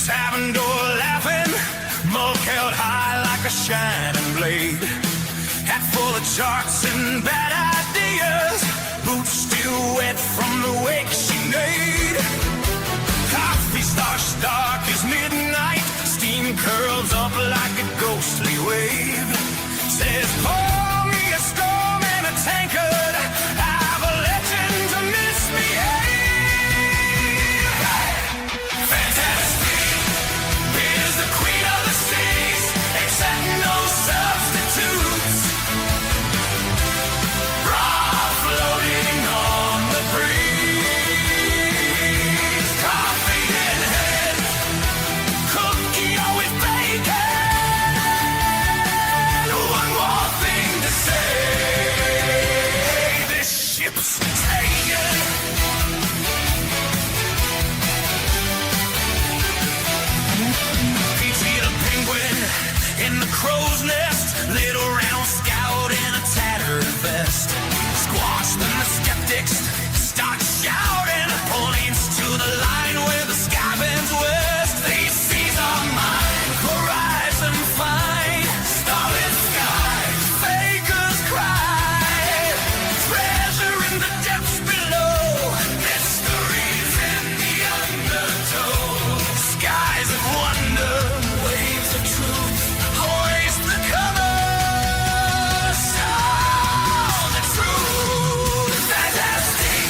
Tavern door laughing, mug held high like a shining blade. Hat full of charts and bad ideas, boots still wet from the wake she made. Coffee starts dark as midnight, steam curls up like a ghostly wave. Says, pour me a storm and a tankard, I've a legend to misbehave. Crow's nest, little round scout in a tattered vest. Squash them the skeptics, start shouting, points to the line where the sky bends west. These seas are mine, horizon fine, starlit sky, fakers cry. Treasure in the depths below, mysteries in the undertow. Skies of wonder, waves of truth. Fantastic!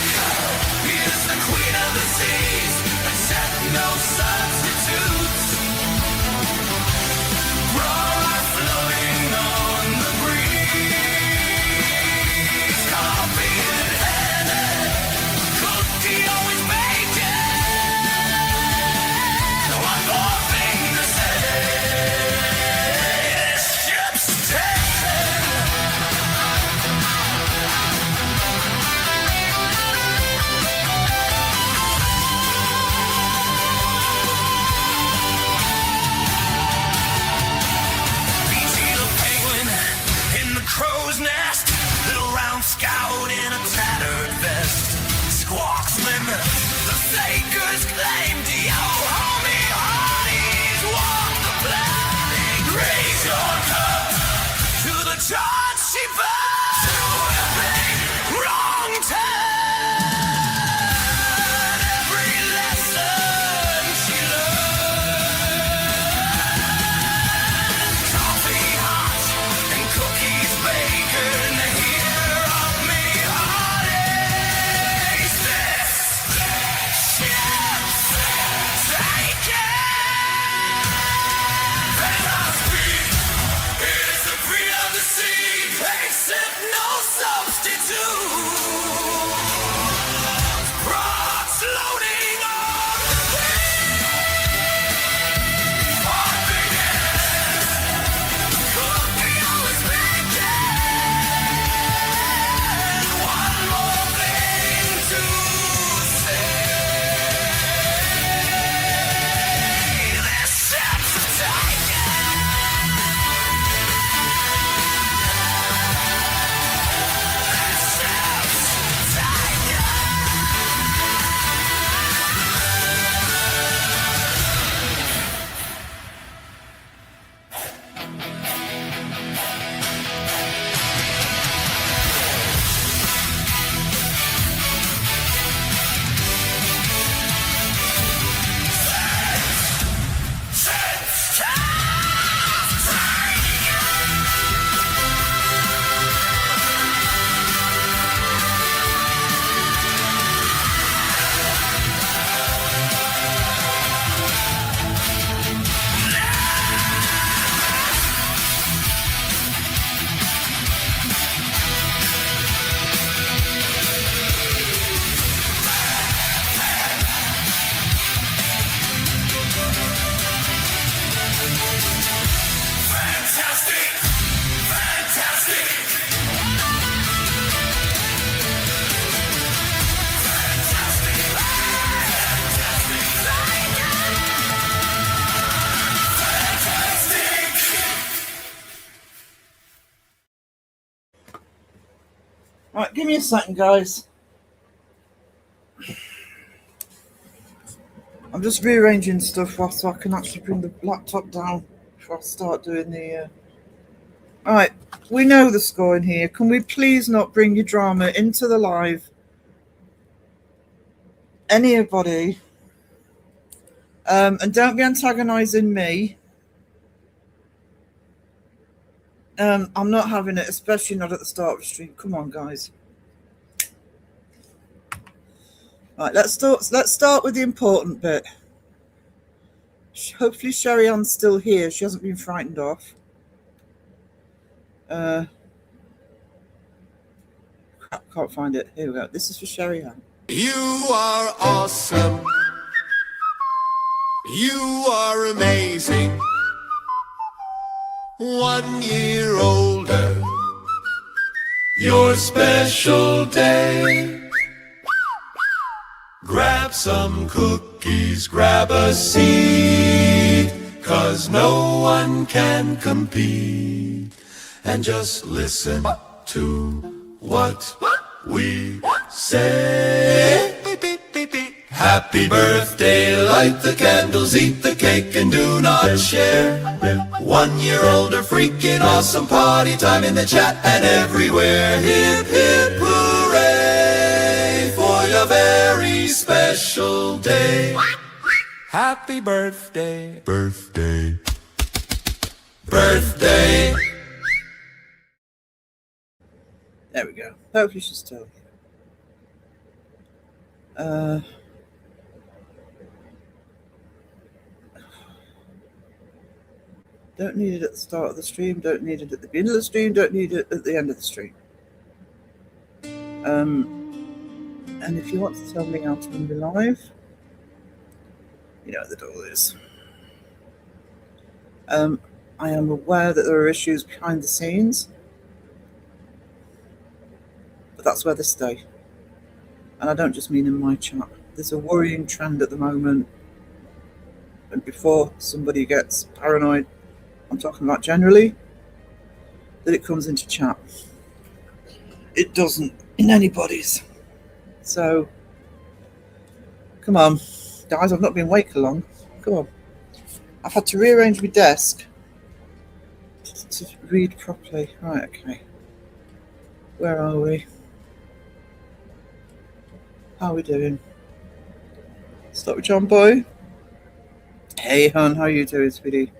Right, give me a second, guys. I'm just rearranging stuff so I can actually bring the laptop down before I start doing the... Right, we know the score in here. Can we please not bring your drama into the live? Anybody? And don't be antagonising me. I'm not having it, especially not at the start of the stream. Come on, guys. Right, let's start with the important bit. Hopefully Sherry Ann's still here. She hasn't been frightened off. Can't find it. Here we go. This is for Sherry Ann. You are awesome. You are amazing. 1 year older. Your special day. Grab some cookies, grab a seat, 'cause no one can compete. And just listen to what we say. Happy birthday, light the candles, eat the cake, and do not share. 1 year older, freaking awesome, party time in the chat and everywhere. Hip hip hooray for your very special day. Happy birthday, birthday, birthday. There we go. Hopefully she's still here. Don't need it at the start of the stream, don't need it at the beginning of the stream, don't need it at the end of the stream. And if you want to tell me how to be live, you know what the deal is. I am aware that there are issues behind the scenes, but that's where they stay. And I don't just mean in my chat. There's a worrying trend at the moment, and before somebody gets paranoid, I'm talking about generally, that it comes into chat. It doesn't in anybody's. So, come on, guys, I've not been awake long. Come on. I've had to rearrange my desk to read properly. Right, okay. Where are we? How are we doing? Start with John Boy. Hey, hon, how are you doing, sweetie?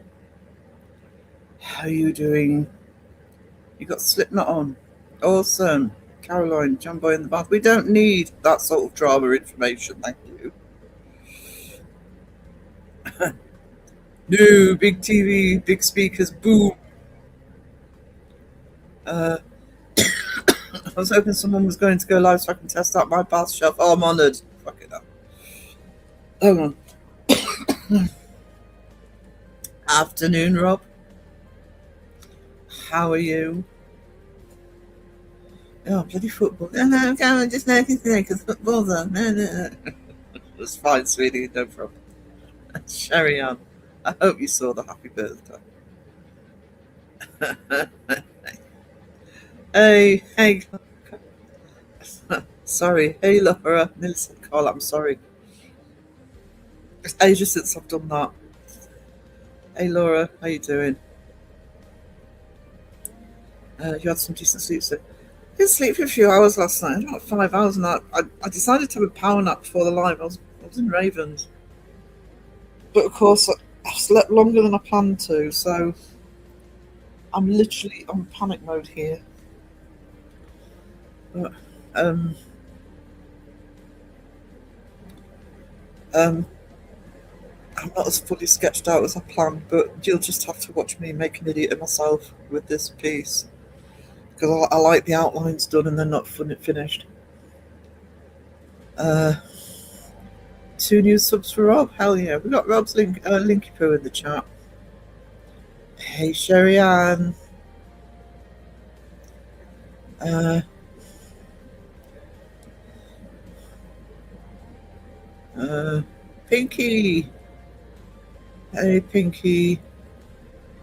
How are you doing? You got Slipknot on. Awesome. Caroline, John Boy in the bath. We don't need that sort of drama information, thank you. No, big TV, big speakers, boom. I was hoping someone was going to go live so I can test out my bath shelf. Oh, I'm honoured. Fuck it up. Hang on. Afternoon, Rob. How are you? Oh, bloody football. No, come on, just notice today because football's on. No. It's fine, sweetie, no problem. Sherry Ann, I hope you saw the happy birthday. Hey. Sorry. Hey, Laura. Millicent Cole, I'm sorry. It's ages since I've done that. Hey, Laura, how you doing? You had some decent sleep, so I didn't sleep for a few hours last night. About 5 hours, and I decided to have a power nap before the live. I was in Ravens, but of course I slept longer than I planned to, so I'm literally on panic mode here. But I'm not as fully sketched out as I planned, but you'll just have to watch me make an idiot of myself with this piece. Because I like the outlines done and they're not finished. 2 new subs for Rob. Hell yeah. We got Rob's Linky Poo in the chat. Hey, Sherry Ann. Pinky. Hey, Pinky.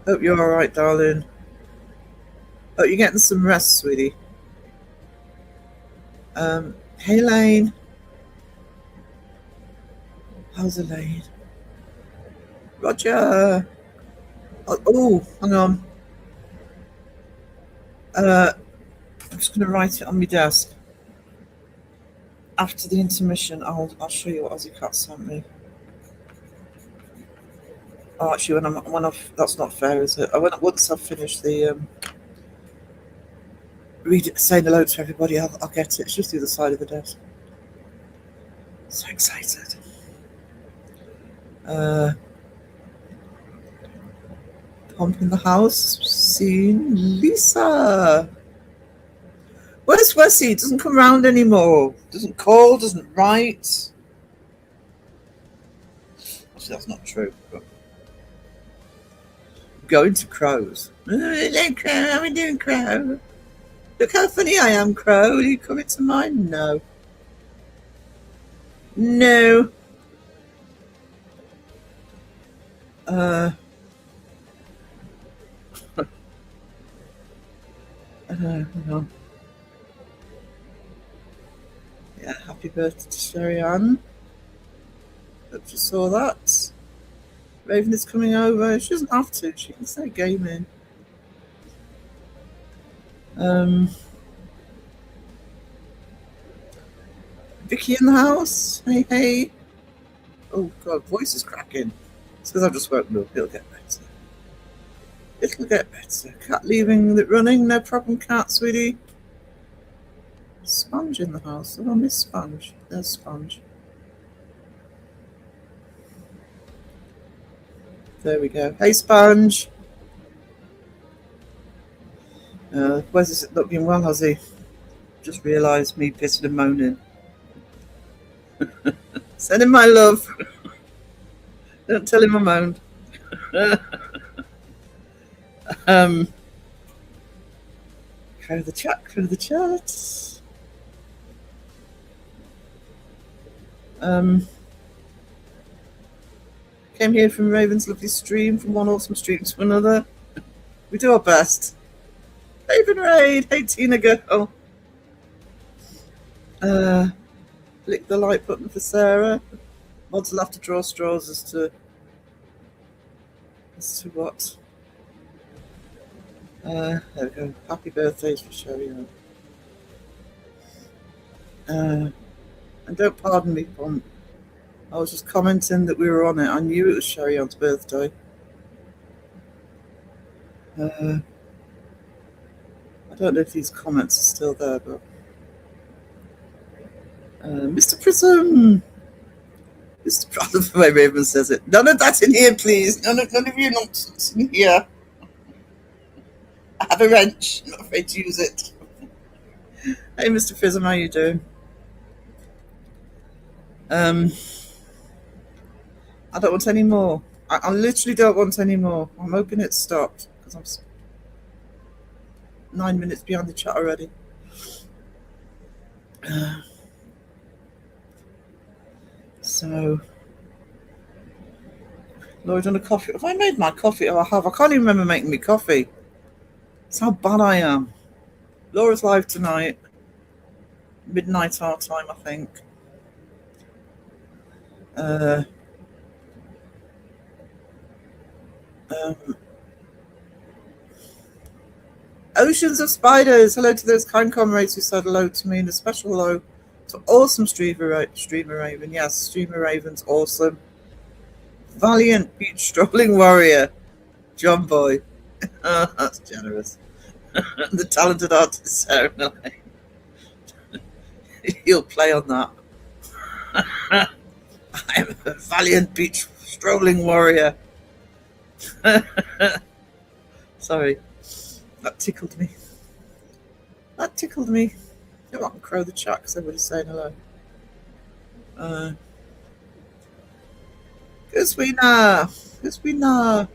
Hope you're alright, darling. Hope you're getting some rest, sweetie. Hey, Elaine. How's Elaine? Roger. Oh, hang on. I'm just going to write it on my desk. After the intermission, I'll show you what Aussie Cat sent me. Oh, actually, when I've that's not fair, is it? Once I've finished the read it, saying hello to everybody, I'll get it. It's just the other side of the desk. So excited. Pump in the house. Seen Lisa. Where's Wessie? Doesn't come round anymore. Doesn't call. Doesn't write. Actually, that's not true. But going to crows. Hello, Crow. How are we doing, Crow? Look how funny I am, Crow. Are you coming to mine? No. No. Hang on. Yeah, happy birthday to Sherry Ann. Hope you saw that. Raven is coming over. She doesn't have to. She can stay gaming. Vicky in the house. Hey, hey. Oh, God, voice is cracking. It's because I've just woken up. It'll get better. It'll get better. Cat leaving it running. No problem, Cat, sweetie. Sponge in the house. Oh, I miss Sponge. There's Sponge. There we go. Hey, Sponge. Where's this not been well, has he? Just realised me pissing and moaning. Send him my love. Don't tell him I moaned. Crowd the chat, crowd the chat. Came here from Raven's lovely stream, from one awesome stream to another. We do our best. Raven Raid, hey Tina girl. Click the like button for Sarah. Mods will have to draw straws as to what. There we go. Happy birthdays for Sherry. And don't pardon me, Pump. I was just commenting that we were on it. I knew it was Sherry Ann's birthday. I don't know if these comments are still there, but Mr. Prism. Mr. Prism, the way Raven says it. None of that in here, please. None of your nonsense in here. I have a wrench. I'm not afraid to use it. Hey, Mr. Prism, how you doing? I don't want any more. I literally don't want any more. I'm hoping it stopped because I'm 9 minutes behind the chat already. So, Laura done a coffee. Have I made my coffee? Oh, I have. I can't even remember making me coffee. That's how bad I am. Laura's live tonight. Midnight our time, I think. Oceans of spiders. Hello to those kind comrades who said hello to me, and a special hello to awesome streamer Raven. Yes, streamer Raven's awesome. Valiant beach strolling warrior, John Boy. That's generous. The talented artist Sarah Millay. He'll play on that. I'm a valiant beach strolling warrior. Sorry, that tickled me. That tickled me. I want to crow the chat because everybody's saying hello. Guswina.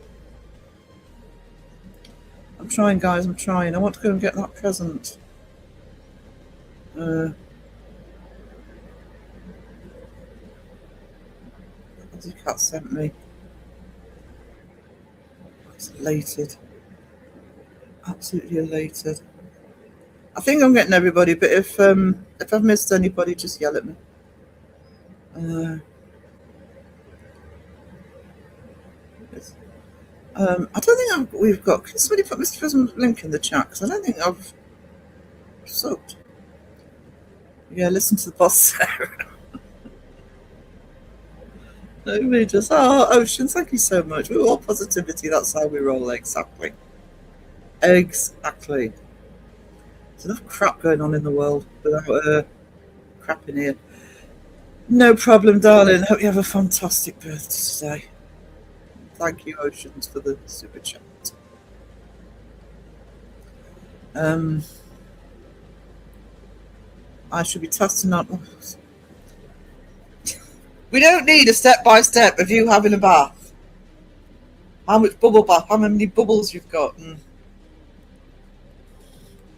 I'm trying, guys. I'm trying. I want to go and get that present. The cat sent me. I was elated. Absolutely elated. I think I'm getting everybody, but if I've missed anybody, just yell at me. I don't think we've got. Can somebody put Mr. Prism's link in the chat? Because I don't think I've subbed. Yeah, listen to the boss, Sarah. Nobody just. Oh, Ocean, thank you so much. We're all positivity. That's how we roll. Exactly. Exactly. There's enough crap going on in the world without crap in here. No problem, darling. Hope you have a fantastic birthday today. Thank you, Oceans, for the super chat. I should be testing out. We don't need a step-by-step of you having a bath. How much bubble bath, how many bubbles you've got.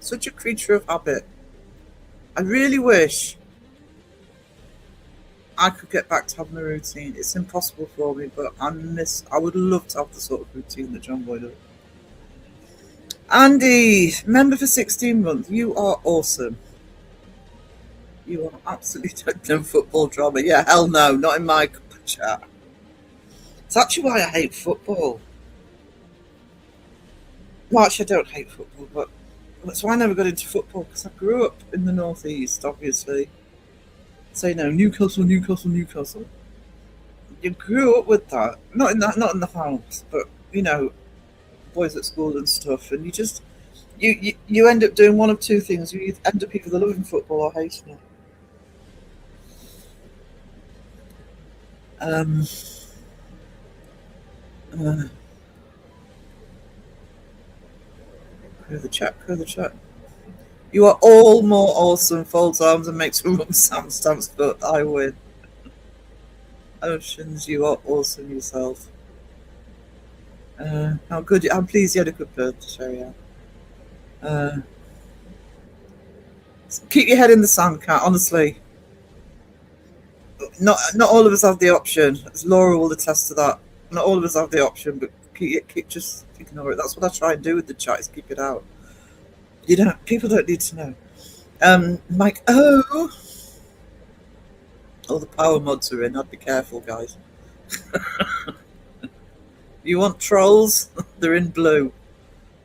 Such a creature of habit. I really wish I could get back to having a routine. It's impossible for me, but I would love to have the sort of routine that John Boy does. Andy, member for 16 months. You are awesome. You are absolutely no football drama. Yeah, hell no, not in my chat. It's actually why I hate football. Well, actually, I don't hate football, but that's why I never got into football, because I grew up in the northeast, obviously. So, Newcastle. You grew up with that. Not in the house, but, boys at school and stuff. And you just, you end up doing one of two things. You end up either loving football or hating it. Clear the chat. You are all more awesome, folds arms and makes room sound stamps, but I win. Oceans, you are awesome yourself. How good I'm pleased you had a good birthday, Sherry. Keep your head in the sand, Cat, honestly. Not all of us have the option. As Laura will attest to that. Not all of us have the option, but just ignore it. That's what I try and do with the chat, is keep it out. People don't need to know. Mike, all the power mods are in. I'd be careful, guys. You want trolls? They're in blue.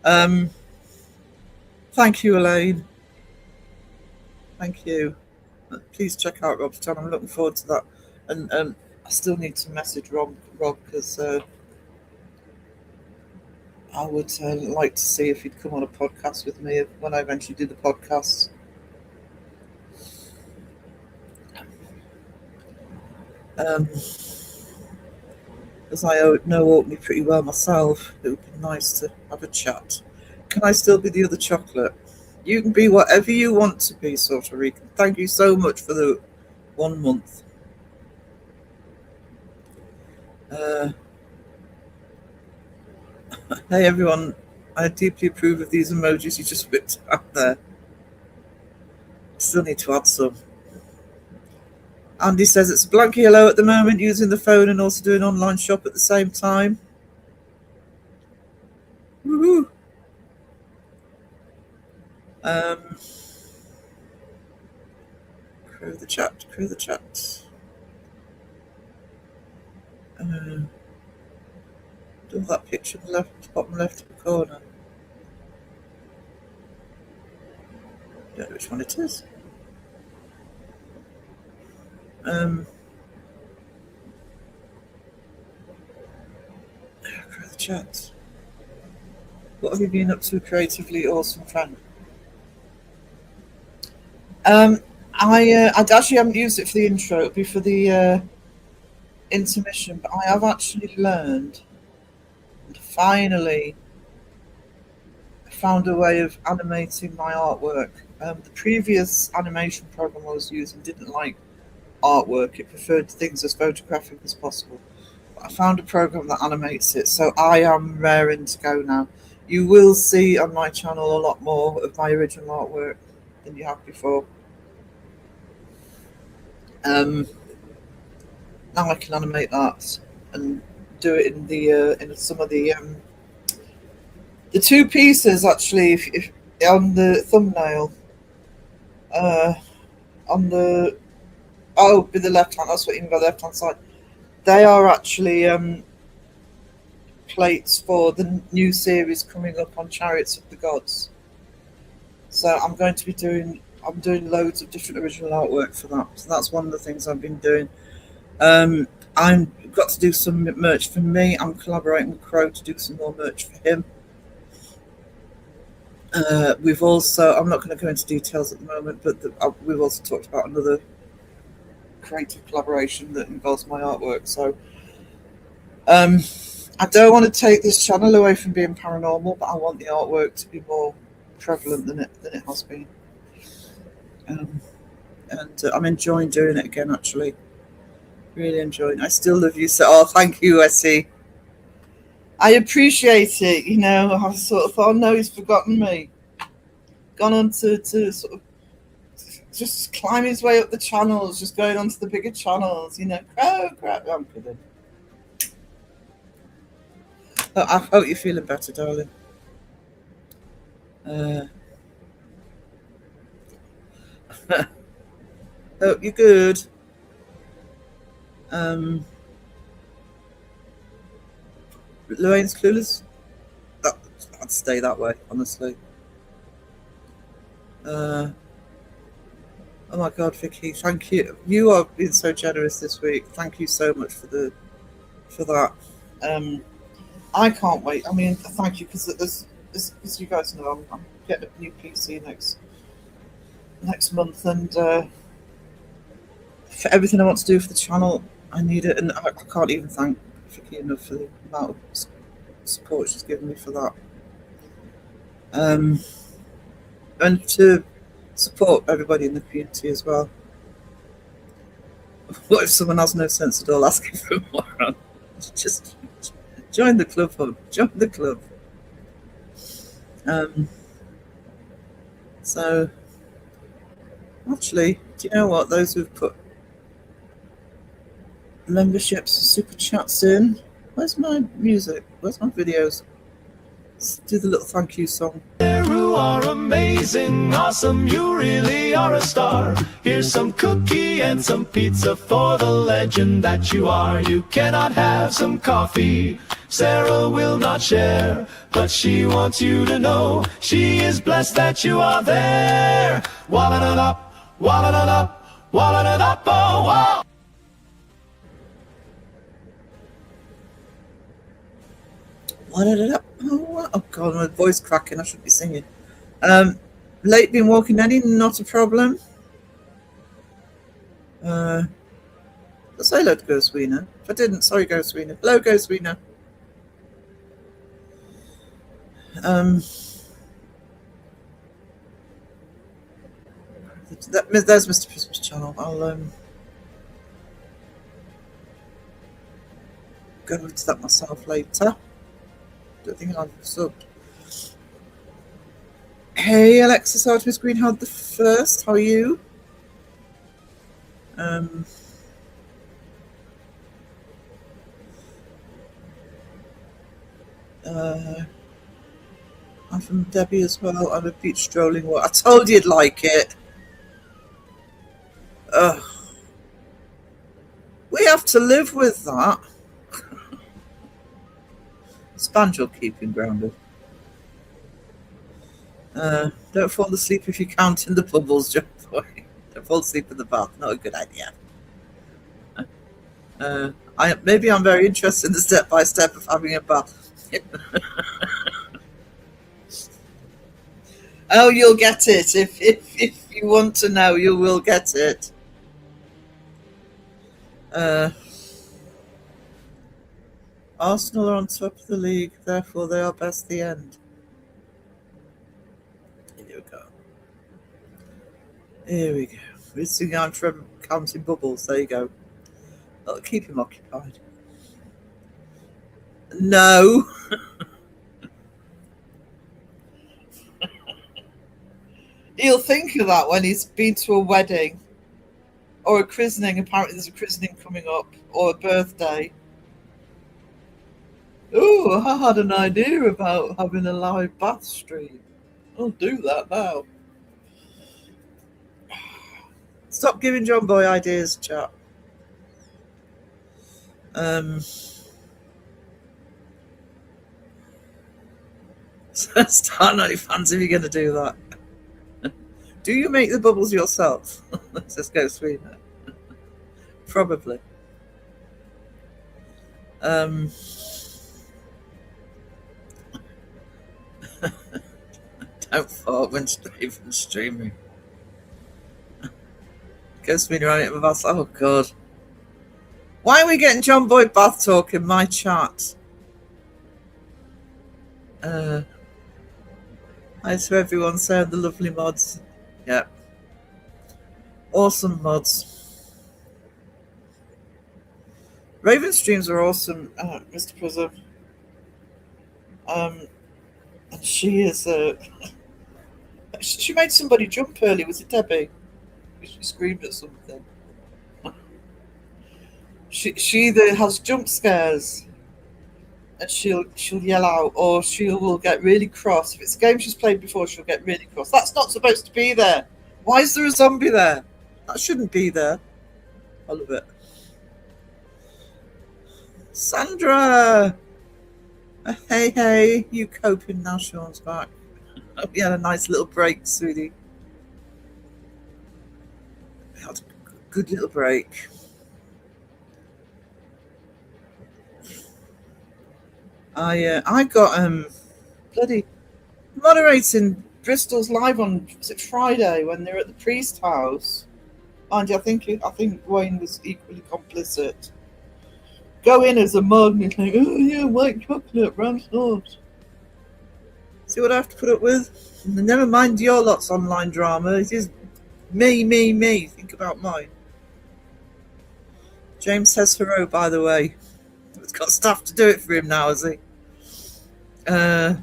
Thank you, Elaine. Thank you. Please check out Rob's channel. I'm looking forward to that. And I still need to message Rob because I would like to see if he'd come on a podcast with me when I eventually do the podcast. As I know Orkney pretty well myself, it would be nice to have a chat. Can I still be the other chocolate? You can be whatever you want to be, Puerto Rican. Thank you so much for the 1 month. Hey everyone, I deeply approve of these emojis you just whipped out there. Still need to add some. Andy says it's a blank yellow at the moment, using the phone and also doing online shop at the same time. Woohoo! Crew the chat. Do that picture in the bottom left corner. Don't know which one it is. Crew the chat. What have you been up to creatively, awesome friend? I actually haven't used it for the intro. It'll be for the intermission, but I have actually learned and finally found a way of animating my artwork. The previous animation program I was using didn't like artwork. It preferred things as photographic as possible. But I found a program that animates it, so I am raring to go now. You will see on my channel a lot more of my original artwork than you have before. Now I can animate that and do it in the in some of the two pieces actually. If on the thumbnail, on the with the left hand. That's what you mean by the left hand side. They are actually plates for the new series coming up on Chariots of the Gods. So I'm going to be doing. I'm doing loads of different original artwork for that. So that's one of the things I've been doing. I've got to do some merch for me. I'm collaborating with Crow to do some more merch for him. We've also, I'm not going to go into details at the moment, but we've also talked about another creative collaboration that involves my artwork. So I don't want to take this channel away from being paranormal, but I want the artwork to be more prevalent than it has been. And I'm enjoying doing it again, actually. Really enjoying it. I still love you. So, thank you, Essie. I appreciate it. You know, I sort of thought, oh, no, he's forgotten me. Gone on to sort of just climb his way up the channels, just going on to the bigger channels, you know. Crap. I'm kidding. But I hope you're feeling better, darling. Hope you're good. Lorraine's clueless. I'd stay that way, honestly. Oh my God, Vicky, thank you. You are being so generous this week. Thank you so much for that. I can't wait. I mean, thank you, because as you guys know, I'm getting a new PC next month, and for everything I want to do for the channel, I need it, and I can't even thank Vicky enough for the amount of support she's given me for that. And to support everybody in the community as well. What if someone has no sense at all asking for more on? Just join the club, hon. Join the club. So, actually, do you know what? Those who've put memberships and super chats in, where's my music? Where's my videos? Let's do the little thank you song. You are amazing, awesome, you really are a star. Here's some cookie and some pizza for the legend that you are. You cannot have some coffee, Sarah will not share, but she wants you to know she is blessed that you are there. Walla-da-da, walla-da-da, walla-da-da, oh, wow. Oh God, my voice cracking. I should be singing. Late been walking, Eddie? Not a problem. Let's say hello to Ghostwiener. If I didn't, sorry, Ghostwiener. Hello, Ghostwiener. There's Mr. Christmas Channel. I'll go over to that myself later. Don't think I've subbed. Hey, Alexis Artemis Greenhard the First. How are you? I'm from Debbie as well. I'm a beach strolling. I told you you'd like it. We have to live with that. Sponge will keep him grounded. Don't fall asleep if you count in the bubbles, John Boy. Don't fall asleep in the bath. Not a good idea. Maybe I'm very interested in the step-by-step of having a bath. Oh, you'll get it. If you want to know, you will get it. Arsenal are on top of the league, therefore they are best the end. Here we go. Here we go. We're singing out from counting bubbles. There you go. That'll keep him occupied. No. He'll think of that when he's been to a wedding or a christening. Apparently there's a christening coming up, or a birthday. Oh, I had an idea about having a live bath stream. I'll do that now. Stop giving John Boy ideas, chat. Start OnlyFans if you're going to do that. Do you make the bubbles yourself? Says Go Sweeter. Probably. Don't fart when streaming. Go Sweeter on it with us. Oh, God. Why are we getting John Boy bath talk in my chat? Hi to everyone saying the lovely mods. Yeah. Awesome mods. Raven streams are awesome, Mr. Prism. And she is she made somebody jump early. Was it Debbie? She screamed at something. She either has jump scares and she'll yell out, or she will get really cross. If it's a game she's played before, she'll get really cross. That's not supposed to be there. Why is there a zombie there? That shouldn't be there. I love it. Sandra! Hey, you coping now? Sean's back. Hope you had a nice little break, sweetie. We had a good little break. I got bloody moderating Bristol's live on, was it Friday, when they're at the Priest House. And I think Wayne was equally complicit. Go in as a mug and like, oh yeah, white chocolate, brown sauce. See what I have to put up with? Never mind your lot's online drama. It is me. Think about mine. James says hello, by the way. He's got staff to do it for him now, has he? No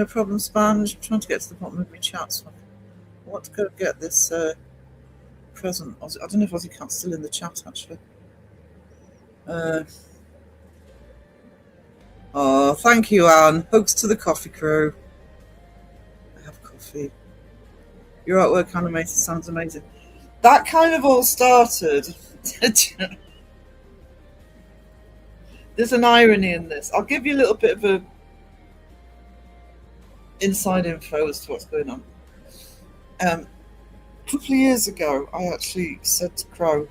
problem, Sponge. I'm trying to get to the bottom of my chat, so I want to go get this present. I don't know if Aussie Cat's still in the chat, actually. Oh, thank you, Anne. Hugs to the coffee crew. I have coffee. Your artwork animated sounds amazing. That kind of all started. There's an irony in this. I'll give you a little bit of a inside info as to what's going on. A couple of years ago, I actually said to Crow,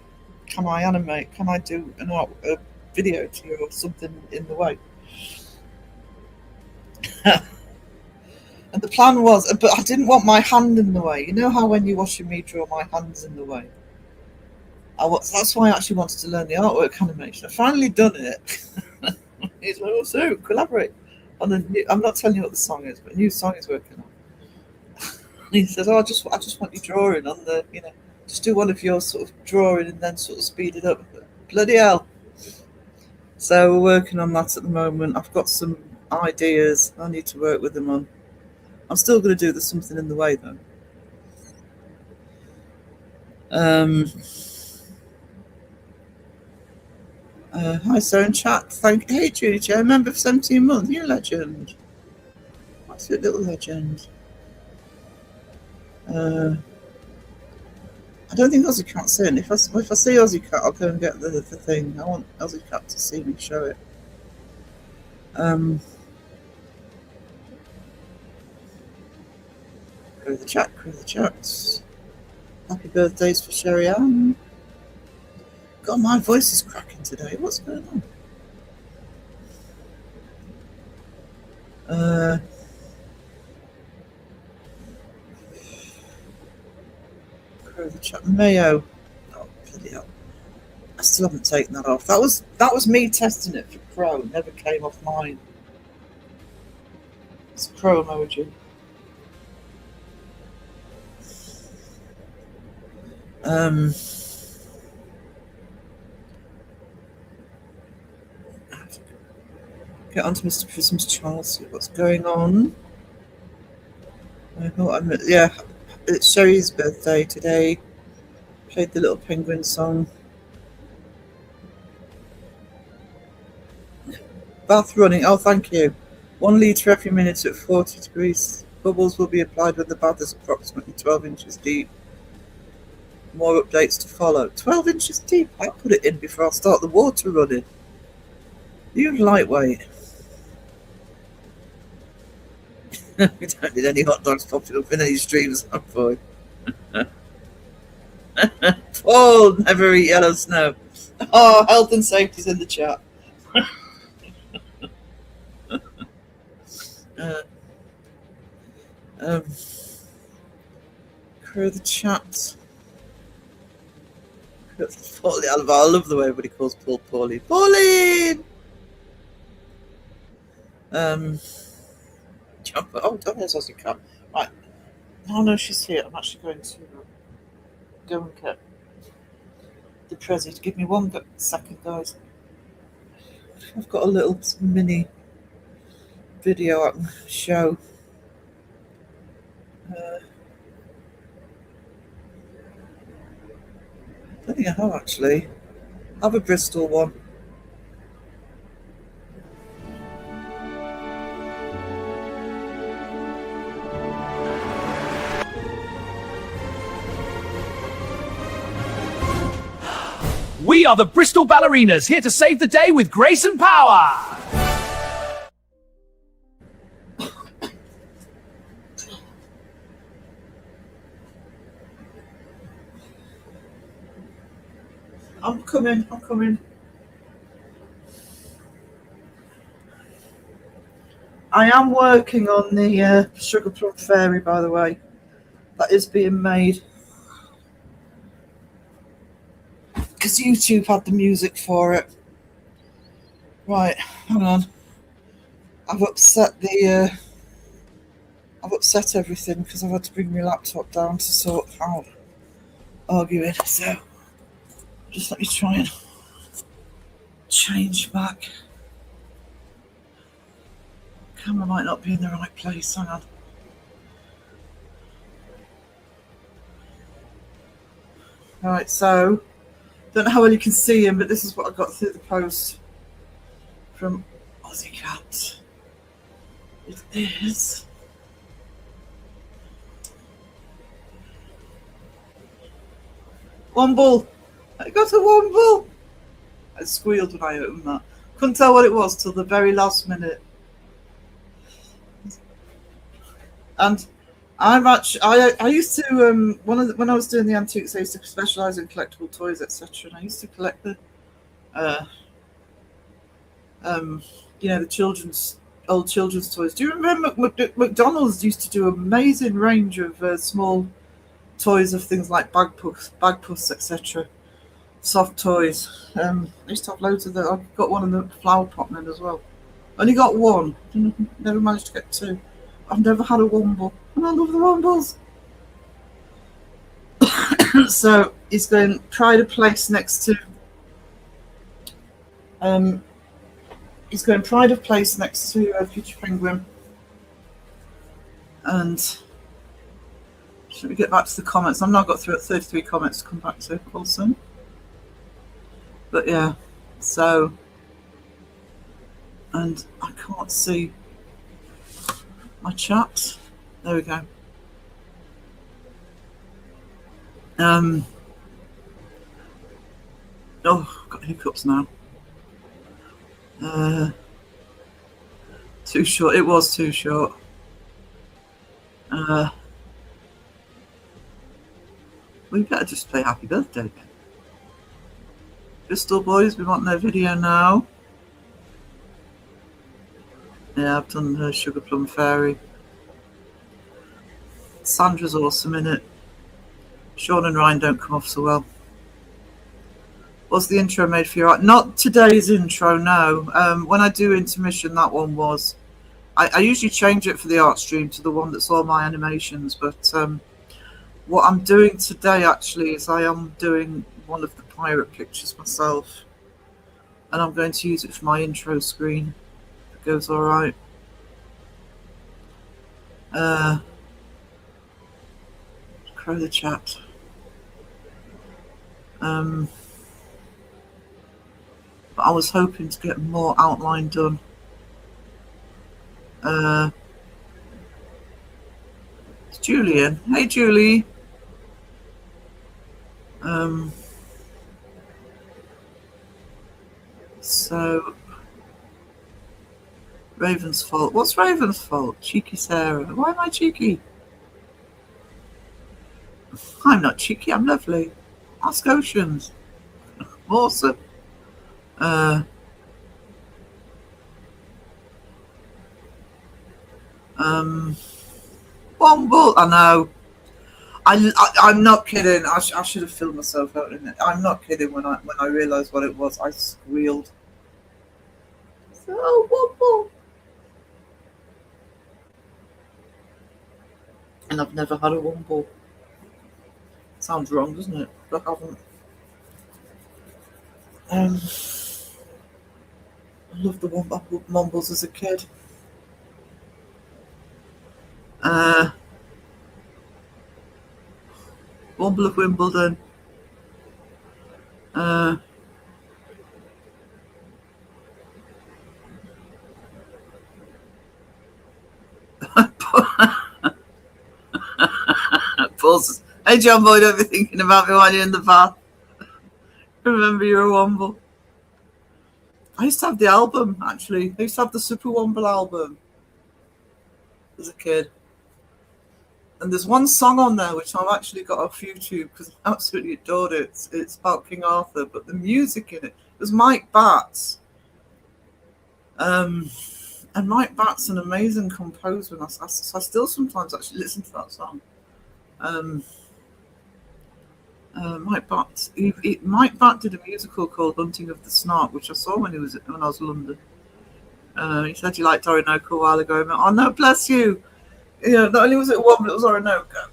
can I animate? Can I do a video to you or something in the way? And the plan was, but I didn't want my hand in the way. You know how when you're watching me draw, my hand's in the way? That's why I actually wanted to learn the artwork animation. I've finally done it. He's like, oh, so collaborate. I'm not telling you what the song is, but a new song is working on. And he says, oh, I just want you drawing on the, just do one of your sort of drawing and then sort of speed it up. Bloody hell. So we're working on that at the moment. I've got some ideas I need to work with them on. I'm still going to do the something in the way, though. Hi, sir, in chat. Hey, Judy J, member for 17 months. You're a legend. What's your little legend? I don't think Aussie Cat's in. If I see Aussie Cat, I'll go and get the thing. I want Aussie Cat to see me show it. Crew the chat. Happy birthdays for Sherry Ann. God, my voice is cracking today. What's going on? Crow the chat. Mayo. Oh, bloody hell. I still haven't taken that off. That was me testing it for Crow. It never came off mine. It's a Crow emoji. Get onto Mr. Prism's channel, see what's going on. Yeah, it's Sherry's birthday today. Played the Little Penguin song. Bath running. Oh, thank you. 1 litre every minute at 40 degrees. Bubbles will be applied when the bath is approximately 12 inches deep. More updates to follow. 12 inches deep? I'll put it in before I start the water running. You lightweight. We don't need any hot dogs popping up in any streams, oh boy. Paul, never eat yellow snow. Oh, health and safety's in the chat. Crew the chat. I love the way everybody calls Paul Pauline. Pauline! Oh, there's Aussie Cat. Right. Oh no, she's here. I'm actually going to go and get the Prezi. Give me 1 second, guys. I've got a little mini video I can show. I don't think I have actually. I have a Bristol one. We are the Bristol Ballerinas, here to save the day with grace and power. I'm coming. I am working on the Sugar Plum Fairy, by the way. That is being made. Because YouTube had the music for it. Right, hang on. I've upset everything because I've had to bring my laptop down to sort out arguing. So just let me try and change back. Camera might not be in the right place. Hang on. Right, so don't know how well you can see him, but this is what I got through the post from Aussie Cat. It is Womble. I got a Womble. I squealed when I opened that. Couldn't tell what it was till the very last minute. And I used to when I was doing the antiques, I used to specialise in collectible toys, etc. And I used to collect the the old children's toys. Do you remember McDonald's used to do an amazing range of small toys of things like bag puffs, etc. Soft toys. I used to have loads of them. I got one in the flower pot then as well. Only got one. Never managed to get 2. I've never had a Womble, and I love the Wombles. So he's going pride of place next to. He's going pride of place next to Future Penguin. And should we get back to the comments? I've now got 33 comments to come back to also. But yeah, so, and I can't see my chat. There we go. Oh, I've got hiccups now. Too short. It was too short. We better just play Happy Birthday. Bristol boys, we want their video now. Yeah, I've done the Sugar Plum Fairy. Sandra's awesome in it. Sean and Ryan don't come off so well. Was the intro made for you? Not today's intro, no. When I do intermission, that one was. I usually change it for the art stream to the one that's all my animations, but what I'm doing today actually is I am doing one of the pirate pictures myself, and I'm going to use it for my intro screen. If it goes all right. Crow the chat. But I was hoping to get more outline done Uh, it's Julian. Hey, Julie. So Raven's fault. What's Raven's fault? Cheeky Sarah. Why am I cheeky? I'm not cheeky. I'm lovely. Ask Oceans. Awesome. Womble. I know. I'm not kidding. I should have filmed myself out in it. I'm not kidding. When I realised what it was, I squealed. So, Womble. And I've never had a Womble. Sounds wrong, doesn't it? But I haven't. I loved the Wombles as a kid. Womble of Wimbledon. Paul's, hey John Boy, don't be thinking about me while you're in the bath. Remember you're a Womble. I used to have the album, actually. I used to have the Super Womble album as a kid. And there's one song on there which I've actually got off YouTube because I absolutely adored it. It's about King Arthur, but the music in it was Mike Batts. And Mike Batts, an amazing composer, and I still sometimes actually listen to that song. Mike Batts. Mike Batts did a musical called Hunting of the Snark, which I saw when I was in London. He said he liked Orinoco a while ago. Oh no, bless you. Yeah, not only was it one, but it was Orinoco.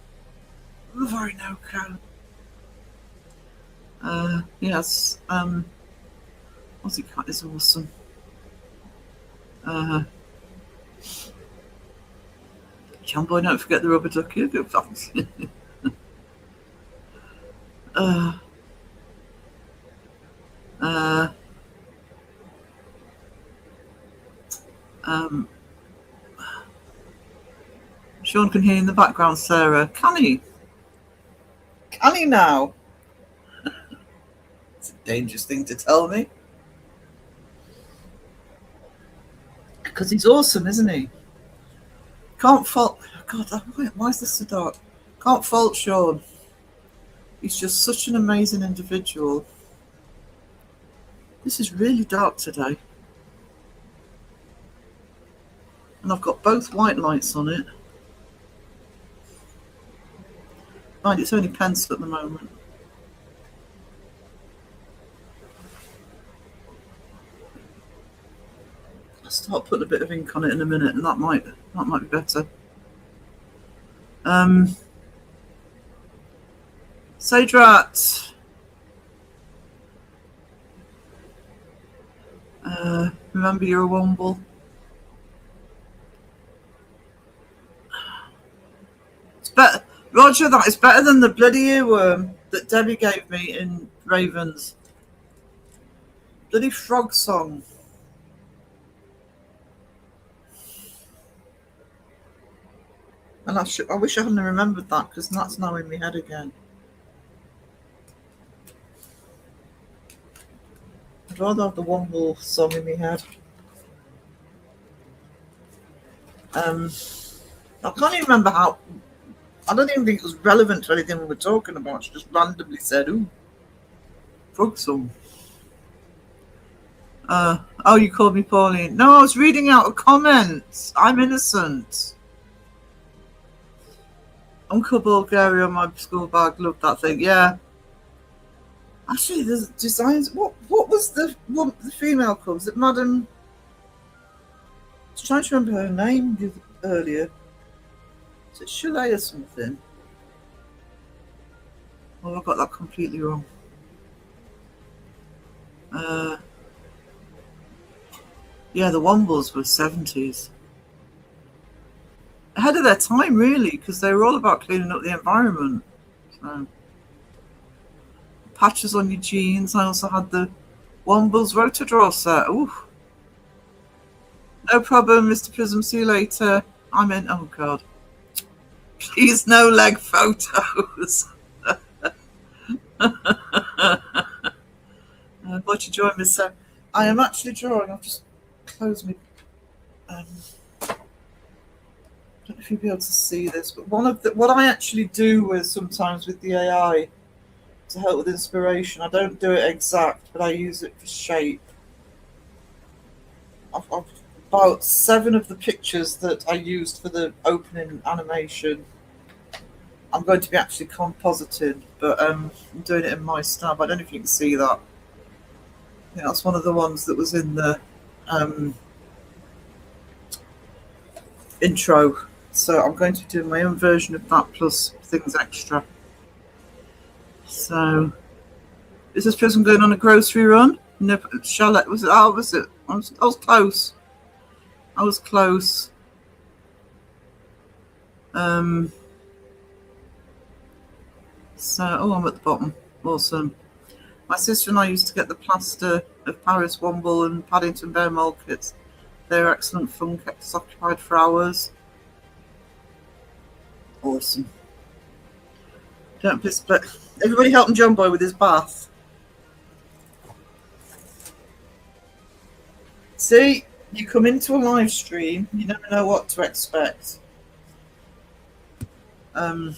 The Orinoco. Yes. Aussie Cat is awesome. John Boy, don't forget the rubber ducky. Good thanks. Sean can hear in the background, Sarah. Can he? Can he now? It's a dangerous thing to tell me. Because he's awesome, isn't he? Can't fault... God, why is this so dark? Can't fault Sean. He's just such an amazing individual. This is really dark today. And I've got both white lights on it. Mind, it's only pencil at the moment. I'll start putting a bit of ink on it in a minute, and that might be better. Sage Rat. Remember you're a Womble. It's better, Roger. That is better than the bloody earworm that Debbie gave me in Ravens. Bloody frog song. And I wish I hadn't remembered that because that's now in my head again. I'd rather have the Womble song in my head. I can't even remember how. I don't even think it was relevant to anything we were talking about. She just randomly said, "Ooh, frog song." Oh, you called me Pauline. No, I was reading out a comment. I'm innocent. Uncle Bulgaria on my school bag. Loved that thing. Yeah. Actually, the designs. What was the female called? Was it Madam? I was trying to remember her name earlier. Is it Chalet or something? Oh, I got that completely wrong. Yeah, the Wombles were 70s. Ahead of their time, really, because they were all about cleaning up the environment. So, patches on your jeans. I also had the Wombles rotor draw set. Ooh. No problem, Mr. Prism. See you later. I'm in. Oh, God. Please, no leg photos. What you drawing, Miss? I am actually drawing. I've just closed me. I don't know if you'll be able to see this, but what I actually do with sometimes with the AI to help with inspiration, I don't do it exact, but I use it for shape. I've about 7 of the pictures that I used for the opening animation. I'm going to be actually compositing, but I'm doing it in my style. But I don't know if you can see that. Yeah, that's one of the ones that was in the intro. So I'm going to do my own version of that plus things extra. So is this person going on a grocery run? No, Charlotte was it? Oh, was it? I was close. I was close. So, I'm at the bottom. Awesome. My sister and I used to get the plaster of Paris Womble and Paddington Bear mold kits. They're excellent fun, kept us occupied for hours. Awesome. Don't be split. Everybody helping John Boy with his bath. See, you come into a live stream, you never know what to expect. What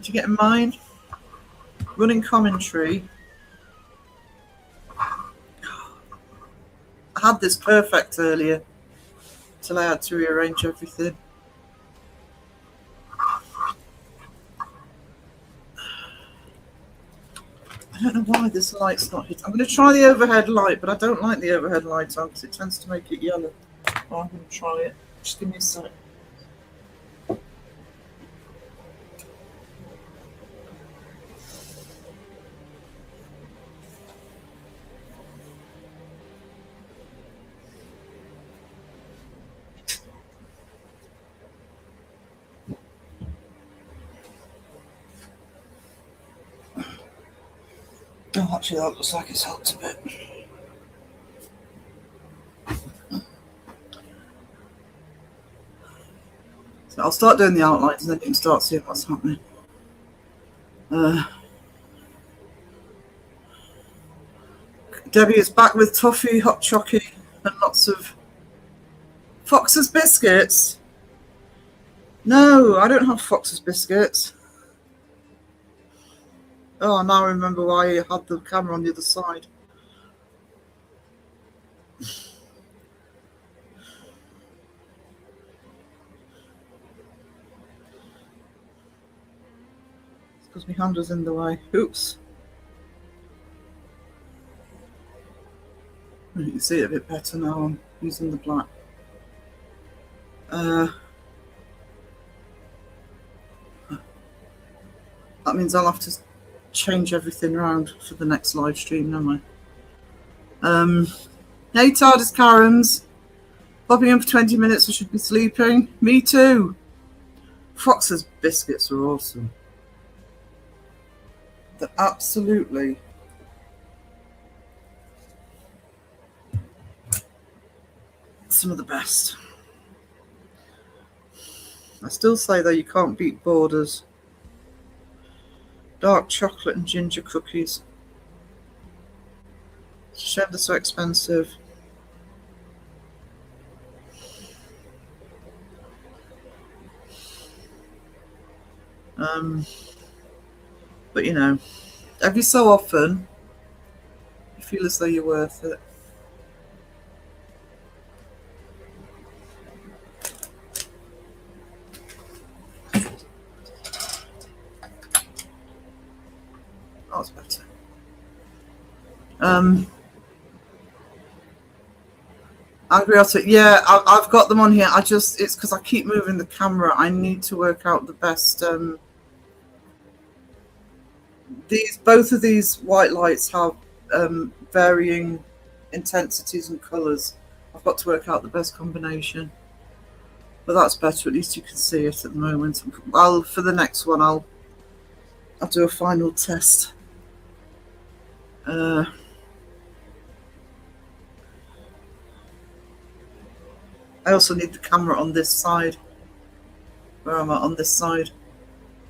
do you get in mind? Running commentary. I had this perfect earlier till I had to rearrange everything. I don't know why this light's not hit. I'm going to try the overhead light, but I don't like the overhead light on because it tends to make it yellow. Oh, I'm going to try it. Just give me a sec. Oh, actually, that looks like it's helped a bit. So I'll start doing the outlines and then you can start seeing what's happening. Debbie is back with toffee, hot chocolate, and lots of Fox's biscuits. No, I don't have Fox's biscuits. Oh, now I remember why I had the camera on the other side. It's because my hand was in the way. Oops. You can see it a bit better now. I'm using the black. That means I'll have to change everything around for the next live stream, don't I? Hey, TARDIS Karens. Popping in for 20 minutes, I should be sleeping. Me too. Fox's biscuits are awesome. They're absolutely some of the best. I still say, though, you can't beat Borders. Dark chocolate and ginger cookies. It's a shame they're so expensive. But you know, every so often, you feel as though you're worth it. That's better. Angry Otter, yeah, I've got them on here. It's because I keep moving the camera. I need to work out the best. Both of these white lights have varying intensities and colours. I've got to work out the best combination. But that's better. At least you can see it at the moment. For the next one, I'll do a final test. I also need the camera on this side. Where am I? On this side.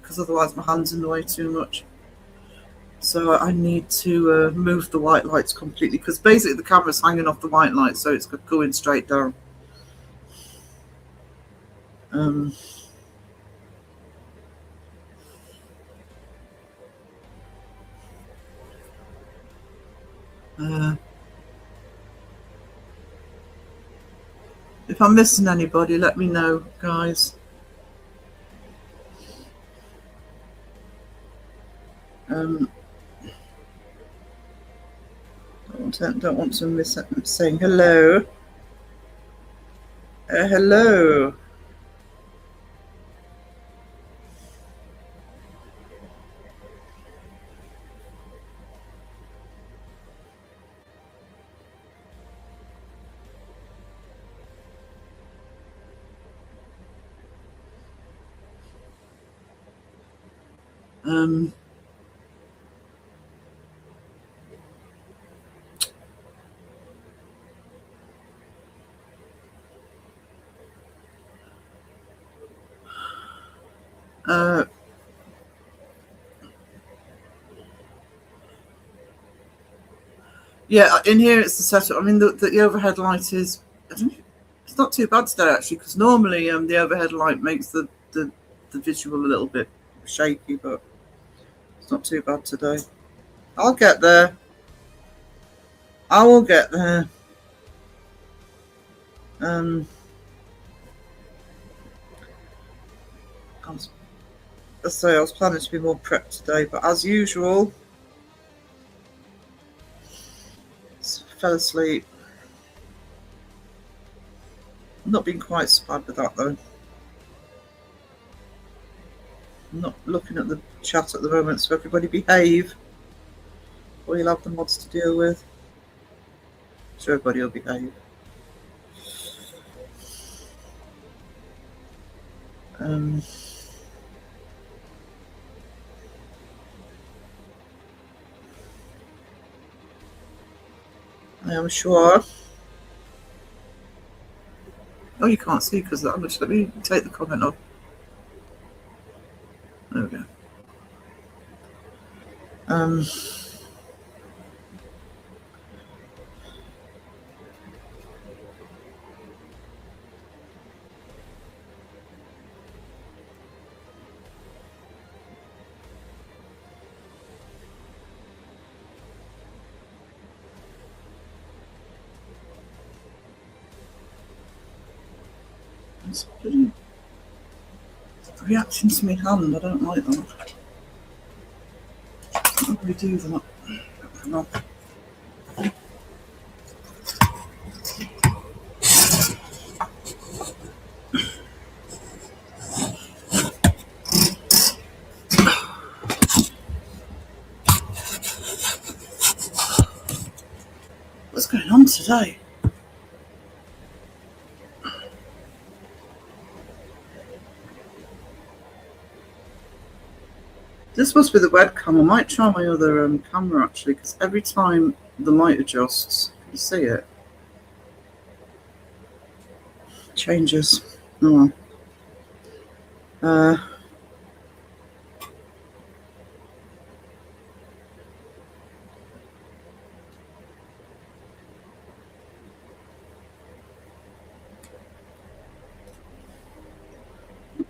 Because otherwise my hand's in the way too much. So I need to move the white lights completely, because basically the camera's hanging off the white light, so it's going straight down. If I'm missing anybody, let me know, guys. Don't want to miss saying hello. Hello. Yeah, in here it's the setup. I mean, the overhead light is, it's not too bad today actually, because normally the overhead light makes the visual a little bit shaky, but it's not too bad today. I'll get there. I will get there. I was planning to be more prepped today, but as usual, fell asleep. I'm not being quite so bad with that though. I'm not looking at the chat at the moment, so everybody behave, or you'll have the mods to deal with. So everybody will behave. I am sure. Oh, you can't see because that much. Let me take the comment off. There we go. It's reacting to my hand. I don't like that. How do we do that? Hang on. What's going on today? This must be the webcam. I might try my other camera actually, because every time the light adjusts, you see it changes. Oh. Where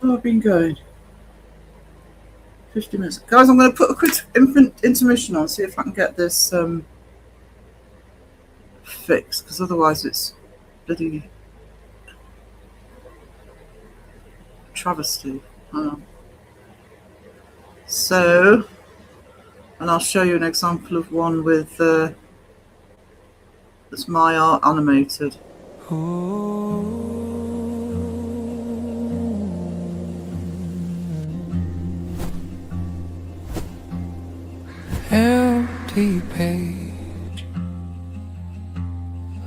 have I been going? 50 minutes. Guys, I'm going to put a quick intermission on, see if I can get this fixed, because otherwise it's bloody travesty. So, and I'll show you an example of one with that's my art animated. Empty page,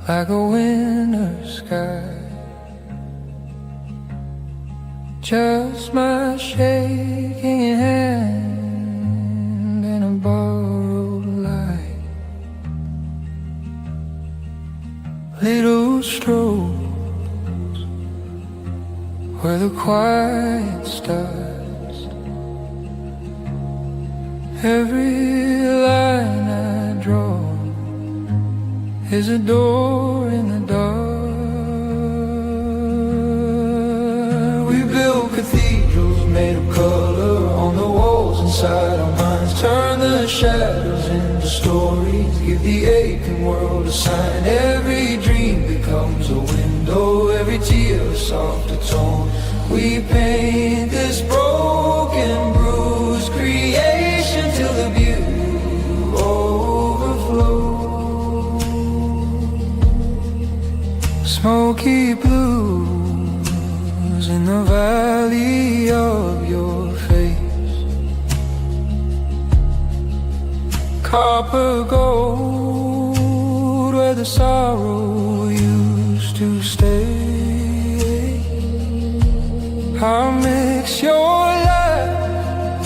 like a winter sky. Just my shaking hand and a borrowed light. Little strokes the quiet starts. Every line I draw is a door in the dark. We build cathedrals made of color on the walls inside our minds. Turn the shadows into stories, give the aching world a sign. Every dream becomes a window, every tear a softer tone. We paint this broken, bruised creation till the beauty overflows. Smoky blues in the valley of your face, copper gold where the sorrow used to stay. I'll mix your light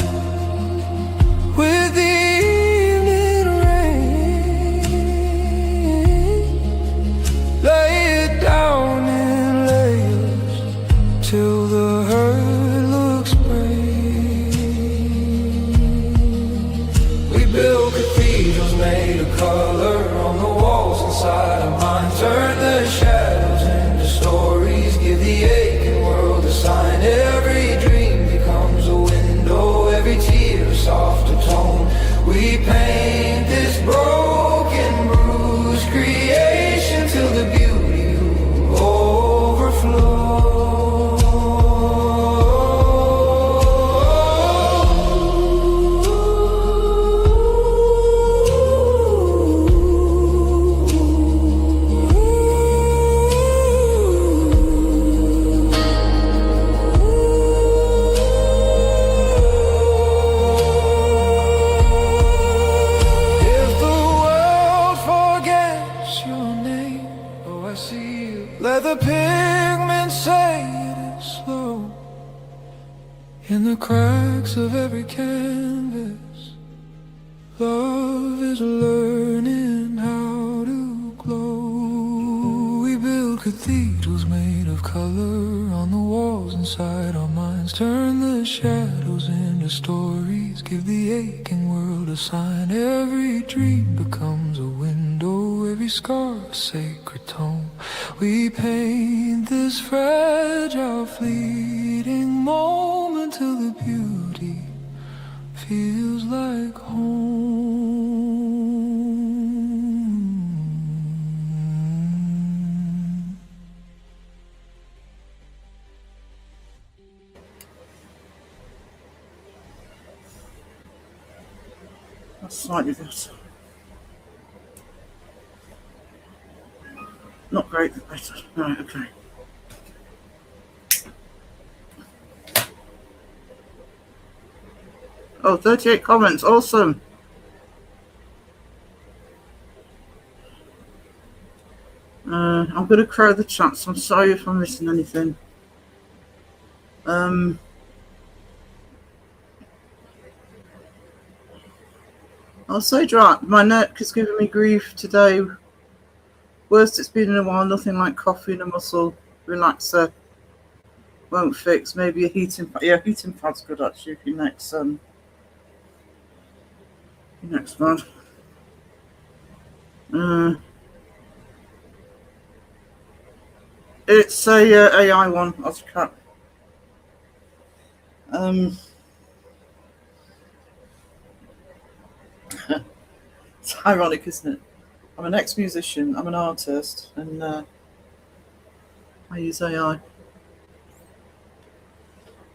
with the evening rain, lay it down in layers till the hurt looks brave. We build cathedrals made of color on the walls inside our minds. Turn the shadows into stories, give the aching world a sign. Every dream becomes a window, every tear a softer tone. We paint this broken, bruised creation till the beauty overflows. Let the pigment say it is slow in the cracks of every canvas. Love is learning how to glow. We build cathedrals made of color on the walls inside our minds. Turn the shadows into stories, give the aching world a sign. Every dream becomes a window, every scar a sacred tone. We paint this fragile, fleeting moment till the beauty feels like home. That's slightly better. Not great, but better. Right, okay. Oh, 38 comments. Awesome. I'm going to crowd the chat, so I'm sorry if I'm missing anything. I'll say, right, my neck is giving me grief today. Worst it's been in a while. Nothing like coffee and a muscle relaxer. Won't fix. Maybe a heating pad. Yeah, heating pad's good actually if your neck's bad. It's a AI one, Oscar. It's ironic, isn't it? I'm an ex-musician, I'm an artist, and I use AI.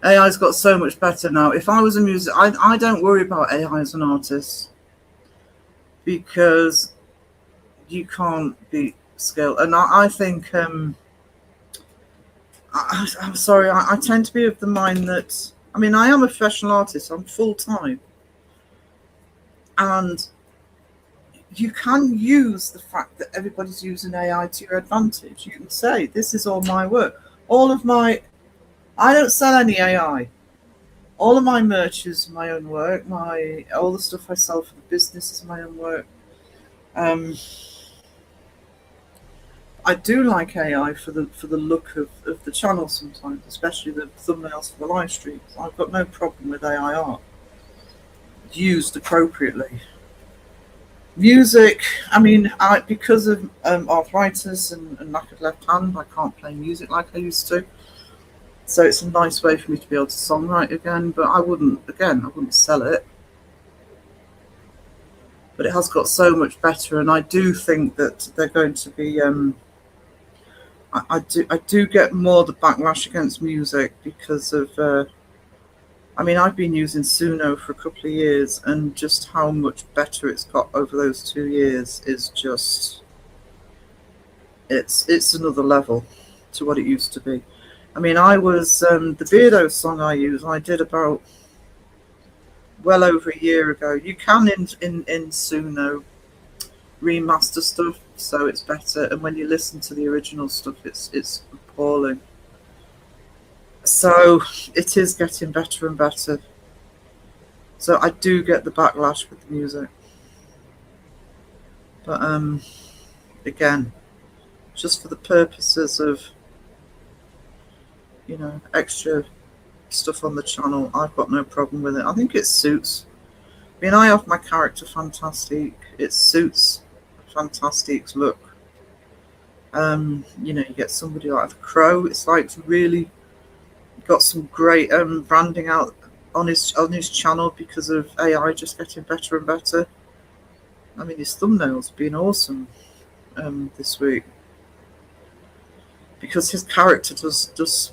AI's got so much better now. If I was a musician, I don't worry about AI as an artist because you can't be skilled. And I think, I'm sorry, I tend to be of the mind that, I mean, I am a professional artist, I'm full-time. And you can use the fact that everybody's using AI to your advantage. You can say, this is all my work. I don't sell any AI. All of my merch is my own work. All the stuff I sell for the business is my own work. I do like AI for the look of the channel sometimes, especially the thumbnails for the live streams. I've got no problem with AI art used appropriately. Music, I mean, because of arthritis and knackered left hand, I can't play music like I used to. So it's a nice way for me to be able to songwrite again, but I wouldn't sell it. But it has got so much better, and I do think that they're going to be. I do get more the backlash against music because of. I mean, I've been using Suno for a couple of years, and just how much better it's got over those 2 years is just. It's another level to what it used to be. I mean, I was the Beardo song I did about well over a year ago. You can in Suno remaster stuff, so it's better, and when you listen to the original stuff, it's appalling. So it is getting better and better. So I do get the backlash with the music, but again, just for the purposes of, you know, extra stuff on the channel, I've got no problem with it. I think it suits. I mean, I have my character Fantastic. It suits Fantastic's look. You know, you get somebody like the Crow. It's like really got some great branding out on his channel because of AI just getting better and better. I mean, his thumbnails have been awesome this week because his character does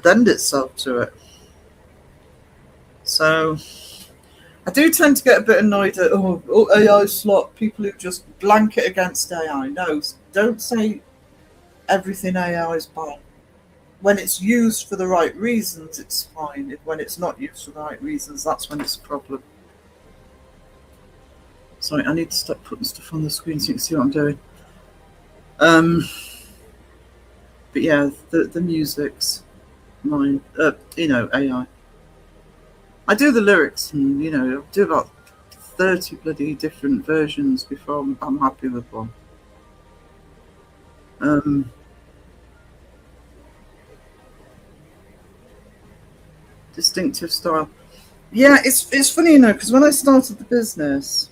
lend itself to it. So I do tend to get a bit annoyed at AI slot, people who just blanket against AI. No, don't say everything AI is bad. When it's used for the right reasons, it's fine. When it's not used for the right reasons, that's when it's a problem. Sorry, I need to stop putting stuff on the screen so you can see what I'm doing. But yeah, the music's mine. You know, AI. I do the lyrics, and you know, I do about 30 bloody different versions before I'm happy with one. Distinctive style. Yeah, it's funny, you know, because when I started the business,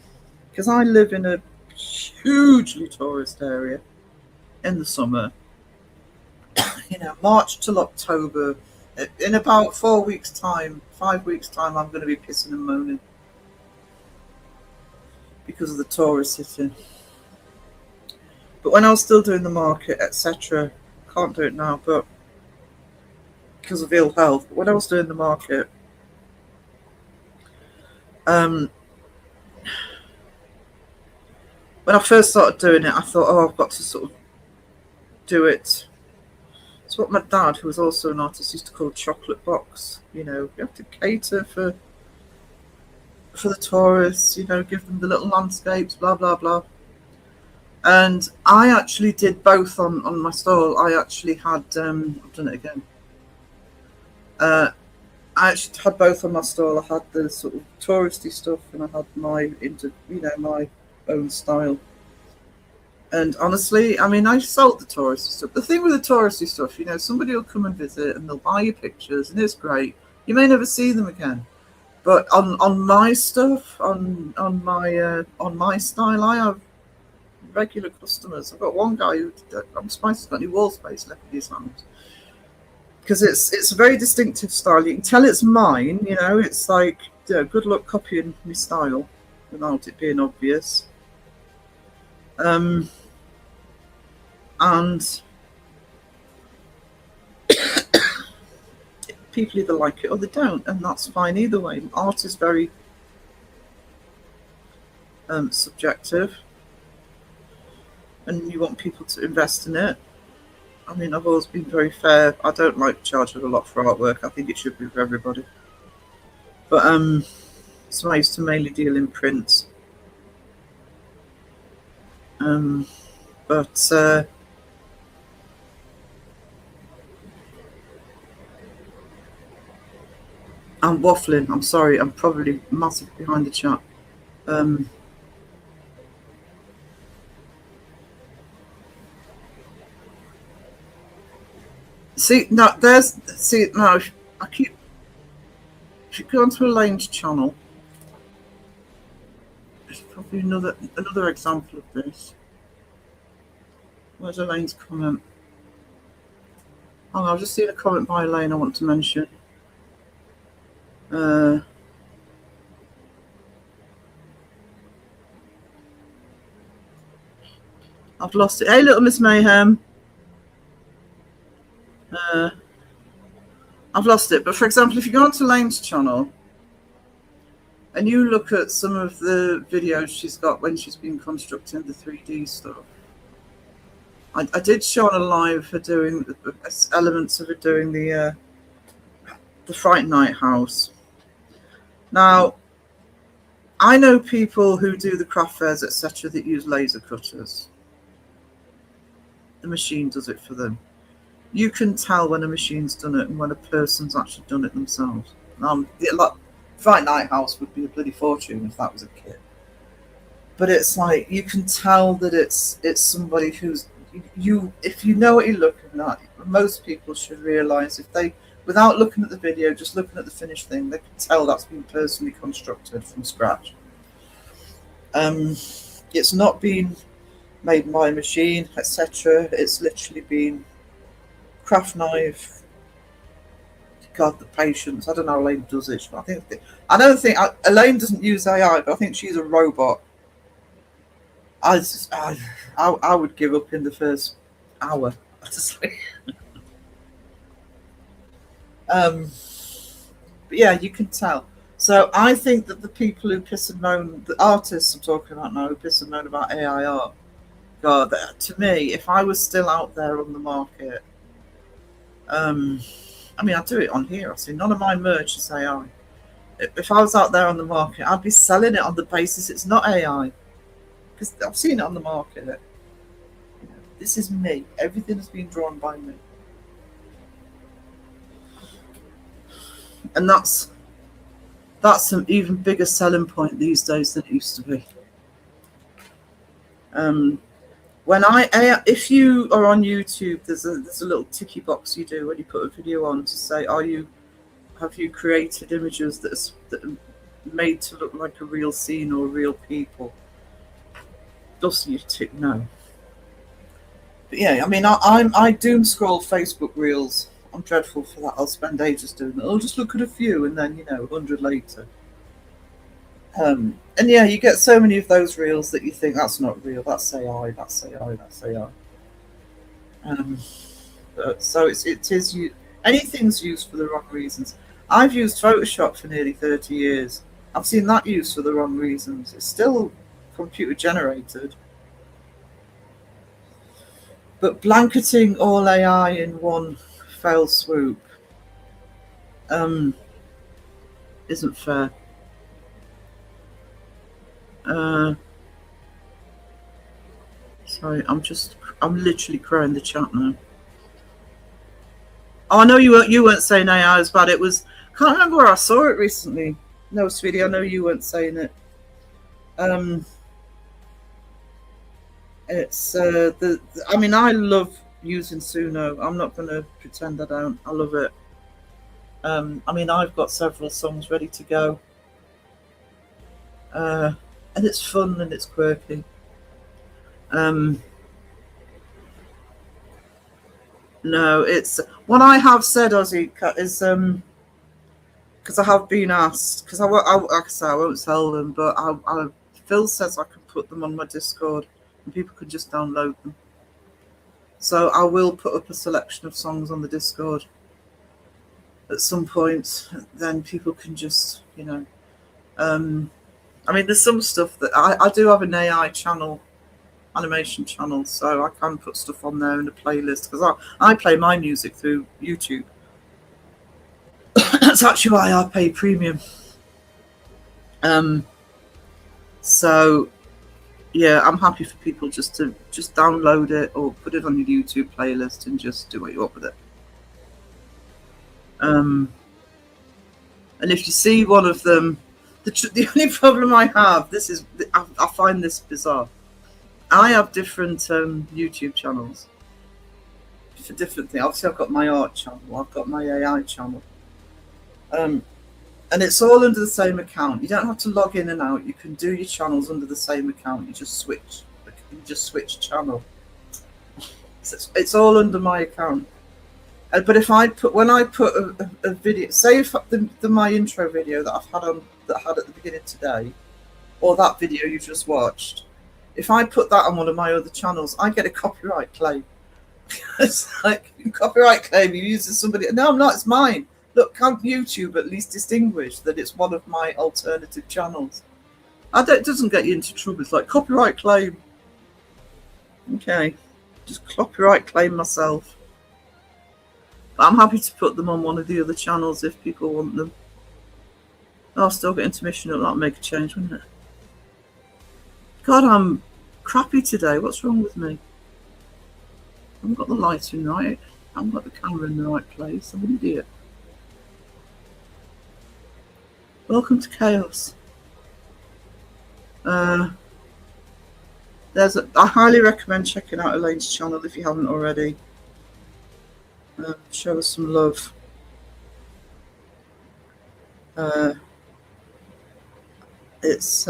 because I live in a hugely tourist area in the summer, you know, March till October. In about 4 weeks' time, 5 weeks' time, I'm going to be pissing and moaning because of the tourist city. But when I was still doing the market, etc., can't do it now, but because of ill health. But when I was doing the market, when I first started doing it, I thought, oh, I've got to sort of do it. It's what my dad, who was also an artist, used to call chocolate box. You know, you have to cater for the tourists, you know, give them the little landscapes, blah, blah, blah. And I actually did both on my stall. I actually had, I've done it again. I actually had both on my stall. I had the sort of touristy stuff, and I had my my own style. And honestly, I mean, I sold the touristy stuff. The thing with the touristy stuff, you know, somebody will come and visit and they'll buy you pictures, and it's great. You may never see them again. But on my stuff, on my style, I have regular customers. I've got one guy who, I'm surprised he's got any wall space left in his hands, because it's a very distinctive style. You can tell it's mine. You know, it's like, you know, good luck copying my style without it being obvious. And people either like it or they don't, and that's fine either way. Art is very subjective, and you want people to invest in it. I mean, I've always been very fair. I don't like charging a lot for artwork. I think it should be for everybody. But so I used to mainly deal in prints. But I'm waffling. I'm sorry. I'm probably massive behind the chat. See, now there's, see, now I keep, if you go onto Elaine's channel, there's probably another example of this. Where's Elaine's comment? Oh, I've just seen a comment by Elaine I want to mention. I've lost it. Hey, Little Miss Mayhem. I've lost it. But for example, if you go onto Lane's channel and you look at some of the videos she's got when she's been constructing the 3D stuff, I did show on a live her doing elements of her doing the Fright Night house. Now, I know people who do the craft fairs, etc., that use laser cutters. The machine does it for them. You can tell when a machine's done it and when a person's actually done it themselves. Like, Fright Night house would be a bloody fortune if that was a kit. But it's like you can tell that it's somebody who's if you know what you're looking at. Most people should realise if they, without looking at the video, just looking at the finished thing, they can tell that's been personally constructed from scratch. It's not been made by a machine, etc. It's literally been craft knife. God, the patience. I don't know how Elaine does it. I don't think Elaine doesn't use AI, but I think she's a robot. I would give up in the first hour, honestly. But yeah, you can tell. So I think that the people who piss and moan, the artists I'm talking about now, who piss and moan about AI art, God, to me, if I was still out there on the market, I mean, I do it on here. I see none of my merch is AI. If I was out there on the market, I'd be selling it on the basis it's not AI. Because I've seen it on the market. You know, this is me. Everything has been drawn by me. And that's an even bigger selling point these days than it used to be. If you are on YouTube, there's a little ticky box you do when you put a video on to say, have you created images that are made to look like a real scene or real people? Doesn't you tick no? But yeah, I mean, I doom scroll Facebook reels. I'm dreadful for that. I'll spend ages doing it. I'll just look at a few and then 100 later. And yeah, you get so many of those reels that you think that's not real. That's AI. That's AI. That's AI. So it is anything's used for the wrong reasons. I've used Photoshop for nearly 30 years. I've seen that used for the wrong reasons. It's still computer generated. But blanketing all AI in one fell swoop isn't fair. Sorry, I'm literally crowing the chat now. Oh, I know you weren't saying AI was bad. It was, can't remember where I saw it recently. No, sweetie, I know you weren't saying it. It's I mean, I love using Suno. I'm not going to pretend I don't. I love it. I mean, I've got several songs ready to go. And it's fun and it's quirky. No, it's what I have said, Ozzy, is because I have been asked, because like I say, I won't sell them, but Phil says I can put them on my Discord and people can just download them. So I will put up a selection of songs on the Discord at some point. Then people can just, I mean, there's some stuff that I do have an AI channel, animation channel, so I can put stuff on there in a playlist because I play my music through YouTube. That's actually why I pay premium. So yeah, I'm happy for people just to download it or put it on your YouTube playlist and just do what you want with it. And if you see one of them, the only problem I have, I find this bizarre. I have different YouTube channels. for different things. Obviously, I've got my art channel, I've got my AI channel, and it's all under the same account. You don't have to log in and out. You can do your channels under the same account. You just switch channel. So it's all under my account. But if when I put a video, say if my intro video that I had at the beginning today, or that video you just watched, if I put that on one of my other channels, I get a copyright claim. It's like, copyright claim, you're using somebody. No, I'm not, it's mine. Look, can't YouTube at least distinguish that it's one of my alternative channels? It doesn't get you into trouble. It's like, copyright claim. Okay, just copyright claim myself. But I'm happy to put them on one of the other channels if people want them. I'll still get intermission. That'll make a change, wouldn't it? God, I'm crappy today. What's wrong with me? I haven't got the lighting right. I haven't got the camera in the right place. I'm an idiot. Welcome to chaos. I highly recommend checking out Elaine's channel if you haven't already. Show us some love. It's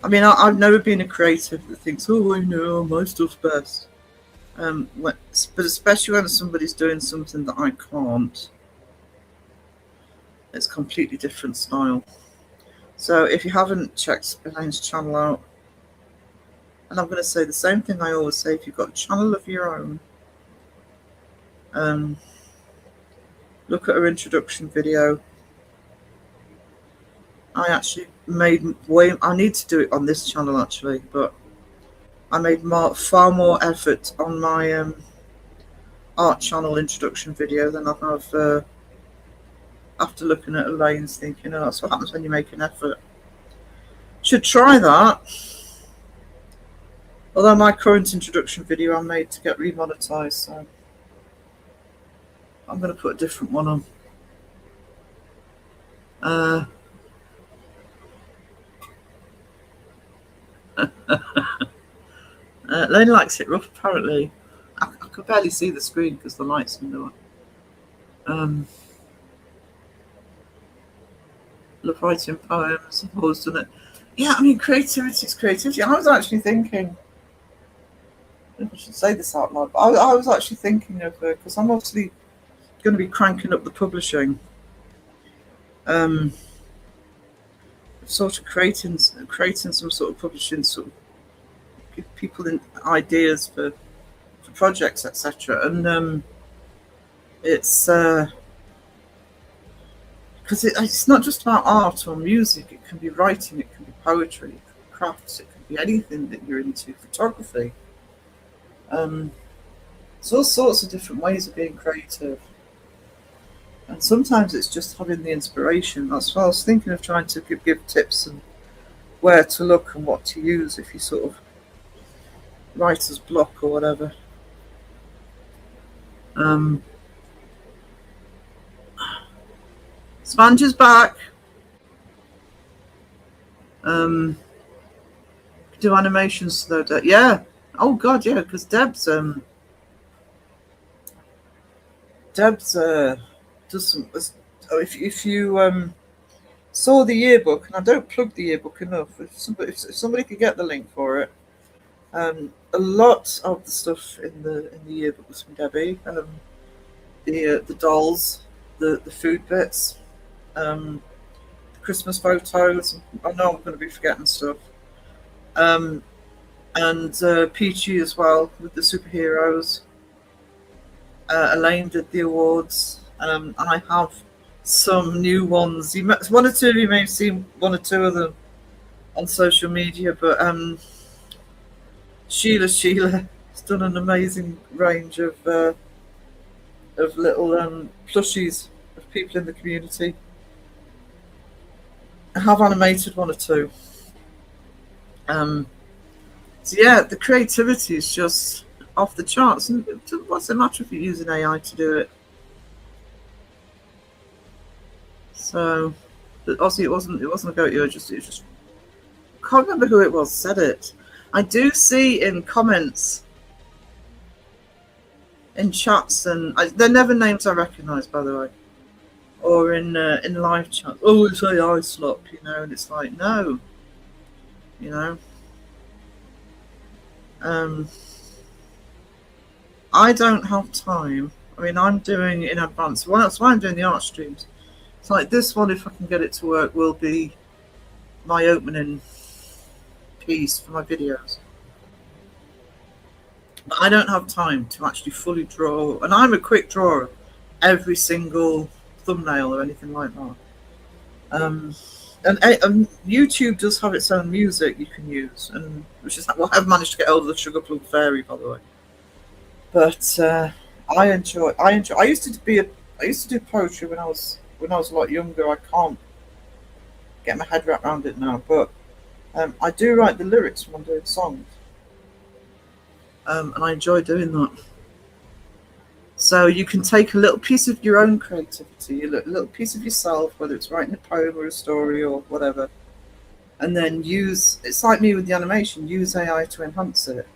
I mean, I've never been a creative that thinks, oh, I know my stuff's best. But especially when somebody's doing something that I can't, it's completely different style. So if you haven't checked Elaine's channel out, and I'm going to say the same thing I always say, if you've got a channel of your own, look at her introduction video. I actually made I need to do it on this channel actually, but I made far more effort on my art channel introduction video than I have after looking at Elaine's, thinking, oh, that's what happens when you make an effort. Should try that. Although my current introduction video I made to get remonetized, so I'm going to put a different one on. Elaine likes it rough, apparently. I could barely see the screen because the light's in the way. Love writing poems, I've always done it. Yeah, I mean, creativity is creativity. I was actually thinking, I should say this out loud, but I was actually thinking of, because I'm obviously going to be cranking up the publishing, sort of creating some sort of publishing, sort of give people ideas for projects, etc. And it's because it's not just about art or music. It can be writing, it can be poetry, it can be crafts, it can be anything that you're into. Photography. There's all sorts of different ways of being creative. And sometimes it's just having the inspiration. That's why I was thinking of trying to give tips and where to look and what to use if you sort of writer's block or whatever. Sponge is back. Do animations though, yeah. Oh god, yeah, because Deb's does some. If you saw the yearbook, and I don't plug the yearbook enough, if somebody could get the link for it, a lot of the stuff in the yearbook was from Debbie. The dolls, the food bits, the Christmas photos. I know I'm going to be forgetting stuff. And Peachy as well with the superheroes. Elaine did the awards. And I have some new ones. One or two of you may have seen one or two of them on social media, but Sheila has done an amazing range of little plushies of people in the community. I have animated one or two. So yeah, the creativity is just off the charts. And what's the matter if you're using AI to do it? So, but obviously it wasn't a go at you. It just can't remember who it was said it. I do see in comments in chats, and they're never names I recognise, by the way, or in live chat. Oh, it's AI slop, you know, and it's like, no, you know. I don't have time. I mean, I'm doing in advance. Well, that's why I'm doing the art streams. It's like this one, if I can get it to work, will be my opening piece for my videos. But I don't have time to actually fully draw, and I'm a quick drawer, every single thumbnail or anything like that. And YouTube does have its own music you can use, and which is well, I've managed to get hold of the Sugar Plum Fairy, by the way. But I enjoy. I used to do poetry when I was a lot younger. I can't get my head wrapped around it now, but I do write the lyrics when I'm doing songs, and I enjoy doing that. So you can take a little piece of your own creativity, a little piece of yourself, whether it's writing a poem or a story or whatever, and then use. It's like me with the animation. Use AI to enhance it.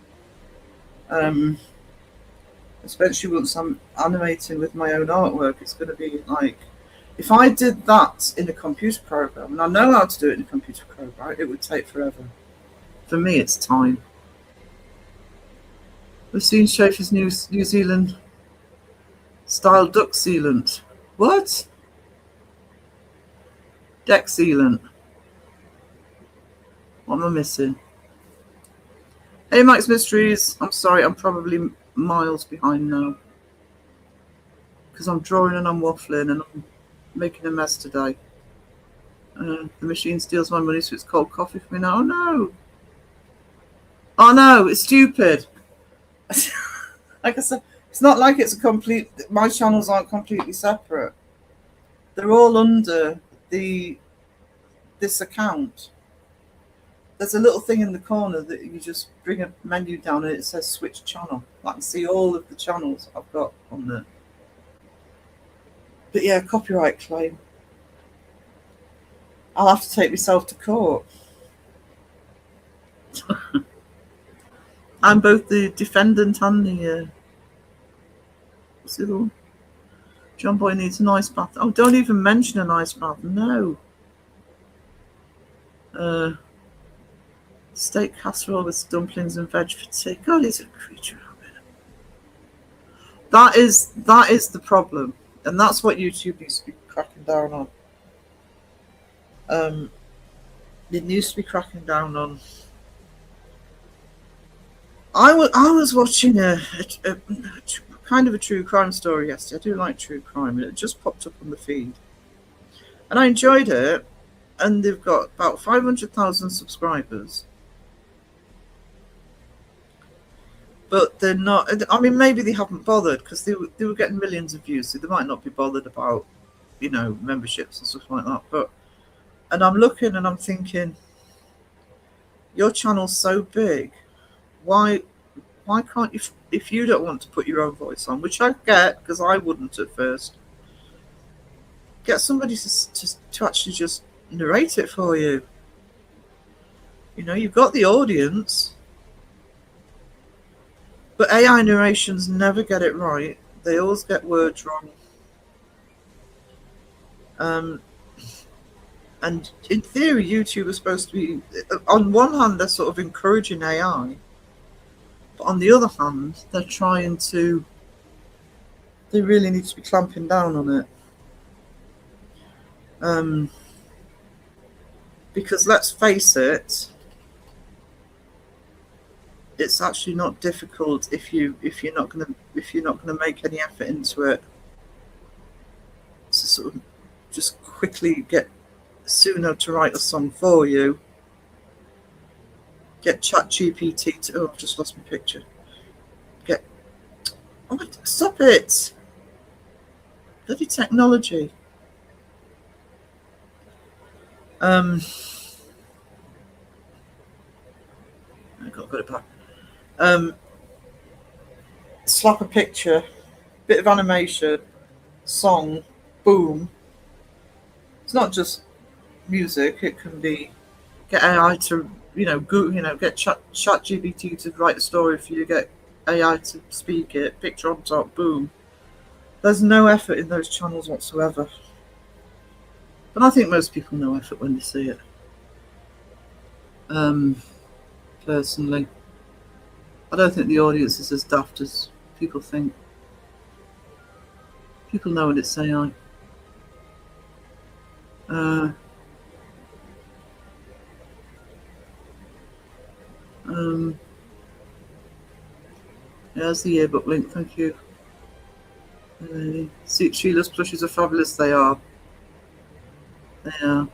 Especially once I'm animating with my own artwork, it's going to be like, if I did that in a computer program, and I know how to do it in a computer program, it would take forever. For me, it's time. We've seen Schaefer's New Zealand style duck sealant. What? Deck sealant. What am I missing? Hey, Mike's Mysteries. I'm sorry, I'm probably miles behind now because I'm drawing and I'm waffling and I'm making a mess today. The machine steals my money, so it's cold coffee for me now. Oh no! Oh no! It's stupid. Like I said, it's not like it's a complete. My channels aren't completely separate. They're all under this account. There's a little thing in the corner that you just bring a menu down and it says switch channel. I can see all of the channels I've got on there. But yeah, copyright claim. I'll have to take myself to court. I'm both the defendant and the what's the other one? John Boy needs an ice bath. Oh, don't even mention an ice bath. No. Steak casserole with dumplings and veg for tea. God, he's a creature of it. That is the problem, and that's what YouTube needs to be cracking down on. It needs to be cracking down on. I was watching a kind of a true crime story yesterday. I do like true crime, and it just popped up on the feed, and I enjoyed it. And they've got about 500,000 subscribers. But they're not. I mean, maybe they haven't bothered because they were getting millions of views, so they might not be bothered about, you know, memberships and stuff like that. And I'm looking and I'm thinking, your channel's so big, why can't you? If you don't want to put your own voice on, which I get because I wouldn't at first, get somebody to actually just narrate it for you. You know, you've got the audience. But AI narrations never get it right. They always get words wrong. And in theory, YouTube is supposed to be, on one hand, they're sort of encouraging AI. But on the other hand, they're trying to, they really need to be clamping down on it. Because let's face it, it's actually not difficult if you're not gonna make any effort into it to sort of just quickly get Suno to write a song for you. Get ChatGPT to. Oh, I've just lost my picture. Stop it! Bloody technology. I got it back. Slap a picture, bit of animation, song, boom. It's not just music. It can be get AI to get ChatGPT to write a story for you. Get AI to speak it, picture on top, boom. There's no effort in those channels whatsoever. But I think most people know effort when they see it. Personally, I don't think the audience is as daft as people think. People know when it's AI. Yeah, there's the yearbook link, thank you. Sheila's plushies are fabulous, they are. They are.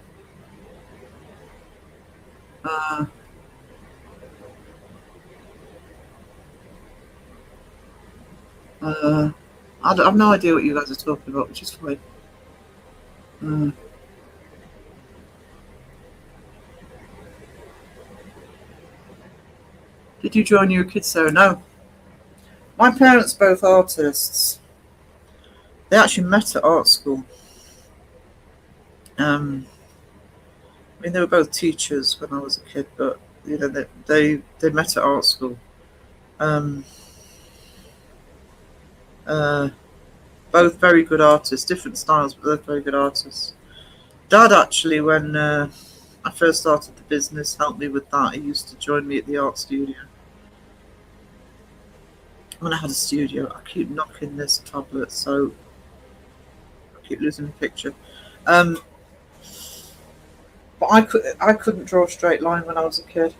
I have no idea what you guys are talking about, which is fine. Did you join your kids, Sarah? No. My parents both artists. They actually met at art school. I mean, they were both teachers when I was a kid, but you know, they met at art school. Both very good artists, different styles, but both very good artists. Dad actually, when I first started the business, helped me with that. He used to join me at the art studio. When I had a studio, I keep knocking this tablet, so I keep losing the picture. But I couldn't draw a straight line when I was a kid.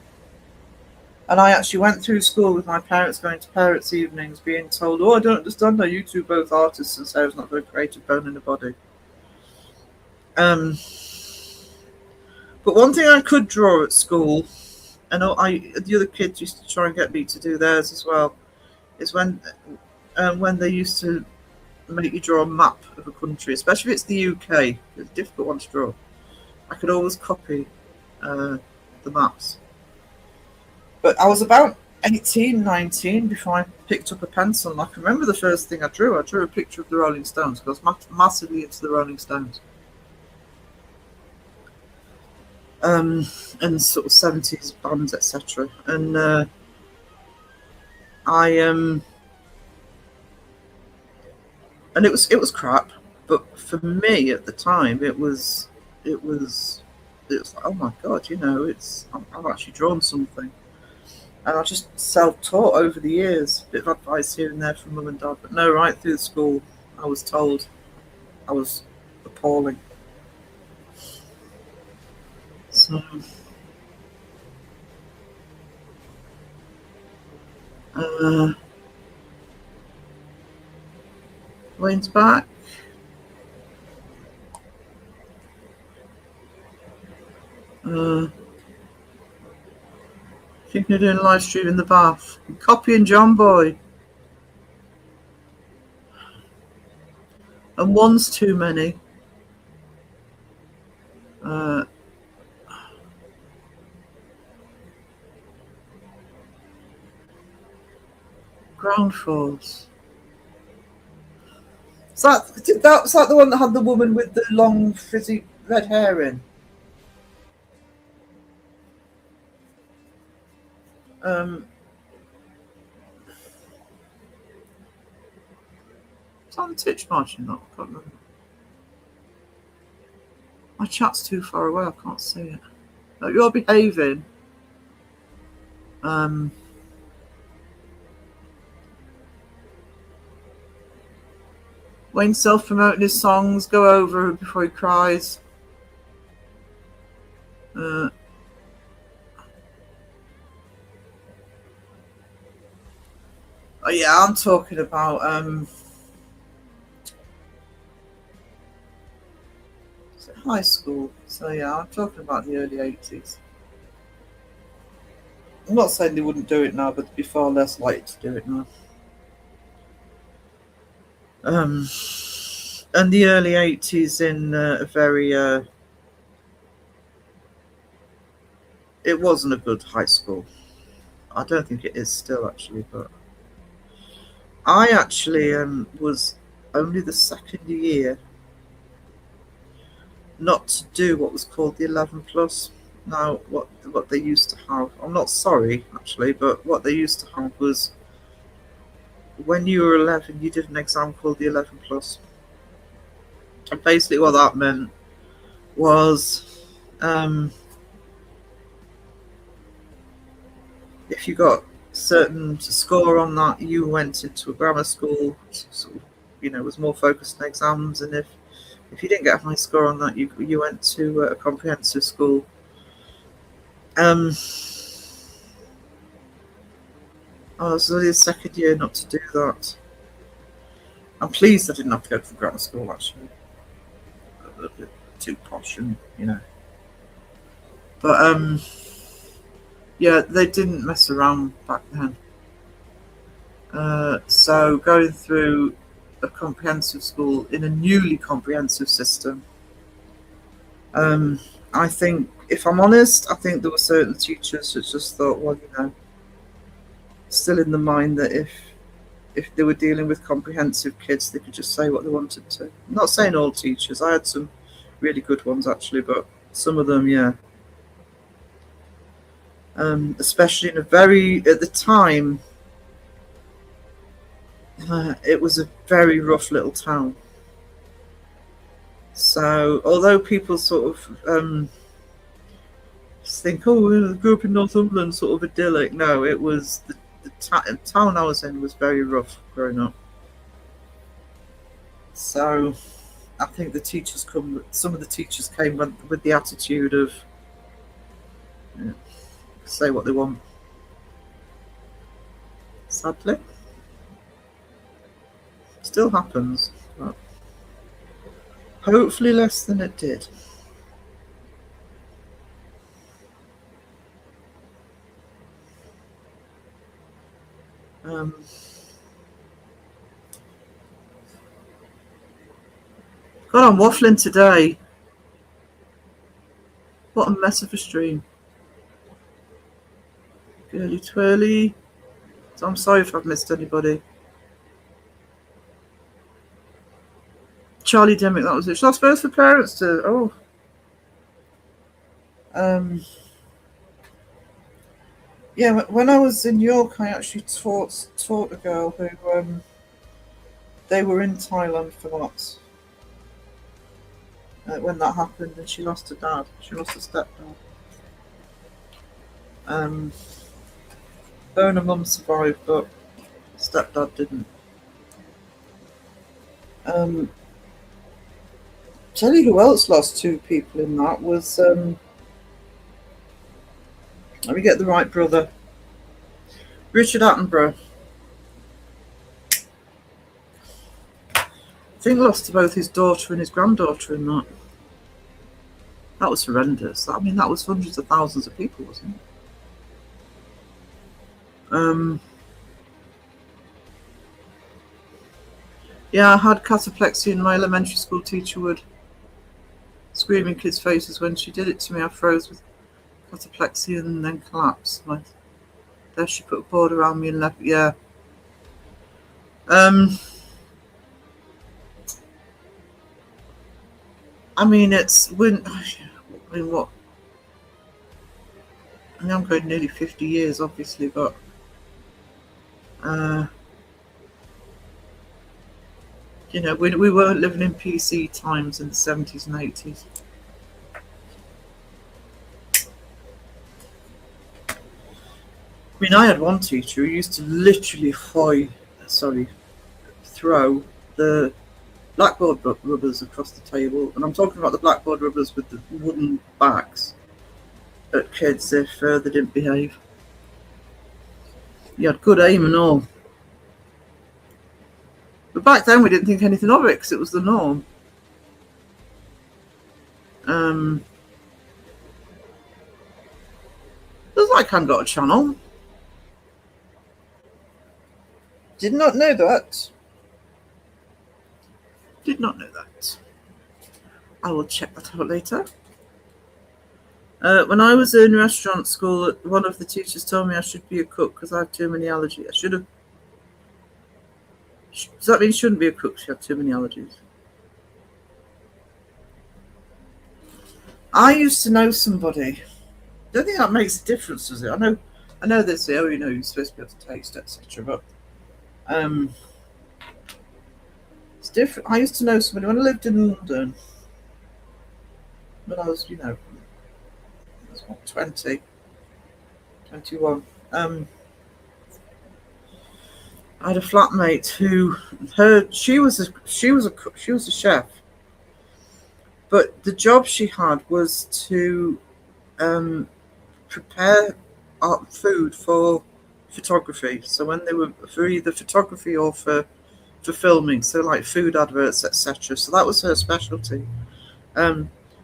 And I actually went through school with my parents, going to parents' evenings, being told, "Oh, I don't understand how you two both artists," and Sarah's not very creative, bone in the body. But one thing I could draw at school, and the other kids used to try and get me to do theirs as well, is when they used to make you draw a map of a country, especially if it's the UK. It's a difficult one to draw. I could always copy the maps. But I was about 18, 19 before I picked up a pencil. And I can remember the first thing I drew. I drew a picture of the Rolling Stones because I was massively into the Rolling Stones. And sort of 70s bands, etc. And and it was crap. But for me at the time, it was like, oh my God, you know, I've actually drawn something. And I just self-taught over the years, a bit of advice here and there from mum and dad. But no, right through the school, I was told I was appalling. So, Wayne's back. Thinking of doing a live stream in the bath. Copying John Boy. And one's too many. Ground Force. Was that the one that had the woman with the long, frizzy red hair in? Is that on Titchmarsh or not? I can't remember. My chat's too far away, I can't see it. No, you're behaving. Wayne self-promoting his songs, go over before he cries. Oh yeah, I'm talking about is it high school? So yeah, I'm talking about the early 80s. I'm not saying they wouldn't do it now, but they'd be far less likely to do it now. And the early 80s in a very it wasn't a good high school. I don't think it is still, actually, but I actually was only the second year not to do what was called the 11 plus. Now, what they used to have, I'm not sorry actually, but what they used to have was when you were 11, you did an exam called the 11 Plus. And basically what that meant was if you got certain score on that, you went into a grammar school, sort of, was more focused on exams. And if you didn't get a high score on that, you went to a comprehensive school. I was only the second year not to do that. I'm pleased I didn't have to go to the grammar school, actually. A little bit too posh, and but yeah, they didn't mess around back then. So going through a comprehensive school in a newly comprehensive system, I think, if I'm honest, I think there were certain teachers that just thought, well, still in the mind that if they were dealing with comprehensive kids, they could just say what they wanted to. I'm not saying all teachers. I had some really good ones, actually, but some of them, yeah. Especially at the time, it was a very rough little town. So although people sort of think, oh, I grew up in Northumberland, sort of idyllic, no, it was the town I was in was very rough growing up. So I think some of the teachers came with the attitude of say what they want. Sadly, still happens, but hopefully less than it did. God, I'm waffling today. What a mess of a stream. Girly twirly. So I'm sorry if I've missed anybody. Charlie Demick, that was it. Should I suppose for parents to... Yeah, when I was in York, I actually taught a girl who... they were in Thailand for that. When that happened, and she lost her dad. She lost her stepdad. Her and her mum survived, but stepdad didn't. Tell you who else lost two people in that was let me get the right brother. Richard Attenborough. I think lost both his daughter and his granddaughter in that. That was horrendous. I mean, that was hundreds of thousands of people, wasn't it? Yeah, I had cataplexy, and my elementary school teacher would scream in kids' faces when she did it to me. I froze with cataplexy and then collapsed. There she put a board around me and left. Yeah. I mean, what? I mean, I'm going nearly 50 years, obviously, but we weren't living in PC times in the 70s and 80s. I mean, I had one teacher who used to literally throw the blackboard rubbers across the table, and I'm talking about the blackboard rubbers with the wooden backs, at kids if they didn't behave. You had good aim and all. But back then we didn't think anything of it because it was the norm. Looks like I've got a channel. Did not know that. Did not know that. I will check that out later. When I was in restaurant school, one of the teachers told me I should be a cook because I have too many allergies. I should have. Does that mean you shouldn't be a cook if you have too many allergies? I used to know somebody. Don't think that makes a difference, does it? I know they say, you're supposed to be able to taste, etc. But It's different. I used to know somebody when I lived in London. When I was, I was what, 20, 21. I had a flatmate who, she was a cook, she was a chef, but the job she had was to prepare art food for photography. So when they were for either photography or for filming, so like food adverts, etc. So that was her specialty.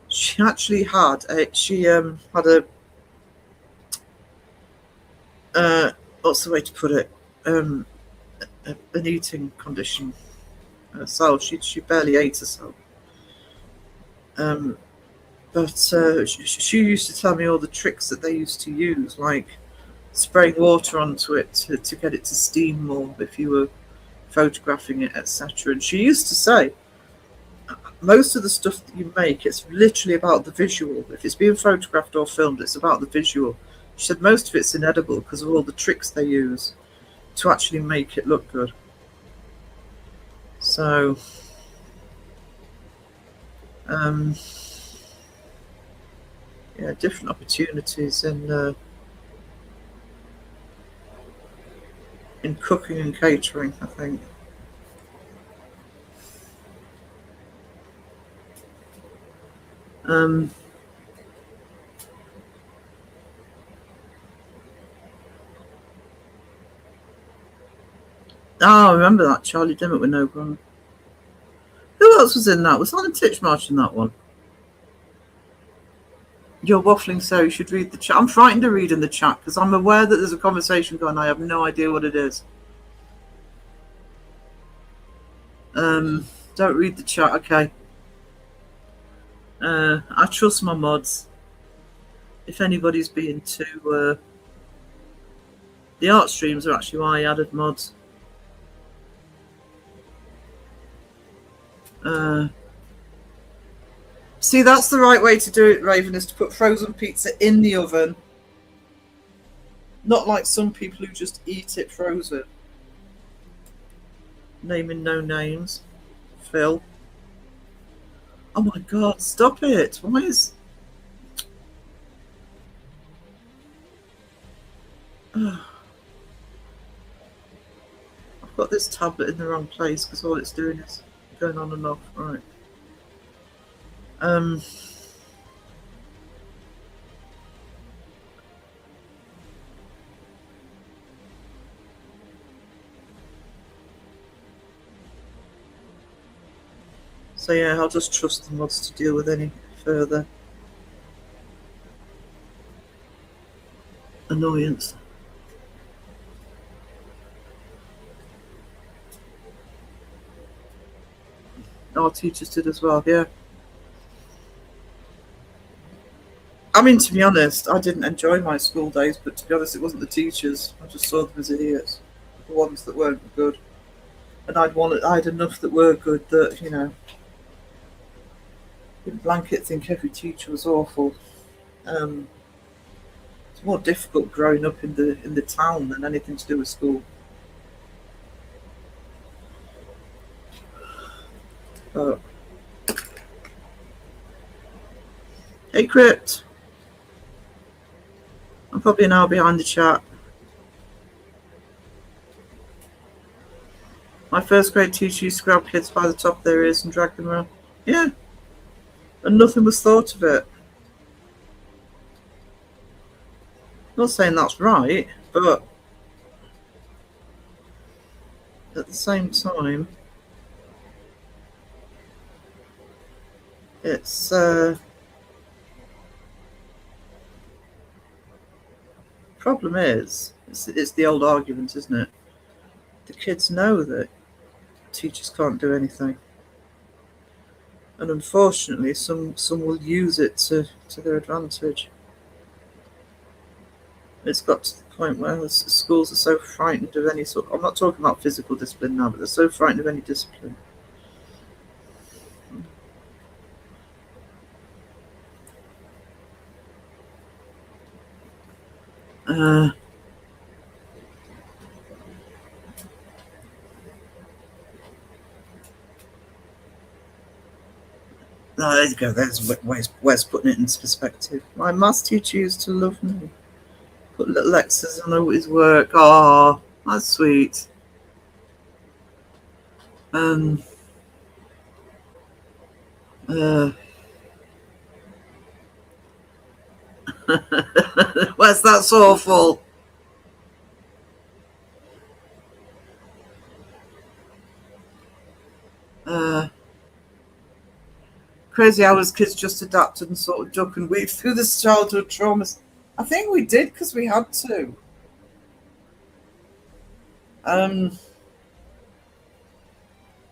She actually had had a what's the way to put it? An eating condition herself. She barely ate herself. But she used to tell me all the tricks that they used to use, like spraying water onto it to get it to steam more if you were photographing it, etc. And she used to say, most of the stuff that you make, it's literally about the visual. If it's being photographed or filmed, it's about the visual. She said most of it's inedible because of all the tricks they use to actually make it look good. So, yeah, different opportunities in cooking and catering, I think. I remember that Charlie Dimmock with No Grunt. Who else was in that? Was Alan Titchmarsh in that one? You're waffling, so you should read the chat. I'm frightened to read in the chat because I'm aware that there's a conversation going. I have no idea what it is. Don't read the chat, okay. I trust my mods. If anybody's being too... the art streams are actually why I added mods. See, that's the right way to do it, Raven, is to put frozen pizza in the oven. Not like some people who just eat it frozen. Naming no names. Phil. Oh my god, stop it. Why is... I've got this tablet in the wrong place because all it's doing is going on and off. Right. So yeah, I'll just trust the mods to deal with any further annoyance. Our teachers did as well, yeah. I mean, to be honest, I didn't enjoy my school days, but to be honest, it wasn't the teachers. I just saw them as idiots, the ones that weren't good. And I had enough that were good that, didn't blanket think every teacher was awful. It's more difficult growing up in the town than anything to do with school. But hey, Crypt. I'm probably an hour behind the chat. My first grade teacher used to grab kids by the top of their ears and drag them around. Yeah. And nothing was thought of it. Not saying that's right, but at the same time, it's problem is, it's the old argument, isn't it? The kids know that teachers can't do anything, and unfortunately, some will use it to their advantage. It's got to the point where the schools are so frightened of any sort. I'm not talking about physical discipline now, but they're so frightened of any discipline. There you go. There's Wes putting it into perspective. My maths teacher used to love me. Put little X's on his work. Oh, that's sweet. Wes, that's awful. Crazy how as kids just adapted and sort of duck and weave through this childhood traumas. I think we did because we had to.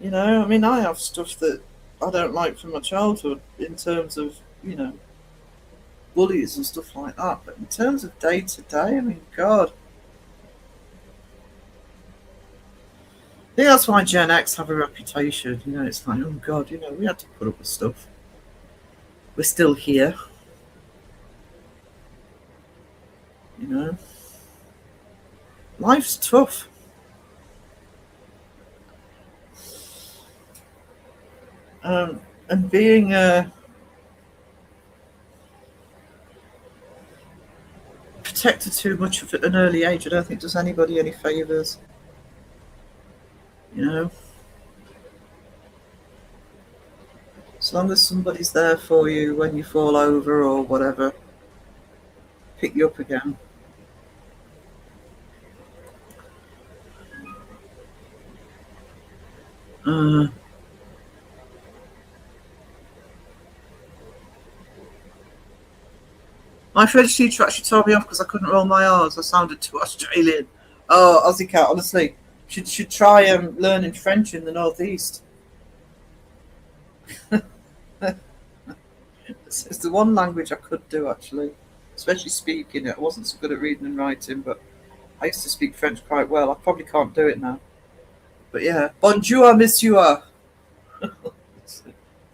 You know, I mean, I have stuff that I don't like from my childhood in terms of, you know, bullies and stuff like that. But in terms of day to day, I mean, God. I think that's why Gen X have a reputation. You know, it's like, oh God, you know, we had to put up with stuff. We're still here. You know, life's tough. And being protected too much at an early age, I don't think does anybody any favours. You know, as long as somebody's there for you when you fall over or whatever, pick you up again. My French teacher actually told me off because I couldn't roll my R's. I sounded too Australian. Oh, Aussie cat, honestly. Should try learning French in the Northeast. It's the one language I could do, actually. Especially speaking it. I wasn't so good at reading and writing, but I used to speak French quite well. I probably can't do it now. But yeah. Bonjour, monsieur.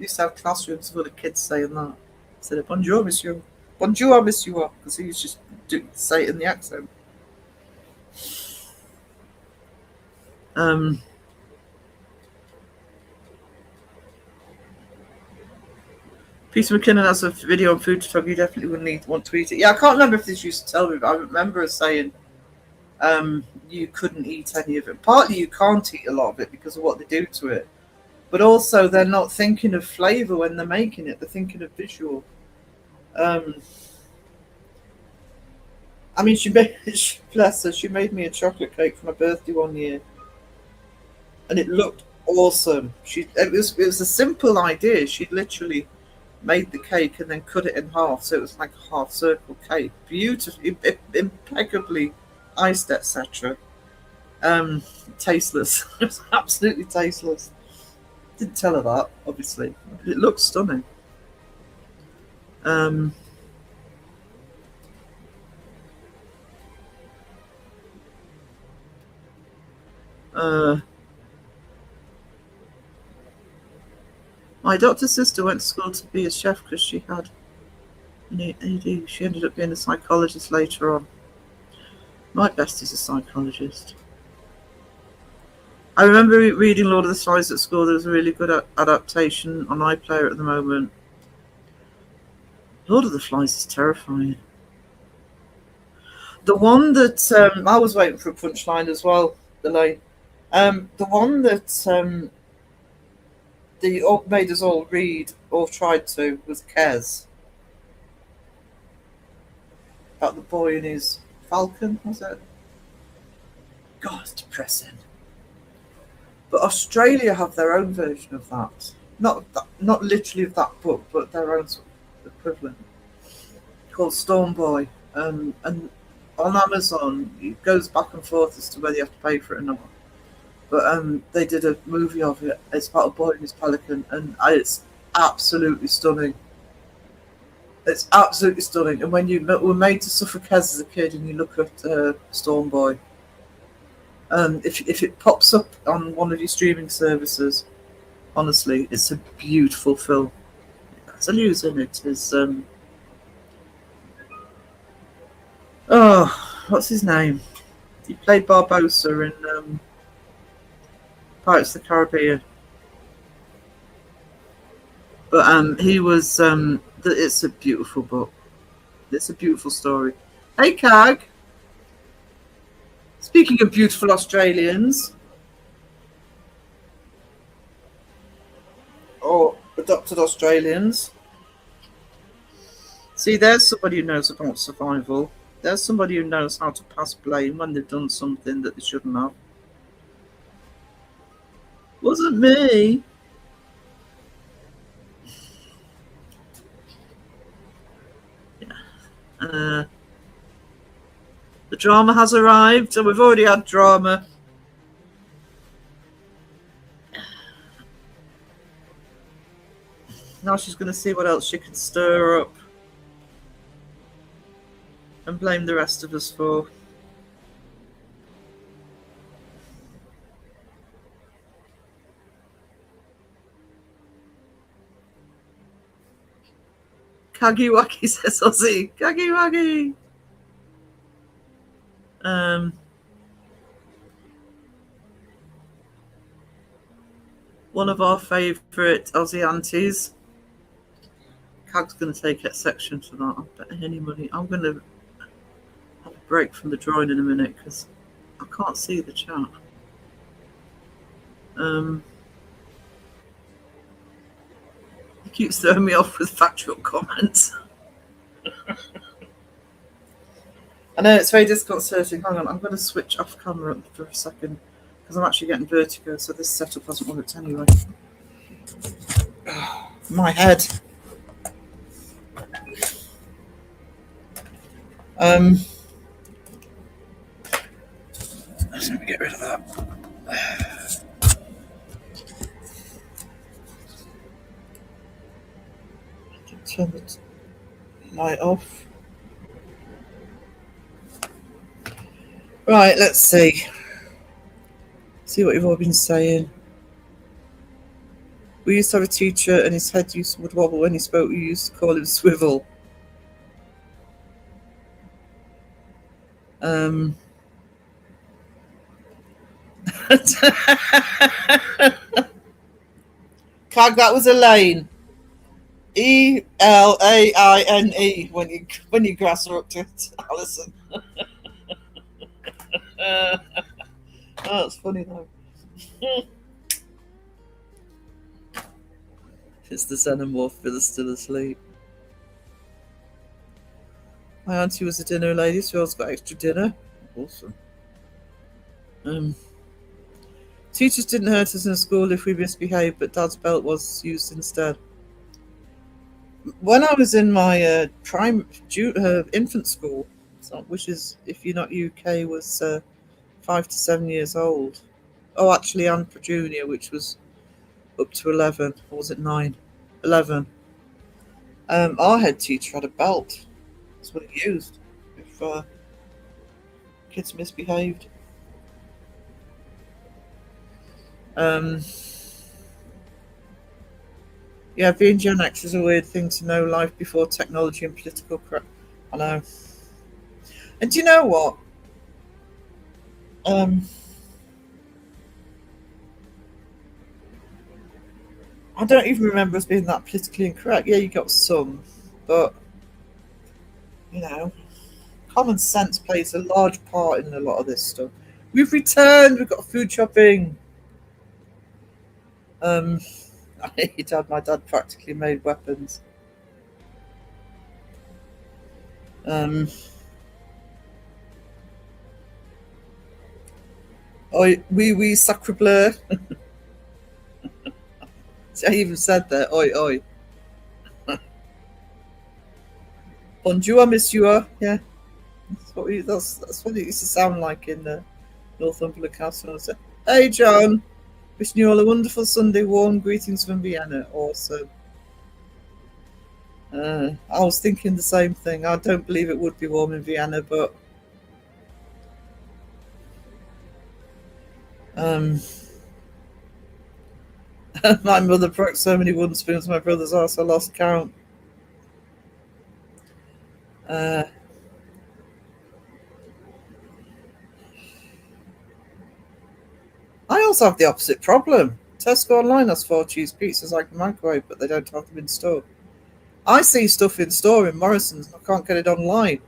Used to have classrooms full of kids saying that. Instead of bonjour, monsieur. Bonjour, monsieur. Because he used to just say it in the accent. Peter McKinnon has a video on food photography. You definitely wouldn't want to eat it. Yeah, I can't remember if this used to tell me, but I remember us saying you couldn't eat any of it. Partly you can't eat a lot of it because of what they do to it. But also they're not thinking of flavour when they're making it. They're thinking of visual. I mean, bless her, she made me a chocolate cake for my birthday one year. And it looked awesome. It was a simple idea. She literally made the cake and then cut it in half, so it was like a half circle cake, beautifully, impeccably iced, etc. Tasteless. It was absolutely tasteless. Didn't tell her that, obviously. But it looked stunning. My doctor's sister went to school to be a chef because she had an AD. She ended up being a psychologist later on. My bestie's a psychologist. I remember reading Lord of the Flies at school. There was a really good adaptation on iPlayer at the moment. Lord of the Flies is terrifying. The one that I was waiting for a punchline as well, Elaine. The one that they made us all read or tried to was Kes. About the boy and his falcon, was it? God, it's depressing. But Australia have their own version of that. Not literally of that book, but their own sort of equivalent. Called Storm Boy. And on Amazon, it goes back and forth as to whether you have to pay for it or not. But they did a movie of it. It's about a boy and his pelican, and it's absolutely stunning. It's absolutely stunning. And when you were made to suffer Kes as a kid, and you look at Storm Boy, if it pops up on one of your streaming services, honestly, it's a beautiful film. It's a news in it. Is what's his name? He played Barbossa in Pirates of the Caribbean. But he was. It's a beautiful book. It's a beautiful story. Hey, Cag. Speaking of beautiful Australians, or adopted Australians, see, there's somebody who knows about survival. There's somebody who knows how to pass blame when they've done something that they shouldn't have. Wasn't me. Yeah. The drama has arrived, and we've already had drama. Now she's going to see what else she can stir up and blame the rest of us for. Kagi Wagi, says Ozzy. Kagi Wagi. One of our favourite Aussie aunties. Cag's going to take exception to that. I'll bet any money. I'm going to have a break from the drawing in a minute because I can't see the chat. He keeps throwing me off with factual comments. I know it's very disconcerting. Hang on, I'm going to switch off camera for a second because I'm actually getting vertigo, so this setup hasn't worked anyway. My head. Let me get rid of that. Turn the light off. Right, let's see. See what you've all been saying. We used to have a teacher and his head would wobble when he spoke. We used to call him Swivel. Cag, that was Elaine. Elaine when you grass hooked it, Alison. Oh, that's funny though. It's the xenomorph villa still asleep. My auntie was a dinner lady, so I always got extra dinner. Awesome. Teachers didn't hurt us in school if we misbehaved, but Dad's belt was used instead. When I was in my infant school, which is, if you're not UK, was 5 to 7 years old. Oh, actually, and for junior, which was up to 11, or was it 9? 11. Our head teacher had a belt. That's what he used if kids misbehaved. Yeah, being Gen X is a weird thing to know. Life before technology and political crap. I know. And do you know what? I don't even remember us being that politically incorrect. Yeah, you got some, but you know, common sense plays a large part in a lot of this stuff. We've returned. We've got food shopping. My dad practically made weapons. Oui, sacre bleu. I even said that. Oi, oi. Bonjour, monsieur. Yeah, that's what it used to sound like in Northumberland Castle. I said, "Hey, John, wishing you all a wonderful Sunday. Warm greetings from Vienna." Awesome. I was thinking the same thing. I don't believe it would be warm in Vienna, but my mother broke so many wooden spoons my brother's house I lost count. I also have the opposite problem. Tesco online has 4 cheese pizzas like the microwave, but they don't have them in store. I see stuff in store in Morrison's and I can't get it online.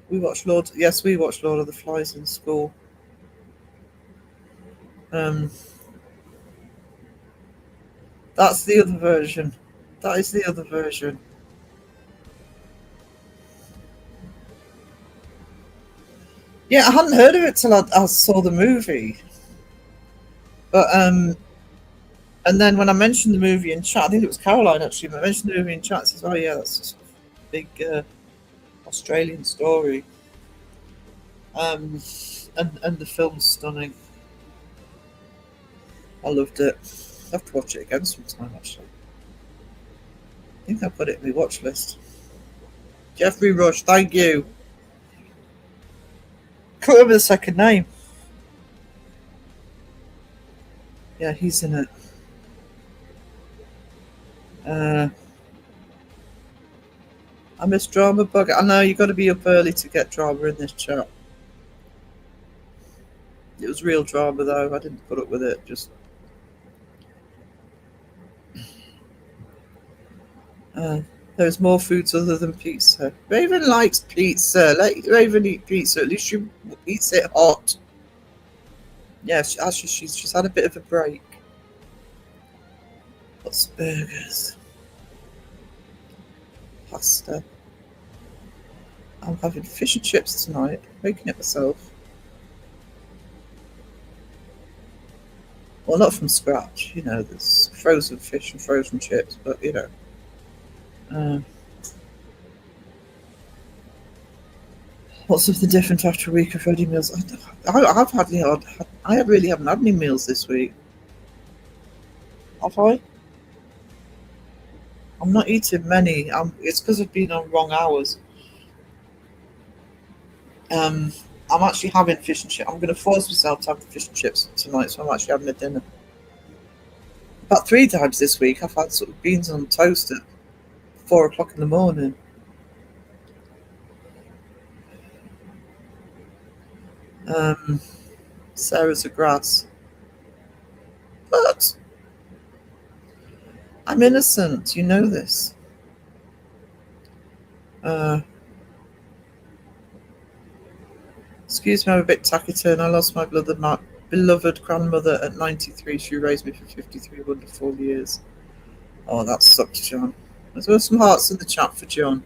We watched Lord of the Flies in school. That's the other version. That is the other version. Yeah, I hadn't heard of it till I saw the movie. But and then when I mentioned the movie in chat, I think it was Caroline actually, but I mentioned the movie in chat, says, "Oh yeah, that's just a big Australian story." And the film's stunning. I loved it. I have to watch it again sometime actually. I think I put it in my watch list. Jeffrey Rush, thank you. Can't remember the second name. Yeah, he's in it. I miss Drama Bug. I know you got to be up early to get drama in this chat. It was real drama though. I didn't put up with it. Just there's more foods other than pizza. Raven likes pizza. Let Raven eat pizza. At least she eats it hot. Yeah, she's had a bit of a break. What's burgers? Pasta. I'm having fish and chips tonight. Making it myself. Well, not from scratch. You know, there's frozen fish and frozen chips, but you know. What's something different after a week of ready meals? I really haven't had any meals this week. Have I? I'm not eating many. It's because I've been on wrong hours. I'm actually having fish and chips. I'm going to force myself to have the fish and chips tonight, so I'm actually having a dinner. About 3 times this week, I've had sort of beans on toast at 4 o'clock in the morning. Sarah's a grass. But I'm innocent, you know this. Excuse me, I'm a bit taciturn. I lost my beloved grandmother at 93. She raised me for 53 wonderful years. Oh, that sucks, John. There's some hearts in the chat for John.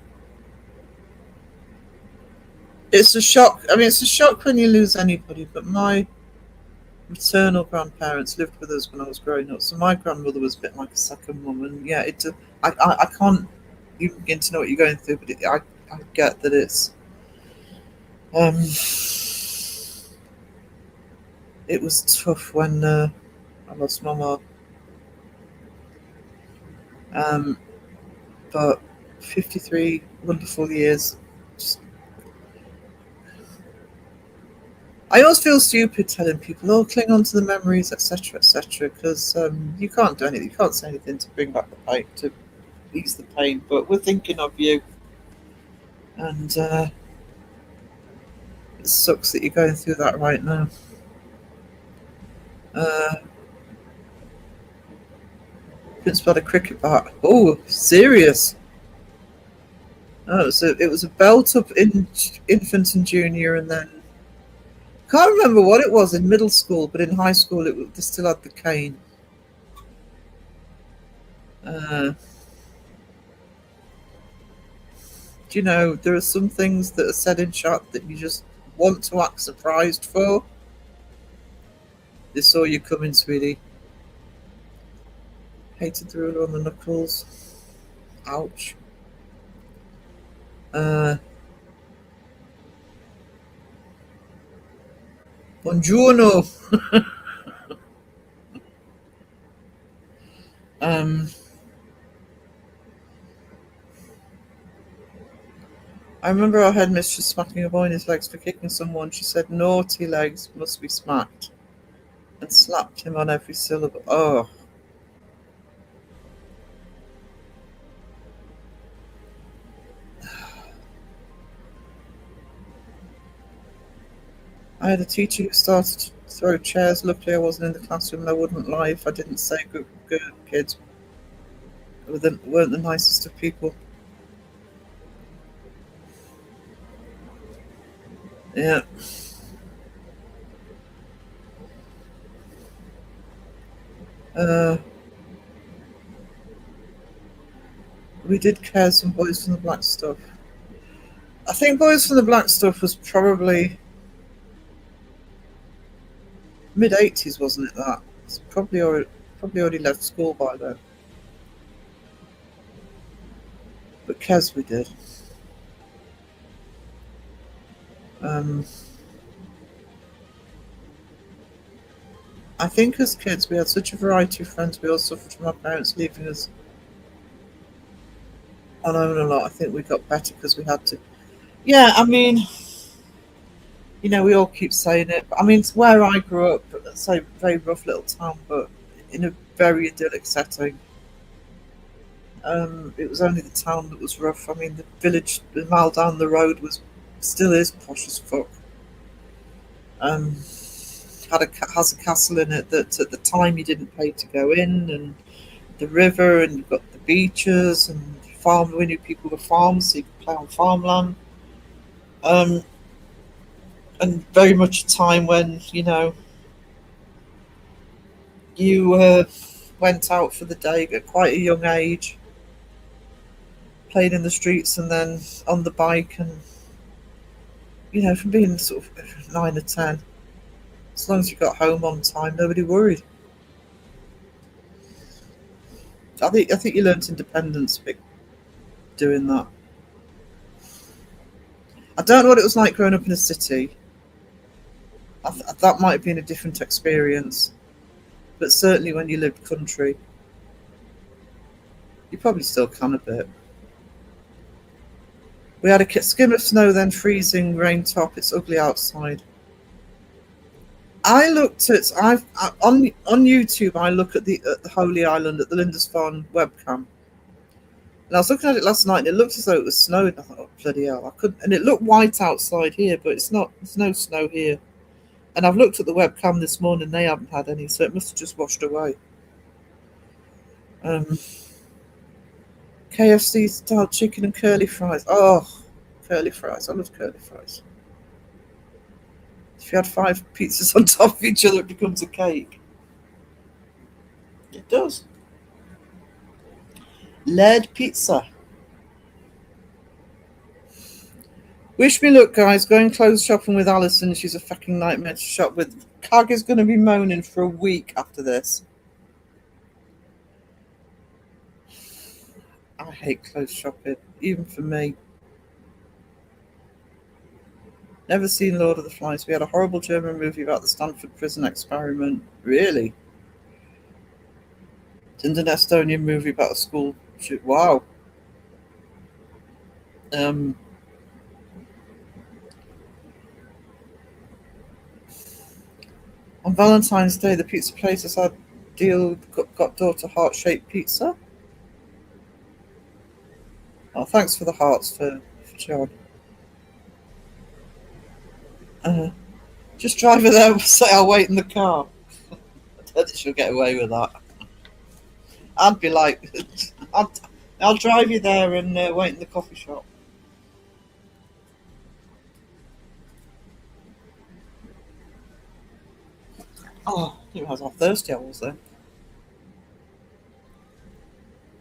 It's a shock. I mean, it's a shock when you lose anybody, but my maternal grandparents lived with us when I was growing up, so my grandmother was a bit like a second mum, and yeah, I can't even begin to know what you're going through, but I get that it's it was tough when I lost my mum. But 53 wonderful years. I always feel stupid telling people, "Oh, cling on to the memories, etc., etc.," because you can't do anything. You can't say anything to bring back the pain, to ease the pain. But we're thinking of you, and it sucks that you're going through that right now. Prince had a cricket bat. Oh, serious? Oh, so it was a belt up in infant and junior, and then can't remember what it was in middle school, but in high school they still had the cane. Do you know, there are some things that are said in chat that you just want to act surprised for. They saw you coming, sweetie. Hated the ruler on the knuckles. Ouch. Buongiorno. I remember our headmistress smacking a boy in his legs for kicking someone. She said, "Naughty legs must be smacked," and slapped him on every syllable. Oh. I had a teacher who started Throw chairs. Luckily, I wasn't in the classroom, and I wouldn't lie if I didn't say good kids weren't the nicest of people. Yeah. We did care some Boys from the Black Stuff. I think Boys from the Black Stuff was probably mid-80s, wasn't it? That it's probably already left school by then. But Kes we did. I think as kids we had such a variety of friends. We all suffered from our parents leaving us on our own a lot. I think we got better because we had to. Yeah, I mean, you know, we all keep saying it. But I mean, it's where I grew up. It's a very rough little town, but in a very idyllic setting. It was only the town that was rough. I mean, the village a mile down the road still is posh as fuck. Has a castle in it that at the time you didn't pay to go in, and the river, and you've got the beaches and farm. We knew people were farms, so you could play on farmland. And very much a time when you went out for the day at quite a young age, played in the streets and then on the bike, and from being sort of 9 or 10, as long as you got home on time, nobody worried. I think you learnt independence doing that. I don't know what it was like growing up in a city. That might have been a different experience, but certainly when you lived country, you probably still can a bit. We had a skim of snow, then freezing rain top. It's ugly outside. I looked at on YouTube. I look at the Holy Island at the Lindisfarne webcam, and I was looking at it last night, and it looked as though it was snowing. I thought, oh, bloody hell! I couldn't, and it looked white outside here, but it's not. There's no snow here. And I've looked at the webcam this morning; they haven't had any, so it must have just washed away. KFC style chicken and curly fries. Oh, curly fries! I love curly fries. If you had 5 pizzas on top of each other, it becomes a cake. It does. Lead pizza. Wish me luck, guys. Going clothes shopping with Alison. She's a fucking nightmare to shop with. Cag is going to be moaning for a week after this. I hate clothes shopping, even for me. Never seen Lord of the Flies. We had a horrible German movie about the Stanford prison experiment. Really? It's an Estonian movie about a school shoot. Wow. On Valentine's Day, the pizza places had got daughter heart-shaped pizza. Oh, thanks for the hearts for John. Just drive her there and say I'll wait in the car. I don't think she'll get away with that. I'd be like, I'll drive you there and wait in the coffee shop. Oh, I didn't realise how thirsty I was then.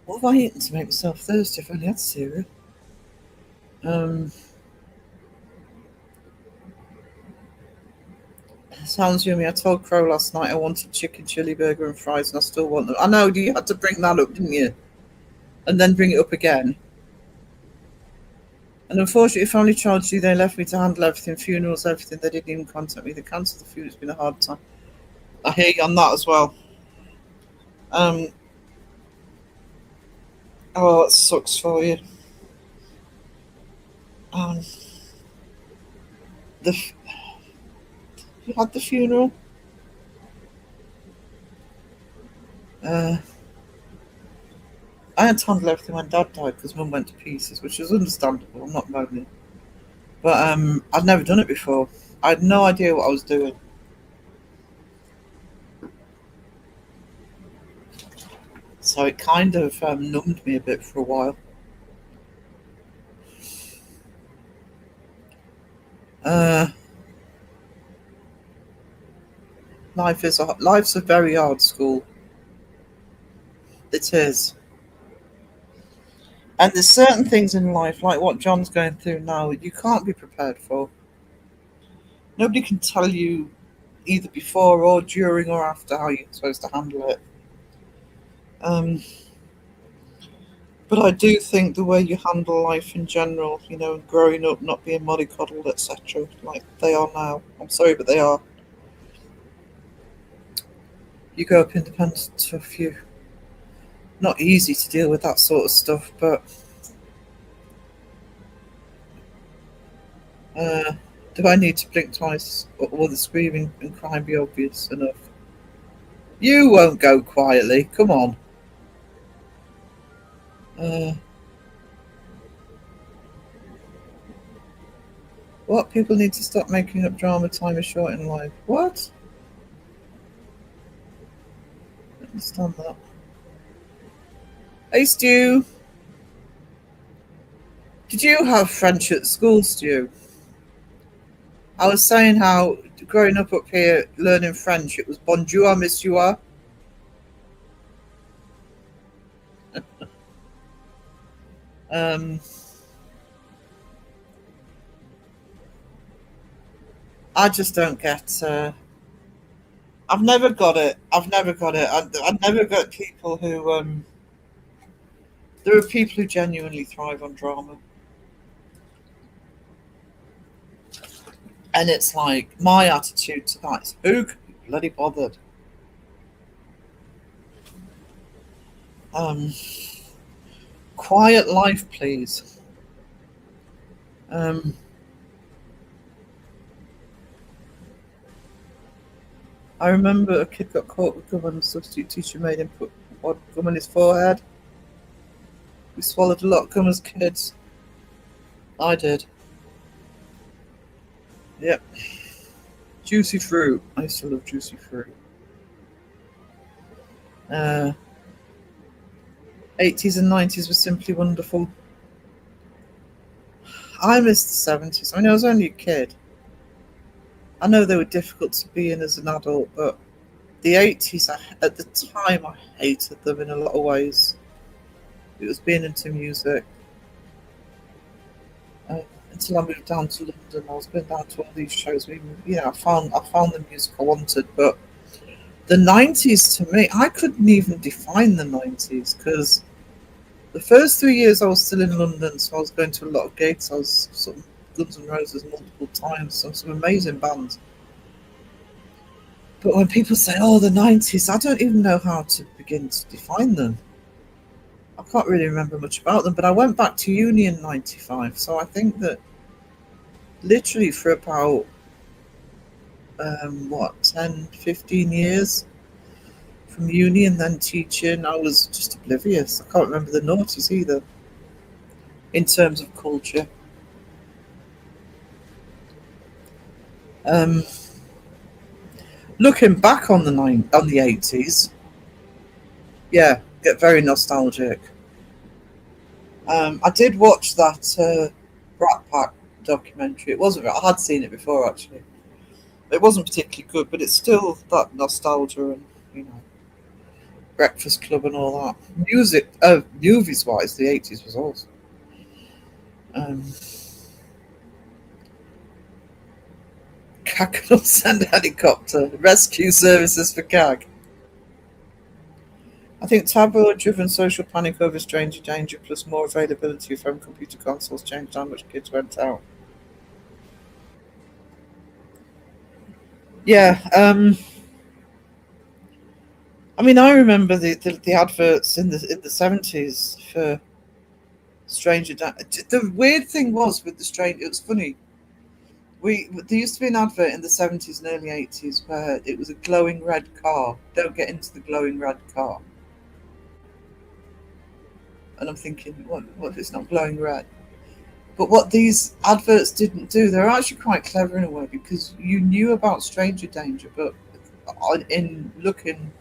What have I eaten to make myself thirsty? I've only had cereal. Sounds yummy. I told Crow last night I wanted chicken chili burger and fries, and I still want them. I know, you had to bring that up, didn't you? And then bring it up again. And unfortunately, family charged you. They left me to handle everything, funerals, everything. They didn't even contact me. They cancelled the funeral. It's been a hard time. I hear you on that as well. Oh, that sucks for you. You had the funeral? I had to handle everything when Dad died because Mum went to pieces, which is understandable. I'm not moaning. But I'd never done it before. I had no idea what I was doing. So it kind of numbed me a bit for a while. Life's a very hard school. It is. And there's certain things in life, like what John's going through now, you can't be prepared for. Nobody can tell you either before or during or after how you're supposed to handle it. But I do think the way you handle life in general, growing up, not being mollycoddled, etc., like they are now. I'm sorry, but they are. You grow up independent to a few. Not easy to deal with that sort of stuff, but do I need to blink twice, or will the screaming and crying be obvious enough? You won't go quietly, come on. What? People need to stop making up drama, time is short in life. What? I understand that. Hey, Stu. Did you have French at school, Stu? I was saying how growing up here, learning French, it was bonjour, monsieur. I just don't get. I've never got it. I never got people who. There are people who genuinely thrive on drama. And it's like, my attitude to that is, who could be bloody bothered? Quiet life, please. I remember a kid got caught with gum and the substitute teacher made him put gum on his forehead. We swallowed a lot of gum as kids. I did. Yep. Juicy fruit. I used to love juicy fruit. 80s and 90s were simply wonderful. I missed the 70s. I mean, I was only a kid. I know they were difficult to be in as an adult, but the 80s, at the time, I hated them in a lot of ways. It was being into music. Until I moved down to London, I was going down to all these shows. I found the music I wanted, but the 90s to me, I couldn't even define the 90s because the first 3 years I was still in London, so I was going to a lot of gigs. I was sort of Guns N' Roses multiple times, some amazing bands. But when people say, "Oh, the 90s," I don't even know how to begin to define them. I can't really remember much about them, but I went back to uni in 95, so I think that literally for about 10, 15 years from uni and then teaching, I was just oblivious. I can't remember the noughties either in terms of culture. Looking back on the 80s, yeah, get very nostalgic. I did watch that Brat Pack documentary. It wasn't. I had seen it before actually. It wasn't particularly good, but it's still that nostalgia and Breakfast Club and all that. Movies wise, the 80s was awesome. CAG will send a helicopter. Rescue services for CAG. I think taboo-driven social panic over stranger danger plus more availability of home computer consoles changed how much kids went out. Yeah, I mean, I remember the adverts in the 70s for Stranger Danger. The weird thing was with the Stranger, it was funny. There used to be an advert in the 70s and early 80s where it was a glowing red car. Don't get into the glowing red car. And I'm thinking, what if it's not glowing red? But what these adverts didn't do, they're actually quite clever in a way because you knew about Stranger Danger, but in looking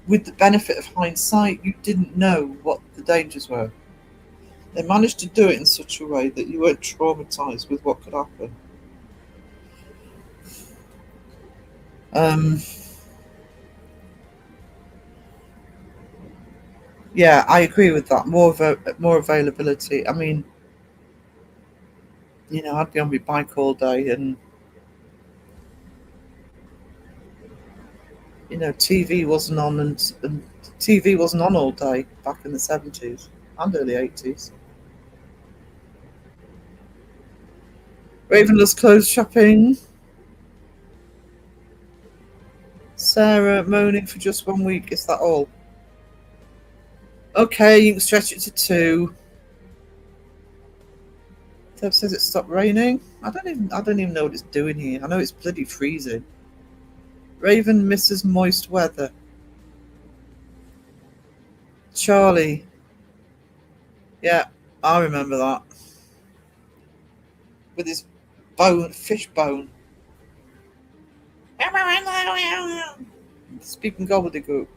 with the benefit of hindsight, you didn't know what the dangers were. They managed to do it in such a way that you weren't traumatized with what could happen. Yeah, I agree with that. More availability. I mean, I'd be on my bike all day, and TV wasn't on, and TV wasn't on all day back in the 70s and early 80s. Raven loves clothes shopping. Sarah moaning for just 1 week. Is that all? Okay, you can stretch it to 2. Deb says it stopped raining. I don't even know what it's doing here. I know it's bloody freezing. Raven misses moist weather. Charlie. Yeah, I remember that. With his fish bone. Speaking gobbledygook.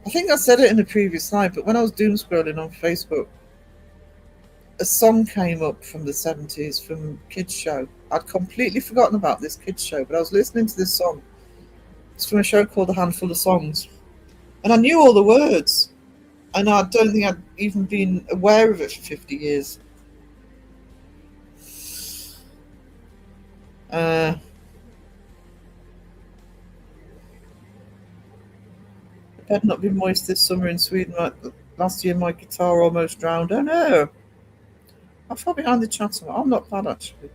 I think I said it in the previous slide, but when I was doom scrolling on Facebook, a song came up from the 70s from Kids Show. I'd completely forgotten about this Kids Show, but I was listening to this song. It's from a show called A Handful of Songs. And I knew all the words. And I don't think I'd even been aware of it for 50 years. It better not be moist this summer in Sweden. Last year my guitar almost drowned. Oh no! I fell behind the chat. I'm not bad actually.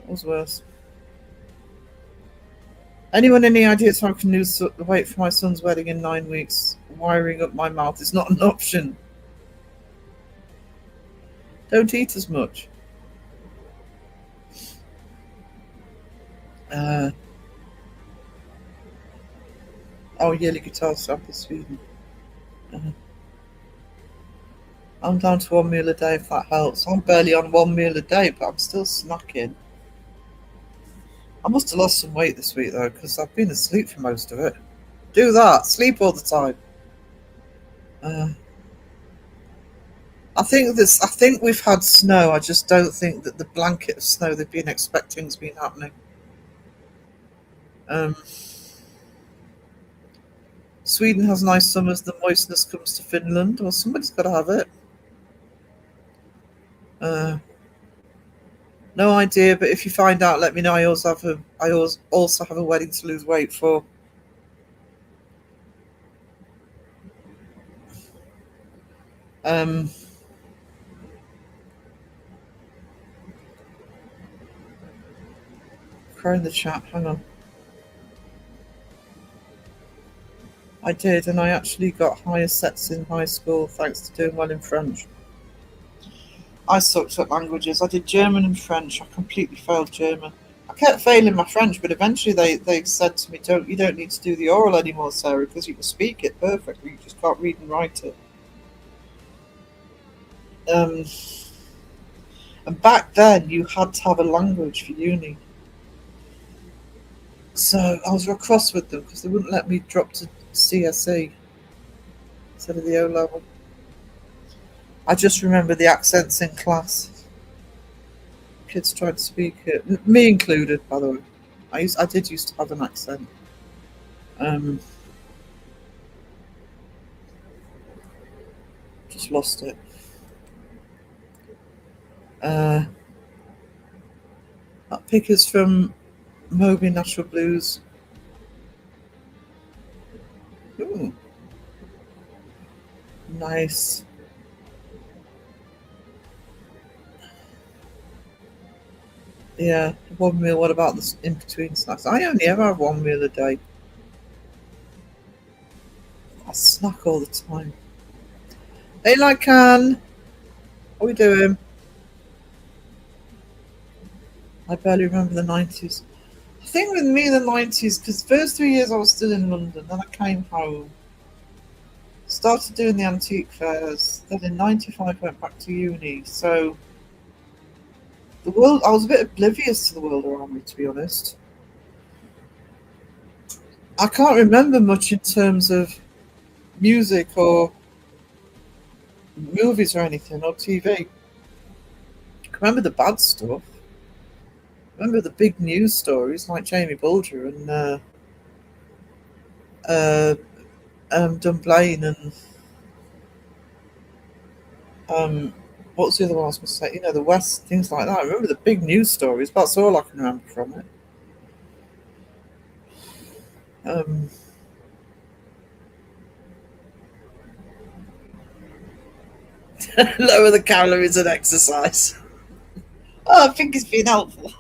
That was worse. Anyone any ideas how I can lose weight for my son's wedding in 9 weeks? Wiring up my mouth is not an option. Don't eat as much. Yearly guitar sample Sweden. I'm down to 1 meal a day if that helps. I'm barely on 1 meal a day, but I'm still snacking. I must have lost some weight this week though, because I've been asleep for most of it. Do that. Sleep all the time. I think we've had snow. I just don't think that the blanket of snow they've been expecting has been happening. Sweden has nice summers. The moistness comes to Finland. Well, somebody's got to have it. No idea, but if you find out, let me know. I also have a wedding to lose weight for. Cry in the chat. Hang on. I did, and I actually got higher sets in high school thanks to doing well in French. I sucked at languages. I did German and French. I completely failed German. I kept failing my French, but eventually they said to me, you don't need to do the oral anymore, Sarah, because you can speak it perfectly. You just can't read and write it. And back then, you had to have a language for uni. So I was cross with them because they wouldn't let me drop to CSE instead of the O level. I just remember the accents in class. Kids tried to speak it, me included, by the way. I did used to have an accent. Just lost it. That pick is from Moby Natural Blues. Ooh. Nice. Yeah, 1 meal. What about the in-between snacks? I only ever have 1 meal a day. I snack all the time. Hey, Lycan. How we doing? I barely remember the 90s. I think with me, the 90s, because the first 3 years I was still in London, then I came home. Started doing the antique fairs. Then in 95 went back to uni. So the world, I was a bit oblivious to the world around me, to be honest. I can't remember much in terms of music or movies or anything or TV. I remember the bad stuff. I remember the big news stories like Jamie Bulger and Dunblane and what's the other one I was going to say? You know, the West, things like that. I remember the big news stories. That's all I can remember from it. Lower the calories and exercise. Oh, I think it's been helpful.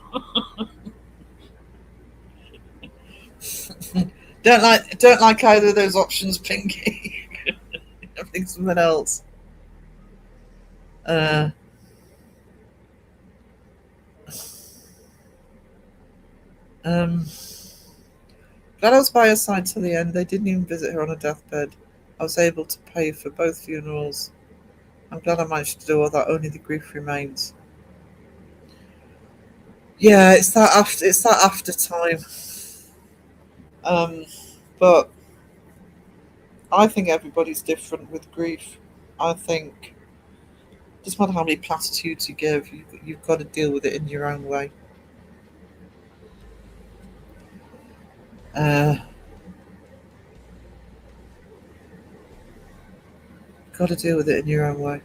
Don't like either of those options, Pinky. I think something else. Glad I was by her side till the end. They didn't even visit her on her deathbed. I was able to pay for both funerals. I'm glad I managed to do all that. Only the grief remains. Yeah, it's that after time. But I think everybody's different with grief. I think it doesn't matter how many platitudes you give, you've got to deal with it in your own way. Got to deal with it in your own way.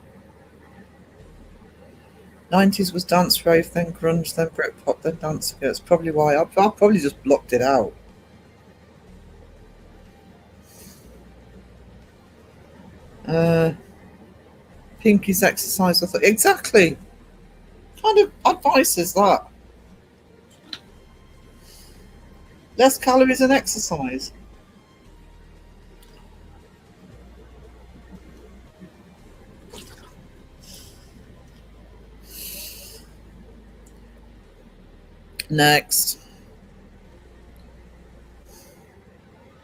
90s was dance rave, then grunge, then Britpop, then dance. It's probably why I probably just blocked it out. Pinky's exercise. I thought exactly. What kind of advice is that? Less calories and exercise. Next.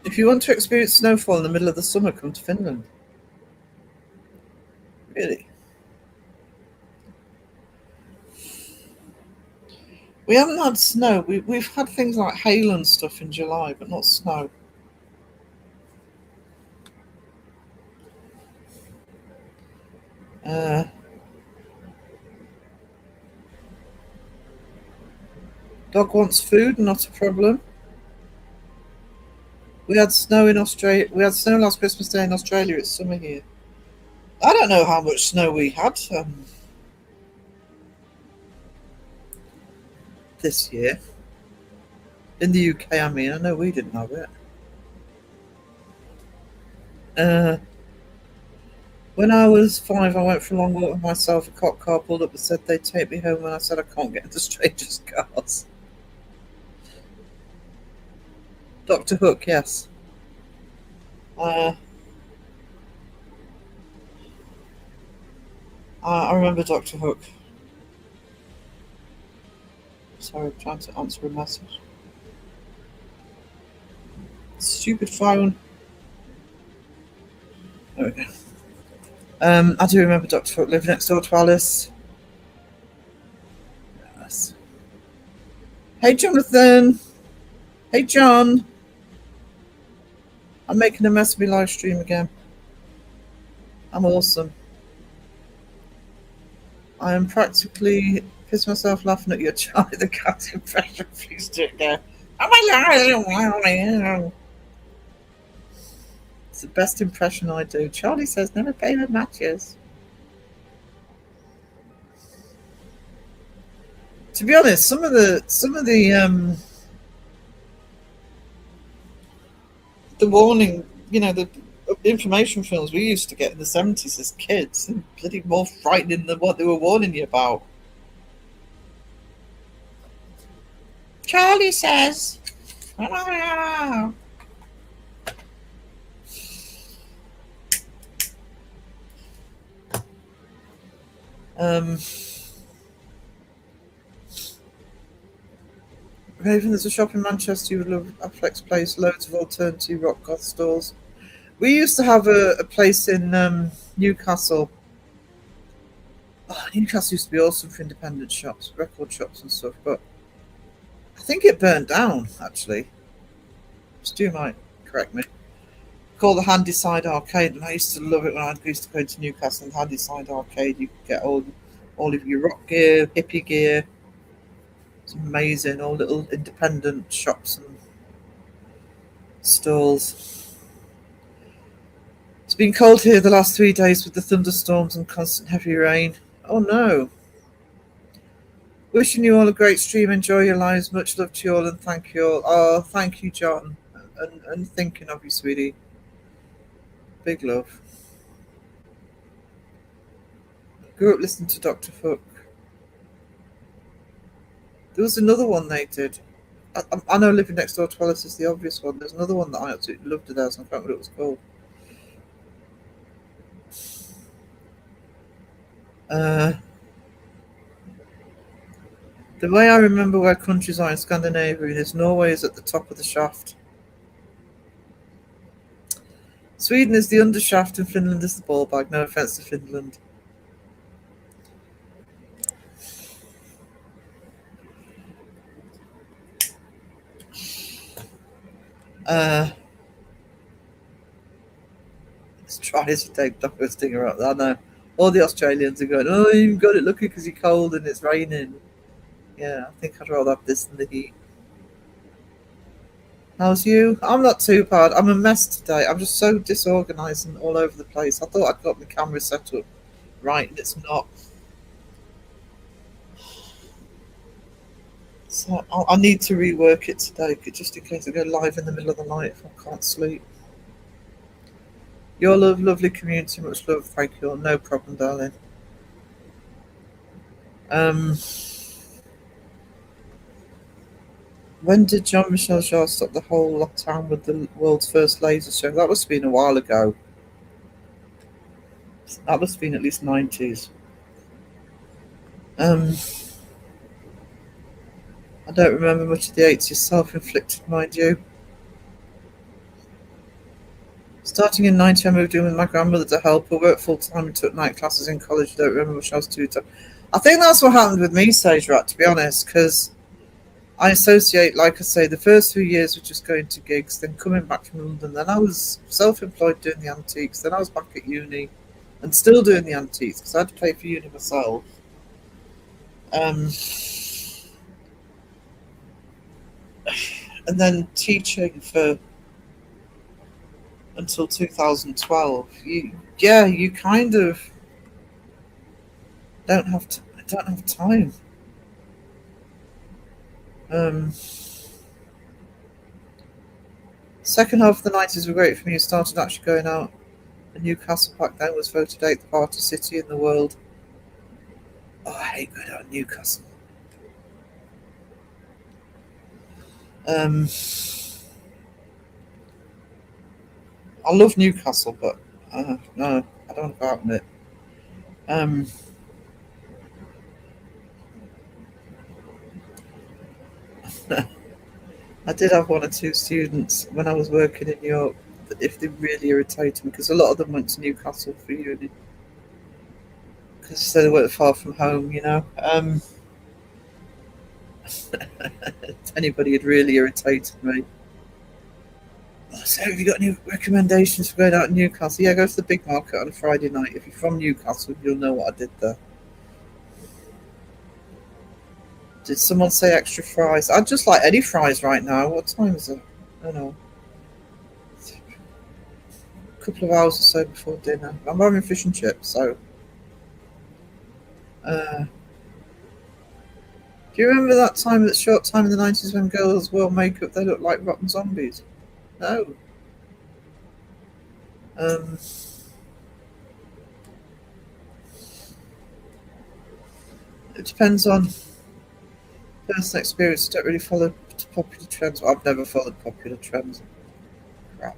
If you want to experience snowfall in the middle of the summer, come to Finland. Really? We haven't had snow. We've had things like hail and stuff in July, but not snow. Dog wants food, not a problem. We had snow in Australia. We had snow last Christmas Day in Australia. It's summer here. I don't know how much snow we had this year. In the UK, I mean. I know we didn't have it. When I was 5, I went for a long walk with myself. A cop car pulled up and said they'd take me home, and I said I can't get into strangers' cars. Dr. Hook, yes. I remember Dr. Hook. Sorry, I'm trying to answer a message. Stupid phone. There we go. I do remember Dr. Hook lived next door to Alice. Yes. Hey, Jonathan. Hey, John. I'm making a mess of my live stream again. I'm awesome. I am practically pissed myself laughing at your Charlie the Cat impression. Please do it again. Oh my God. It's the best impression I do. Charlie says never pay with matches. To be honest, some of the warning, the information films we used to get in the 70s as kids, and bloody more frightening than what they were warning you about. Charlie says. Raven, there's a shop in Manchester you would love, Affleck's Place, loads of alternative rock goth stores. We used to have a place in Newcastle. Oh, Newcastle used to be awesome for independent shops, record shops and stuff, but I think it burned down, actually. Stu might correct me. Called the Handyside Arcade, and I used to love it when I used to go to Newcastle. And the Handyside Arcade, you could get all of your rock gear, hippie gear. It's amazing, all little independent shops and stalls. It's been cold here the last 3 days with the thunderstorms and constant heavy rain. Oh no. Wishing you all a great stream. Enjoy your lives. Much love to you all, and thank you all. Oh, thank you, John. And thinking of you, sweetie. Big love. Grew up listening to Dr. Hook. There was another one they did. I know Living Next Door to Alice is the obvious one. There's another one that I absolutely loved to death. I can't remember what it was called. The way I remember where countries are in Scandinavia is Norway is at the top of the shaft. Sweden is the undershaft and Finland is the ball bag. No offence to Finland. Let's try this to take Dr. Stinger up. I know. All the Australians are going, oh, you've got it lucky because you're cold and it's raining. Yeah, I think I'd rather have this than the heat. How's you? I'm not too bad. I'm a mess today. I'm just so disorganised and all over the place. I thought I'd got my camera set up right, and it's not. So I need to rework it today, just in case I go live in the middle of the night if I can't sleep. Your love, lovely community, much love. Thank you all. No problem, darling. When did Jean-Michel Jarre stop the whole lockdown with the world's first laser show? That must have been a while ago. That must have been at least 90s. I don't remember much of the 80s, self-inflicted, mind you. Starting in 90, I moved in with my grandmother to help her, worked full-time and took night classes in college. I don't remember much else to do. I think that's what happened with me, Sage Rat, to be honest, because I associate, like I say, the first few years with just going to gigs, then coming back from London. Then I was self-employed doing the antiques. Then I was back at uni and still doing the antiques because I had to pay for uni myself. And then teaching for until 2012. You kind of don't have time. Second half of the 90s were great for me. I started actually going out, and Newcastle back then was voted 8th party city in the world. Oh, I hate going out in Newcastle. I love Newcastle, but no, I don't want to go out in it. I did have one or two students when I was working in New York that if they really irritated me, because a lot of them went to Newcastle for uni, because they weren't far from home, you know. If anybody had really irritated me. So have you got any recommendations for going out in Newcastle? Yeah, go to the big market on a Friday night. If you're from Newcastle, you'll know what I did there. Did someone say extra fries? I'd just like any fries right now. What time is it? I don't know. A couple of hours or so before dinner. I'm having fish and chips, so. Do you remember that short time in the 90s when girls wore makeup, they looked like rotten zombies? No. It depends on personal experience. I don't really follow popular trends. I've never followed popular trends. Crap.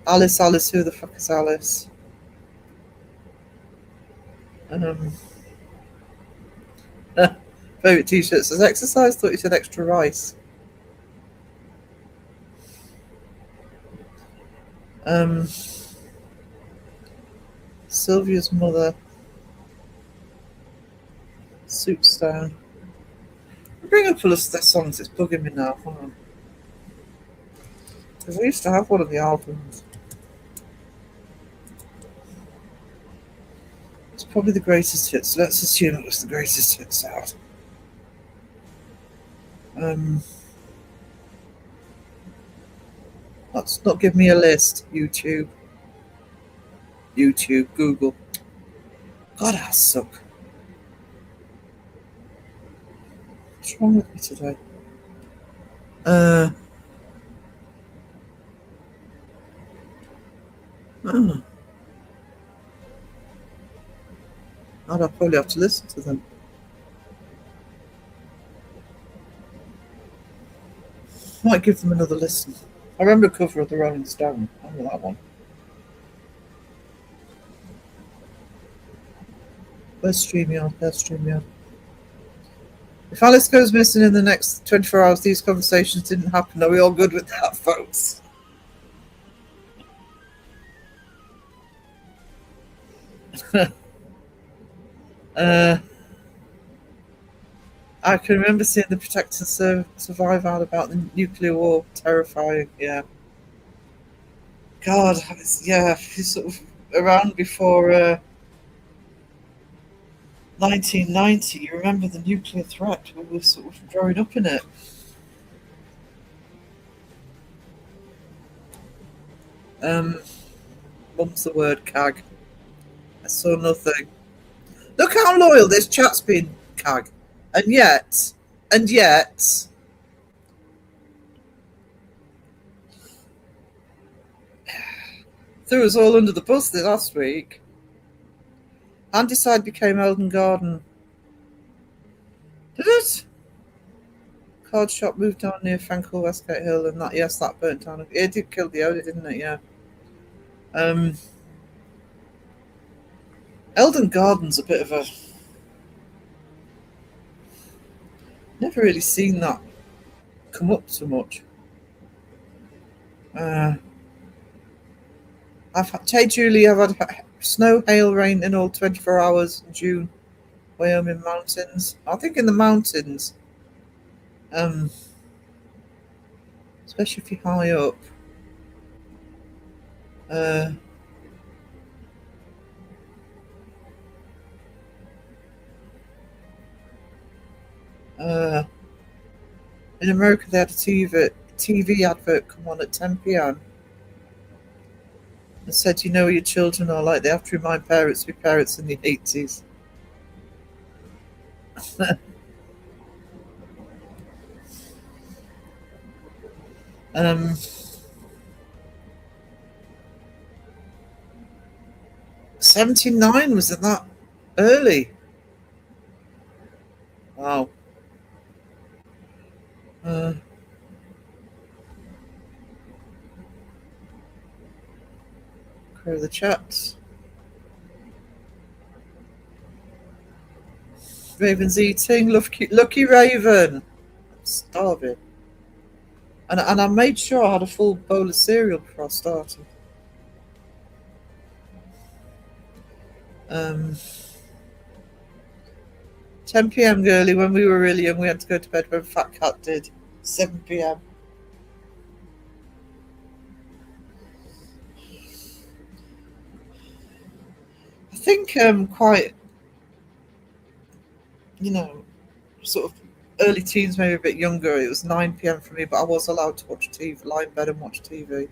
Alice, who the fuck is Alice? Favorite t-shirts as exercise? Thought you said extra rice. Sylvia's mother. Soupstone. Bring up a list of their songs. It's bugging me now. Hold on. Because I used to have one of the albums. It's probably the greatest hits. Let's assume it was the greatest hits out. Let's not give me a list. YouTube, Google. God, I suck. What's wrong with me today? Oh. I'd probably have to listen to them. Might give them another listen. I remember a cover of the Rolling Stone. I remember that one. Where's StreamYard? There's StreamYard. If Alice goes missing in the next 24 hours, these conversations didn't happen. Are we all good with that, folks? I can remember seeing the Protect and Survive ad about the nuclear war. Terrifying, yeah. God, yeah, he's sort of around before 1990. You remember the nuclear threat? We were sort of growing up in it. Mum's the word, cag. I saw nothing. Look how loyal this chat's been, cag. And yet, threw us all under the bus this last week. Handyside became Eldon Garden. Did it? Card shop moved down near Frankel Westgate Hill, and that burnt down. It did kill the owner, didn't it? Yeah. Eldon Garden's a bit of a. Never really seen that come up so much. I've had Julie. I've had snow, hail, rain in all 24 hours in June. Wyoming mountains. I think in the mountains, especially if you're high up. In America, they had a TV advert come on at 10 p.m. and said, "You know what your children are like. They have to remind parents to be parents in the 80s." '79 was it that early? Wow. Clear the chats. Raven's eating. Lucky Raven. I'm starving. And I made sure I had a full bowl of cereal before I started. 10 p.m. girly. When we were really young, we had to go to bed when Fat Cat did. 7 p.m. I think quite, sort of early teens, maybe a bit younger. It was 9 p.m. for me, but I was allowed to watch TV, lie in bed and watch TV.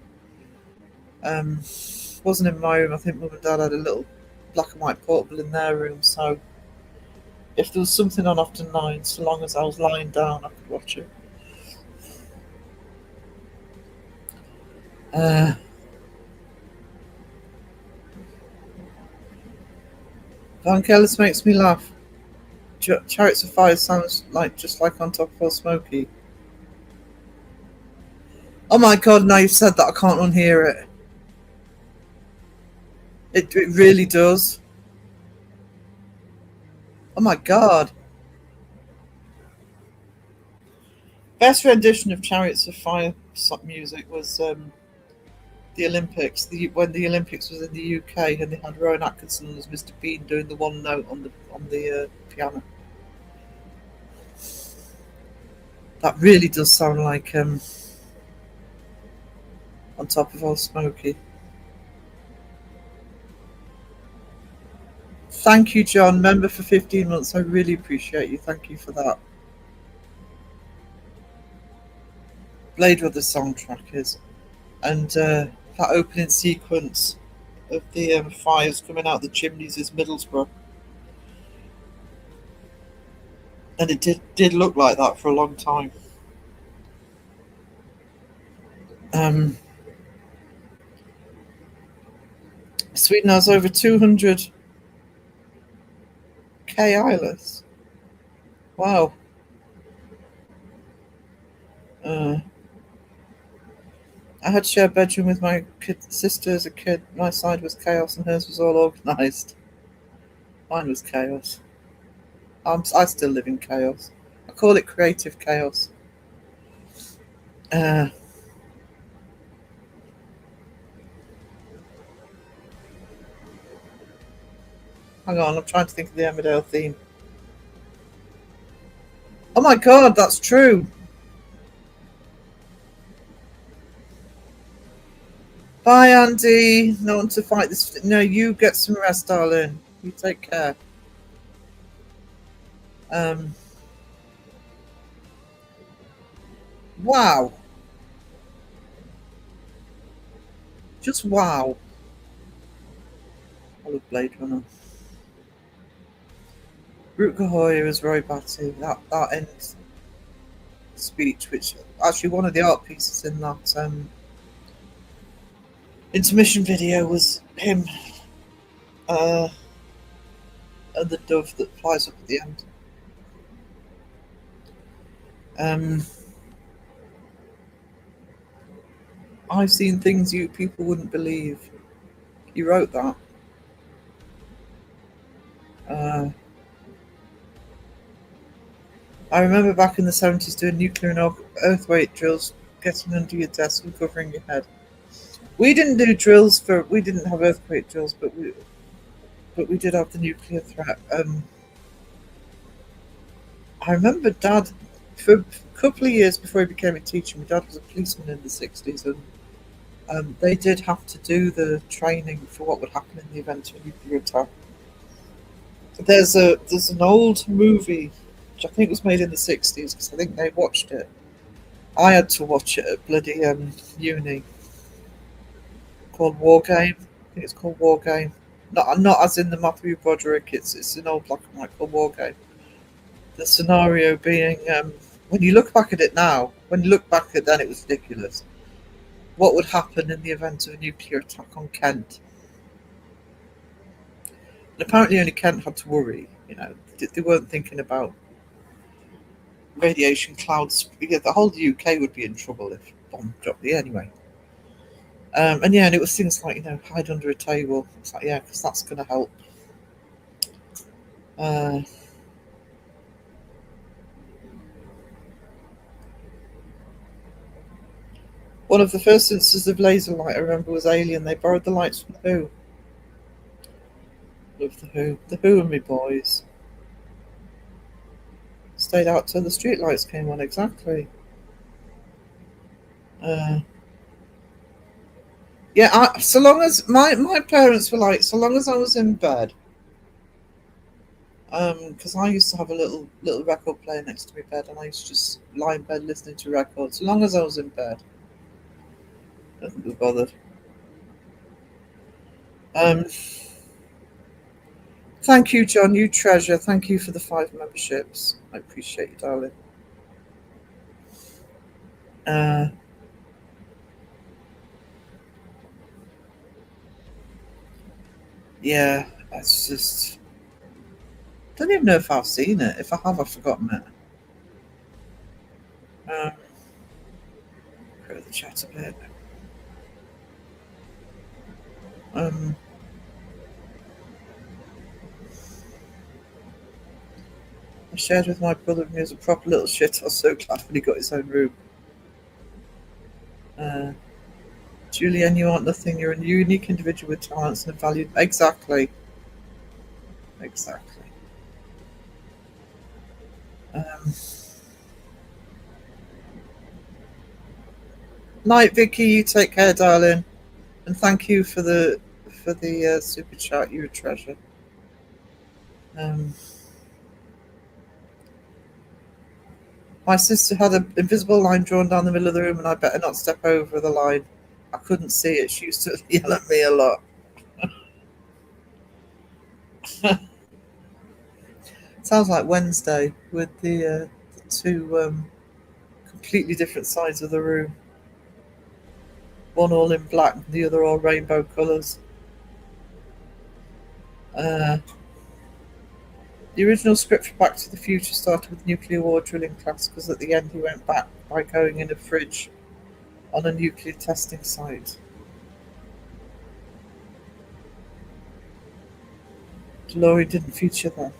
Wasn't in my room. I think Mum and Dad had a little black and white portable in their room, so if there was something on after 9, so long as I was lying down, I could watch it. Vangelis makes me laugh. Chariots of Fire sounds just like On Top of Old Smoky. Oh my god, now you've said that, I can't unhear it. It really does. Oh my god. Best rendition of Chariots of Fire music was the Olympics. When the Olympics was in the UK and they had Rowan Atkinson as Mr. Bean doing the one note on the piano. That really does sound like On Top of Old Smoky. Thank you, John, member for 15 months. I really appreciate you. Thank you for that. Blade Runner soundtrack is, and that opening sequence of the fires coming out the chimneys is Middlesbrough, and it did look like that for a long time. Sweden has over 200 islets. Wow. I had to share a bedroom with my sister as a kid. My side was chaos and hers was all organised. Mine was chaos. I still live in chaos. I call it creative chaos. Hang on, I'm trying to think of the Emmerdale theme. Oh my god, that's true. Bye, Andy. No one to fight this. No, you get some rest, darling. You take care. Wow. Just wow. I love Blade Runner. Rutger Hauer as Roy Batty. That end speech, which actually one of the art pieces in that intermission video was him and the dove that flies up at the end. I've seen things you people wouldn't believe. He wrote that. I remember back in the 70s doing nuclear and earthquake drills, getting under your desk and covering your head. We didn't do drills we didn't have earthquake drills, but we did have the nuclear threat. I remember Dad, for a couple of years before he became a teacher, my dad was a policeman in the 60s, and they did have to do the training for what would happen in the event of a nuclear attack. There's an old movie, which I think was made in the 60s, because I think they watched it. I had to watch it at bloody uni. Called War Game. I think it's called War Game. Not as in the Matthew Broderick. It's an old black and white called War Game. The scenario being, when you look back at it now, when you look back at then, it was ridiculous. What would happen in the event of a nuclear attack on Kent? And apparently, only Kent had to worry. You know, they weren't thinking about radiation clouds. Yeah, the whole UK would be in trouble if a bomb dropped there anyway. And it was things like, hide under a table. It's like, yeah, because that's going to help. One of the first instances of laser light I remember was Alien. They borrowed the lights from The Who. Love The Who. The Who and me boys. Stayed out till the street lights came on, exactly. So long as my parents were like, so long as I was in bed, because I used to have a little record player next to my bed, and I used to just lie in bed listening to records. So long as I was in bed, I didn't be bothered. Thank you, John. You treasure. Thank you for the 5 memberships. I appreciate you, darling. Yeah, it's just. I don't even know if I've seen it. If I have, I've forgotten it. Go to the chat a bit. I shared with my brother when he was a proper little shit. I was so glad when he got his own room. Julianne, you aren't nothing. You're a unique individual with talents and a value. Exactly. Night, Vicky. You take care, darling, and thank you for the super chat. You're a treasure. My sister had an invisible line drawn down the middle of the room, and I better not step over the line. I couldn't see it. She used to yell at me a lot. Sounds like Wednesday with the two completely different sides of the room. One all in black, and the other all rainbow colours. The original script for Back to the Future started with nuclear war drilling class because at the end he went back by going in a fridge on a nuclear testing site. DeLorean didn't feature there.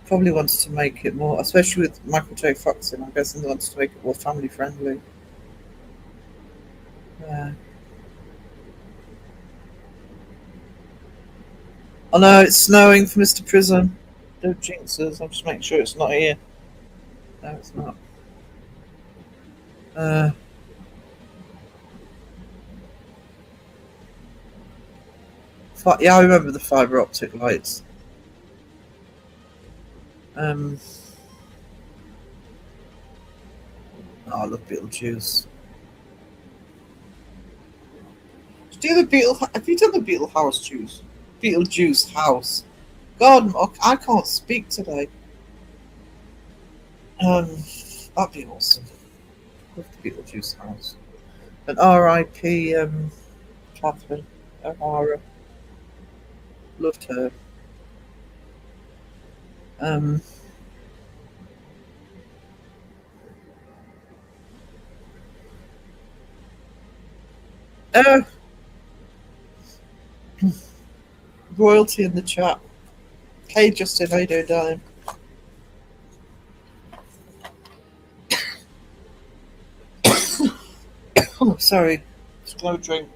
Probably wanted to make it more, especially with Michael J. Fox in, I guess, and they wanted to make it more family friendly. Oh no, it's snowing for Mr. Prism. Don't jinx us. I'm just making sure it's not here. No, it's not. Yeah, I remember the fibre optic lights. Oh, I love Beetlejuice. Have you done the Beetlejuice house? God, I can't speak today. That'd be awesome. Love the Beetlejuice house. And R.I.P. Catherine O'Hara. Loved her. Royalty in the chat. Hey Justin, how you doing, darling? Oh, sorry. Slow drink.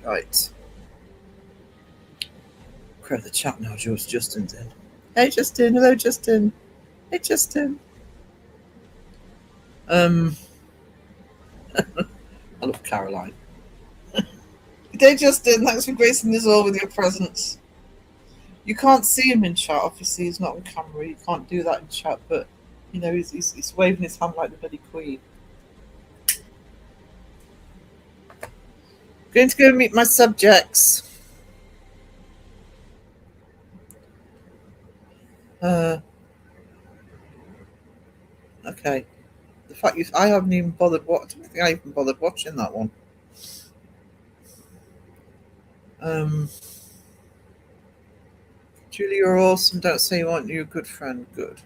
Right. Crap, the chat now. Justin's in. Hey Justin, hello Justin. Hey Justin. I love Caroline. Hey Justin, thanks for gracing us all with your presence. You can't see him in chat, obviously he's not on camera, you can't do that in chat, but you know, he's waving his hand like the bloody Queen. Going to go meet my subjects. Okay. The fact I haven't even bothered watching. I don't think I even bothered watching that one. Julie, you're awesome. Don't say you aren't. You're a good friend. Good.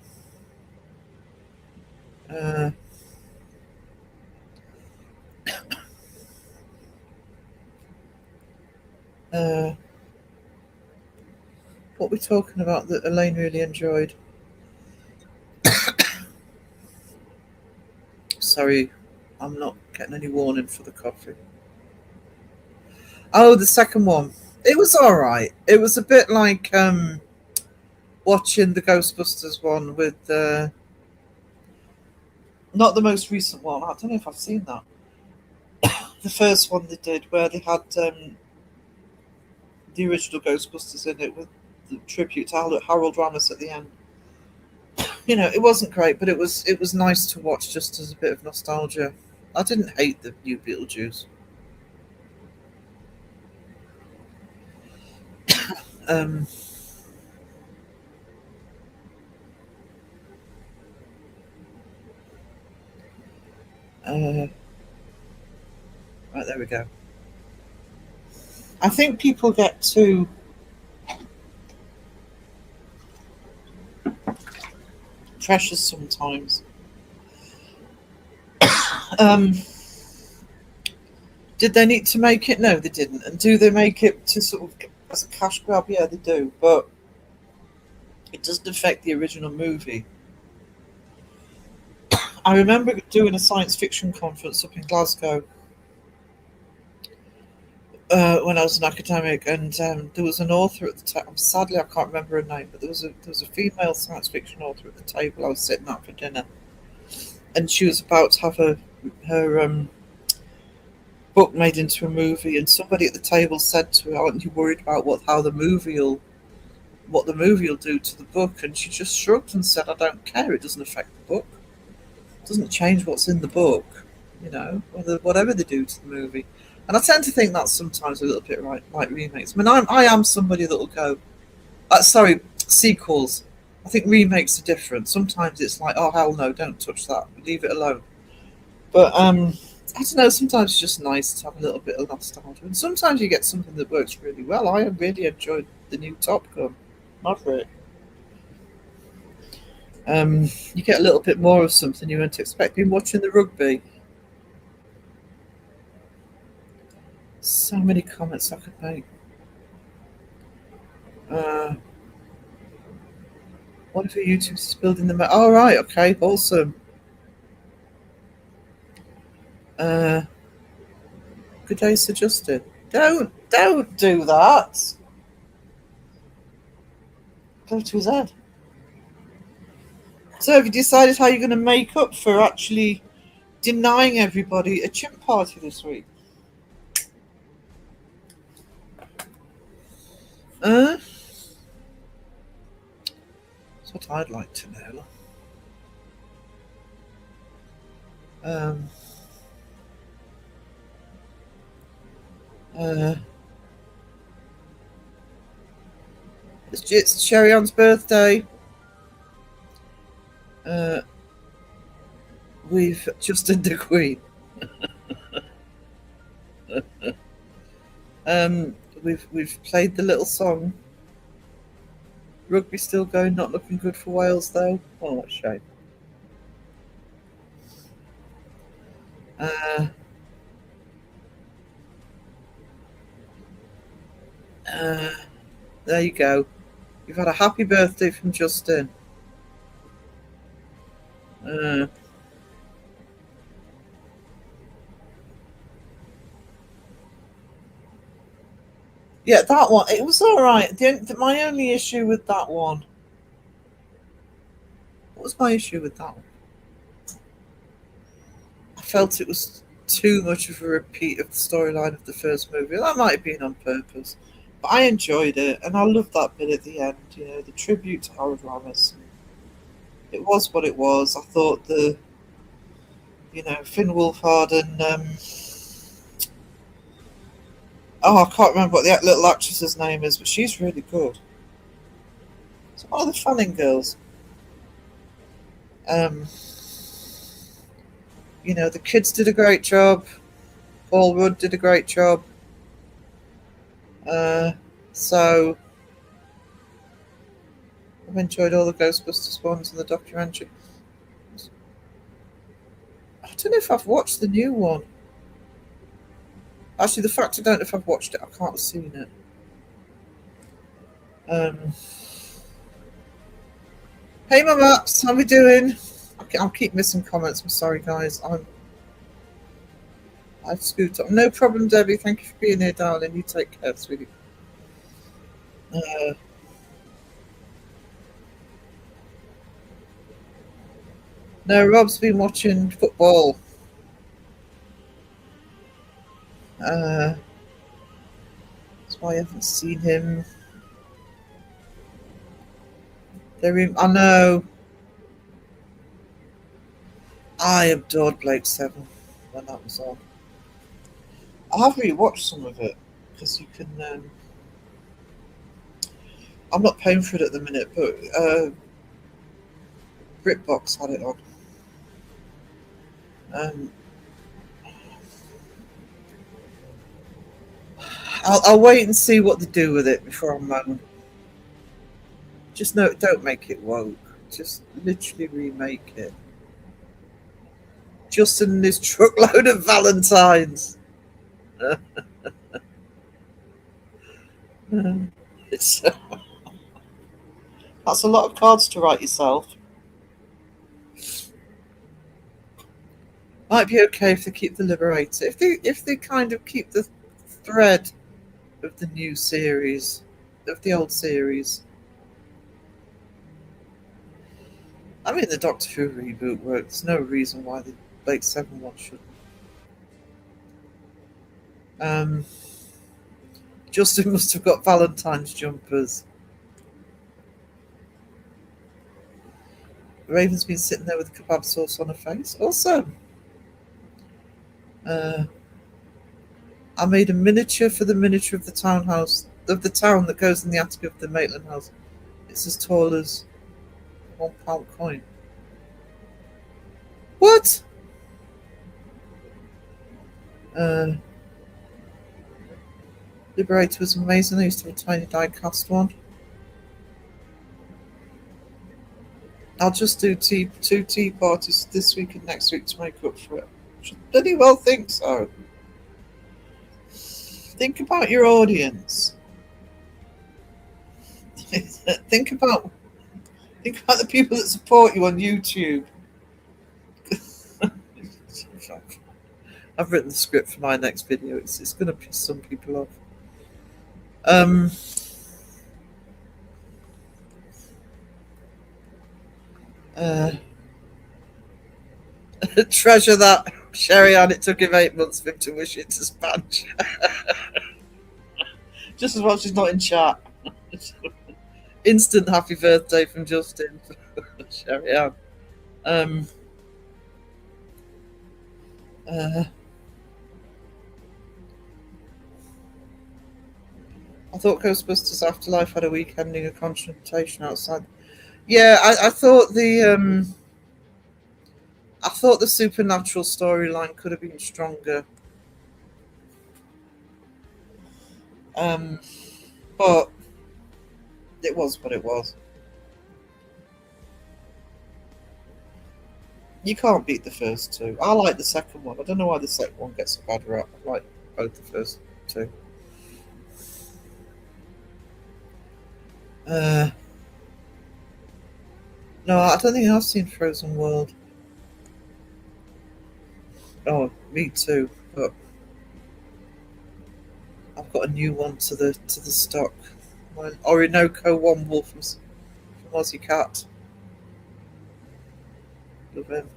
What we're talking about that Elaine really enjoyed. Sorry, I'm not getting any warning for the coffee. Oh, the second one. It was all right. It was a bit like watching the Ghostbusters one with not the most recent one. I don't know if I've seen that. The first one they did where they had the original Ghostbusters in it with the tribute to Harold Ramis at the end. You know, it wasn't great, but it was nice to watch just as a bit of nostalgia. I didn't hate the new Beetlejuice. Right, there we go. I think people get too precious sometimes. Did they need to make it? No, they didn't. And do they make it to sort of as a cash grab? Yeah, they do. But it doesn't affect the original movie. I remember doing a science fiction conference up in Glasgow when I was an academic, and there was an author at the time. Sadly, I can't remember her name, but there was a female science fiction author at the table I was sitting at for dinner, and she was about to have her book made into a movie, and somebody at the table said to her, "Aren't you worried about what the movie will do to the book?" And she just shrugged and said, "I don't care. It doesn't affect the book. It doesn't change what's in the book. Whatever they do to the movie." And I tend to think that's sometimes a little bit like remakes. I mean, I am somebody that'll go, sequels. I think remakes are different. Sometimes it's like, oh hell no, don't touch that, leave it alone. But I don't know. Sometimes it's just nice to have a little bit of nostalgia, and sometimes you get something that works really well. I really enjoyed the new Top Gun Maverick. You get a little bit more of something you weren't expecting watching the rugby. So many comments I could make. What if a YouTube is building them? Oh, right, okay, awesome. Good day, Sir Justin. Don't do that. Go to his head. So, have you decided how you're going to make up for actually denying everybody a chimp party this week? That's what I'd like to know. It's Sherry Ann's birthday. We've Justin the Queen. We've played the little song. Rugby still going, not looking good for Wales though. Oh, what a shame. There you go. You've had a happy birthday from Justin. Yeah, that one. It was all right. My only issue with that one. What was my issue with that one? I felt it was too much of a repeat of the storyline of the first movie. That might have been on purpose, but I enjoyed it, and I loved that bit at the end. You know, the tribute to Harold Ramis. It was what it was. I thought Finn Wolfhard and I can't remember what the little actress's name is, but she's really good. It's one of the Fanning girls. The kids did a great job. Paul Rudd did a great job. So I've enjoyed all the Ghostbusters ones and the documentary. I don't know if I've watched the new one. Actually, the fact I don't know if I've watched it, I can't have seen it. Hey, my maps, how we doing? I'll keep missing comments. I'm sorry, guys. I've scooped up. No problem, Debbie. Thank you for being here, darling. You take care, sweetie. No, Rob's been watching football. That's why I haven't seen him. I know. I adored Blake Seven when that was on. I have rewatched some of it because you can. I'm not paying for it at the minute, but BritBox had it on. I'll wait and see what they do with it before I'm moan. Just don't make it woke. Just literally remake it. Justin and his truckload of Valentines. That's a lot of cards to write yourself. Might be okay if they keep the Liberator. If they kind of keep the thread of the new series, of the old series. I mean, the Doctor Who reboot worked. There's no reason why the Blake 7 one shouldn't. Justin must have got Valentine's jumpers. Raven's been sitting there with kebab sauce on her face. Awesome. I made a miniature for the miniature of the townhouse, of the town that goes in the attic of the Maitland house. It's as tall as a £1 coin. What? Liberator was amazing. I used to have a tiny die cast one. I'll just do two tea parties this week and next week to make up for it. Should bloody well think so. Think about your audience. think about the people that support you on YouTube. I've written the script for my next video. It's going to piss some people off. Treasure that, Sherry Ann. It took him 8 months for him to wish it to Spanish. Just as well she's not in chat. Instant happy birthday from Justin. Sherry Ann. I thought Ghostbusters Afterlife had a weak ending, a confrontation outside. Yeah, I thought the supernatural storyline could have been stronger. But it was what it was. You can't beat the first two. I like the second one. I don't know why the second one gets a bad rap. I like both the first two. No, I don't think I've seen Frozen World. Oh, me too. But I've got a new one to the stock. My Orinoco One Wolf from Aussie Cat. Love him.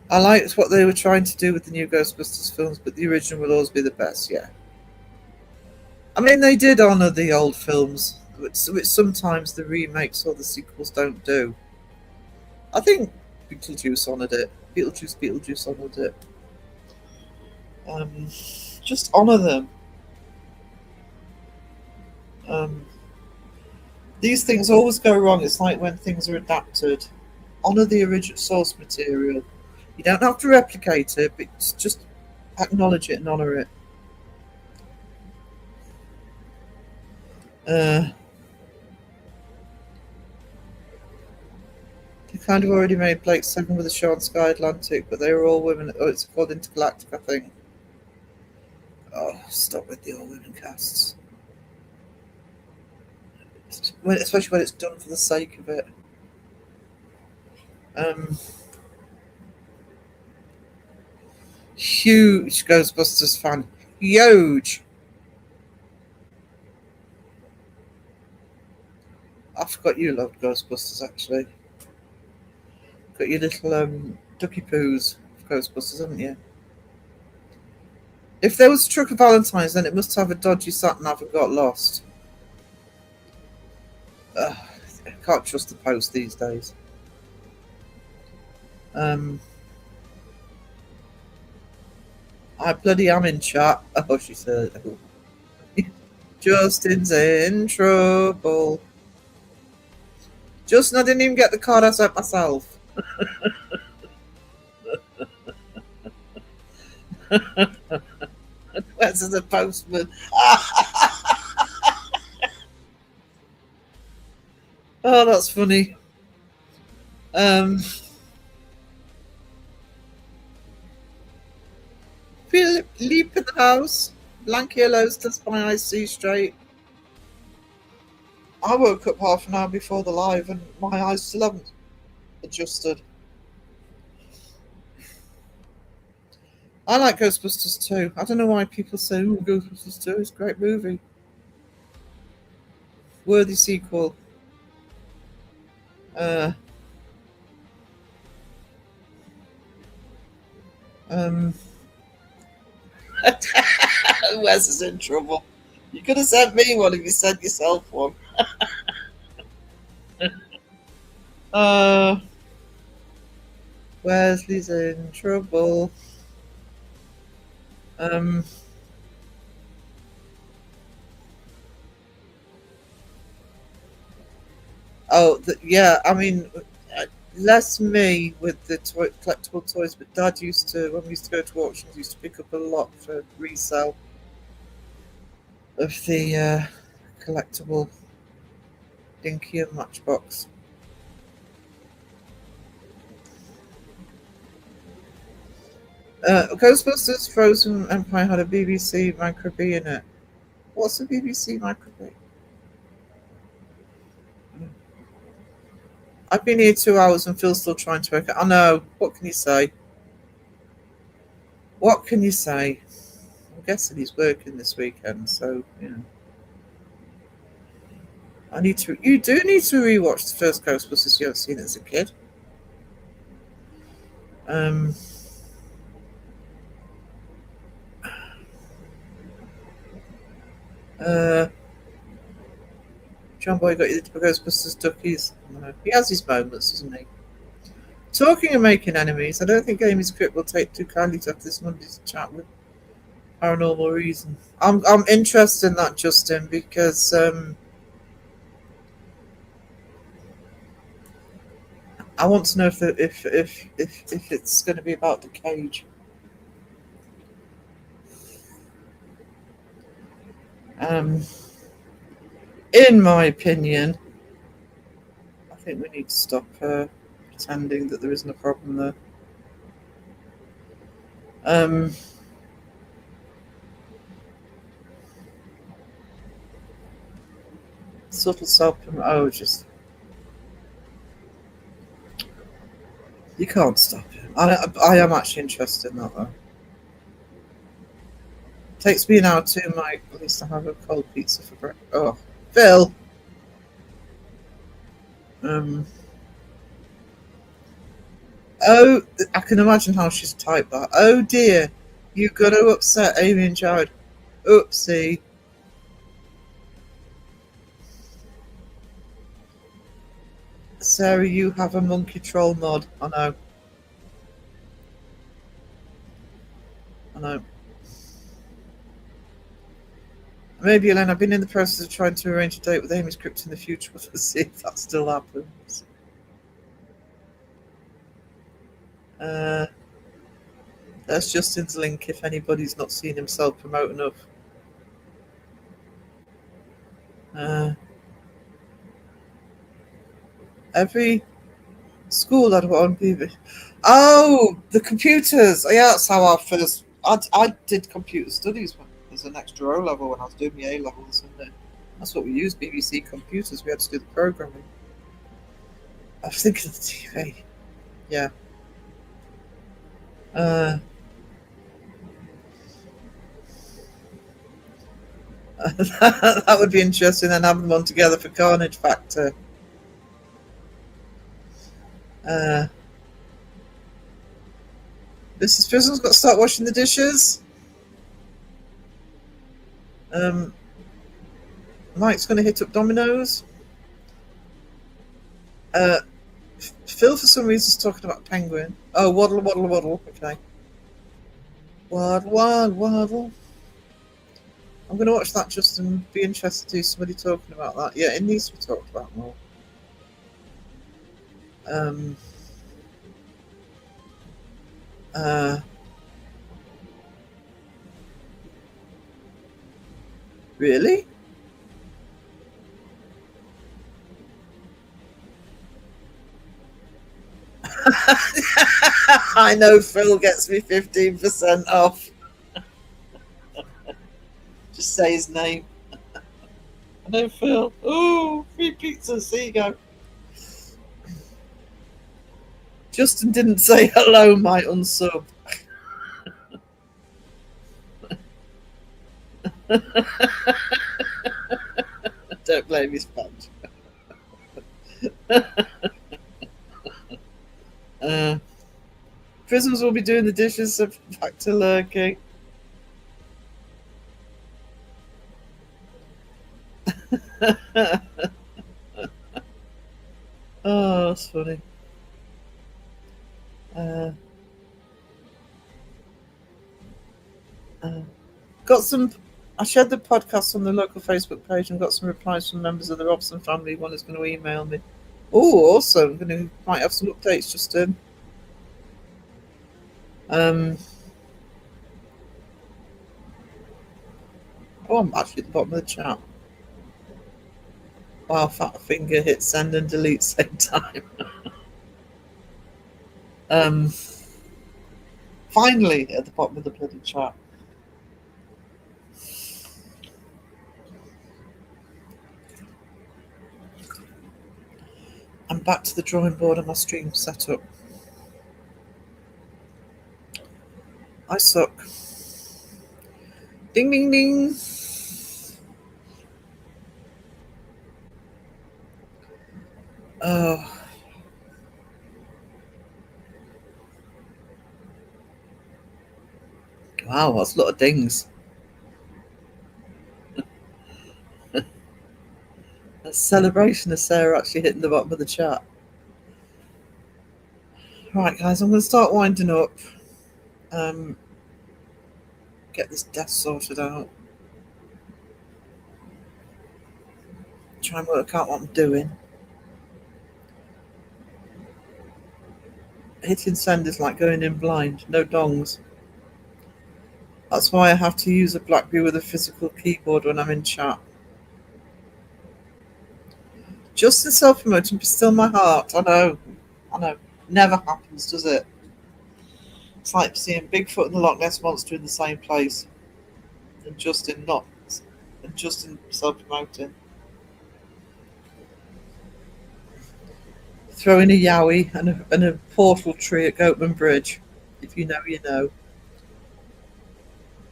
I liked what they were trying to do with the new Ghostbusters films, but the original will always be the best. Yeah. I mean, they did honour the old films, which sometimes the remakes or the sequels don't do. I think Beetlejuice honoured it. Beetlejuice honoured it. Just honour them. These things always go wrong. It's like when things are adapted. Honour the original source material. You don't have to replicate it, but just acknowledge it and honour it. They kind of already made Blake 7 with a show on Sky Atlantic, but they were all women. Oh, it's called Intergalactic, I think. Oh, stop with the all-women casts. Especially when it's done for the sake of it. Huge Ghostbusters fan. Huge. I forgot you loved Ghostbusters, actually. Got your little ducky poos of Ghostbusters, haven't you? If there was a truck of Valentine's, then it must have a dodgy sat nav and got lost. I can't trust the post these days. I bloody am in chat. Oh, she said. Oh. Justin's in trouble. Justin, I didn't even get the card I sent myself. Where's the postman? Oh, that's funny. Philip Leap in the house. Blanky hellos to spy IC straight. I woke up half an hour before the live and my eyes still haven't adjusted. I like Ghostbusters 2. I don't know why people say, "Oh, Ghostbusters 2 is a great movie." Worthy sequel. Um, Wes is in trouble. You could have sent me one if you sent yourself one. Wesley's in trouble. Yeah, I mean, less me with the collectible toys, but Dad used to, when we used to go to auctions, used to pick up a lot for resale of the collectible Dinky and Matchbox. Ghostbusters Frozen Empire had a BBC Micro B in it. What's a BBC Micro B? I've been here 2 hours and Phil's still trying to work it. I know. What can you say? What can you say? I'm guessing he's working this weekend, so you know. You do need to rewatch the first Ghostbusters you haven't seen it as a kid. John Boy got you the Ghostbusters duckies. He has his moments, doesn't he? Talking of making enemies, I don't think Amy's Crypt will take too kindly to have this Monday's chat with Paranormal Reason. I'm interested in that, Justin, because I want to know if it's going to be about the cage. In my opinion, I think we need to stop pretending that there isn't a problem there. Subtle self-promote. Just you can't stop him. I am actually interested in that though. Takes me an hour too, Mike. At least I have a cold pizza for breakfast. Oh, Phil. Oh, I can imagine how she's typed that. Oh dear, you're gonna upset Amy and Jared. Oopsie. Sarah, you have a monkey troll mod. I know. I know. Maybe, Elaine, I've been in the process of trying to arrange a date with Amy's Crypt in the future. We'll see if that still happens. There's Justin's link if anybody's not seen himself promote enough. Every school had one PV. Oh, the computers. Yeah, that's how I did computer studies as an extra O level when I was doing my A levels, and that's what we used, BBC computers. We had to do the programming. I was thinking of the TV. Yeah. That would be interesting, and have them on together for Carnage Factor. Mrs. Frizzle's got to start washing the dishes. Mike's going to hit up Domino's. Phil, for some reason, is talking about Penguin. Oh, waddle, waddle, waddle. Okay. Waddle, waddle, waddle. I'm going to watch that just and be interested to see somebody talking about that. Yeah, it needs to be talked about more. Really? I know Phil gets me 15% off. Just say his name. I know Phil. Ooh, free pizzas. There you go. Justin didn't say hello, my unsub. Don't blame me, Sponge. Prisms will be doing the dishes, so back to lurking. Oh, that's funny. Got some. I shared the podcast on the local Facebook page and got some replies from members of the Robson family. One is going to email me. Oh, also, might have some updates just in. Oh, I'm actually at the bottom of the chat. Wow, fat finger hit send and delete same time. Finally at the bottom of the bloody chat. I'm back to the drawing board on my stream setup. I suck. Ding, ding, ding. Oh. Wow, that's a lot of dings. A celebration of Sarah actually hitting the bottom of the chat. Right, guys, I'm going to start winding up. Get this desk sorted out. Try and work out what I'm doing. Hitting send is like going in blind, no dongs. That's why I have to use a BlackBerry with a physical keyboard when I'm in chat. Justin self-promoting, but still my heart. I know. Never happens, does it? It's like seeing Bigfoot and the Loch Ness Monster in the same place. And Justin self-promoting. Throwing a yowie and a portal tree at Goatman Bridge. If you know, you know.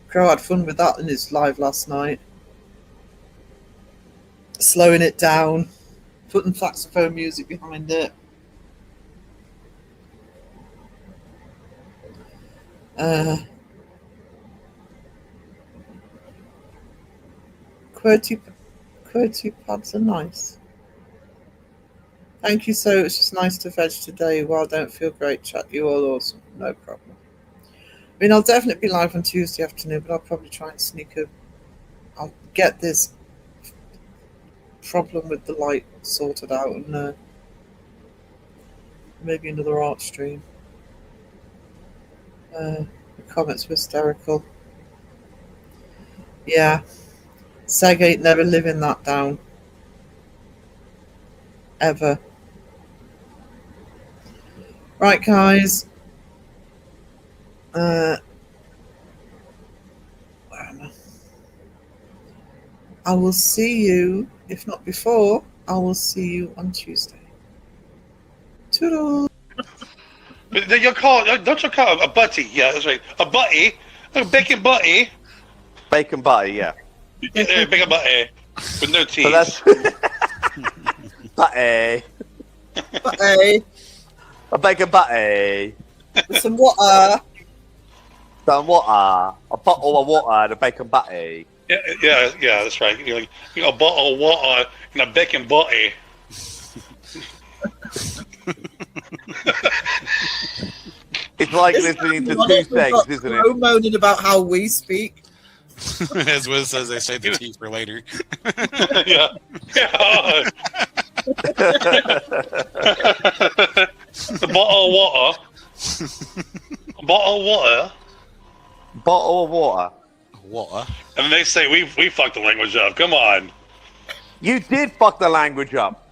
Crow had fun with that in his live last night. Slowing it down. Putting saxophone music behind it. QWERTY pads are nice. Thank you so much. It's nice to veg today. Well, don't feel great, chat. You all awesome. No problem. I mean, I'll definitely be live on Tuesday afternoon, but I'll probably try and I'll get this problem with the light sorted out and maybe another art stream. The comments were hysterical. Yeah. Seg ain't never living that down. Ever. Right, guys. Where am I? I will see you, if not before, I will see you on Tuesday. Toodles. Don't you call it a butty? Yeah, that's right. A butty, a bacon butty. Bacon butty, yeah. Yeah, bacon butty with no teeth. So that's butty. Butty. A bacon butty. With some water. Some water. A bottle of water and a bacon butty. Yeah, that's right. You got a bottle of water and a bacon butty. It's like listening to two segs, isn't it? Moaning about how we speak. As Wiz says, they say the teeth for later. Yeah. The bottle of water. A bottle of water. Bottle of water. Water. And they say we fucked the language up. Come on. You did fuck the language up.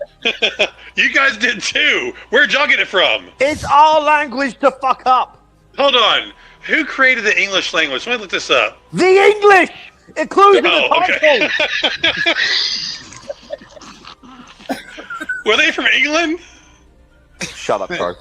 You guys did too. Where'd y'all get it from? It's our language to fuck up. Hold on. Who created the English language? Let me look this up. The English, including the okay. title. Were they from England? Shut up, Troy.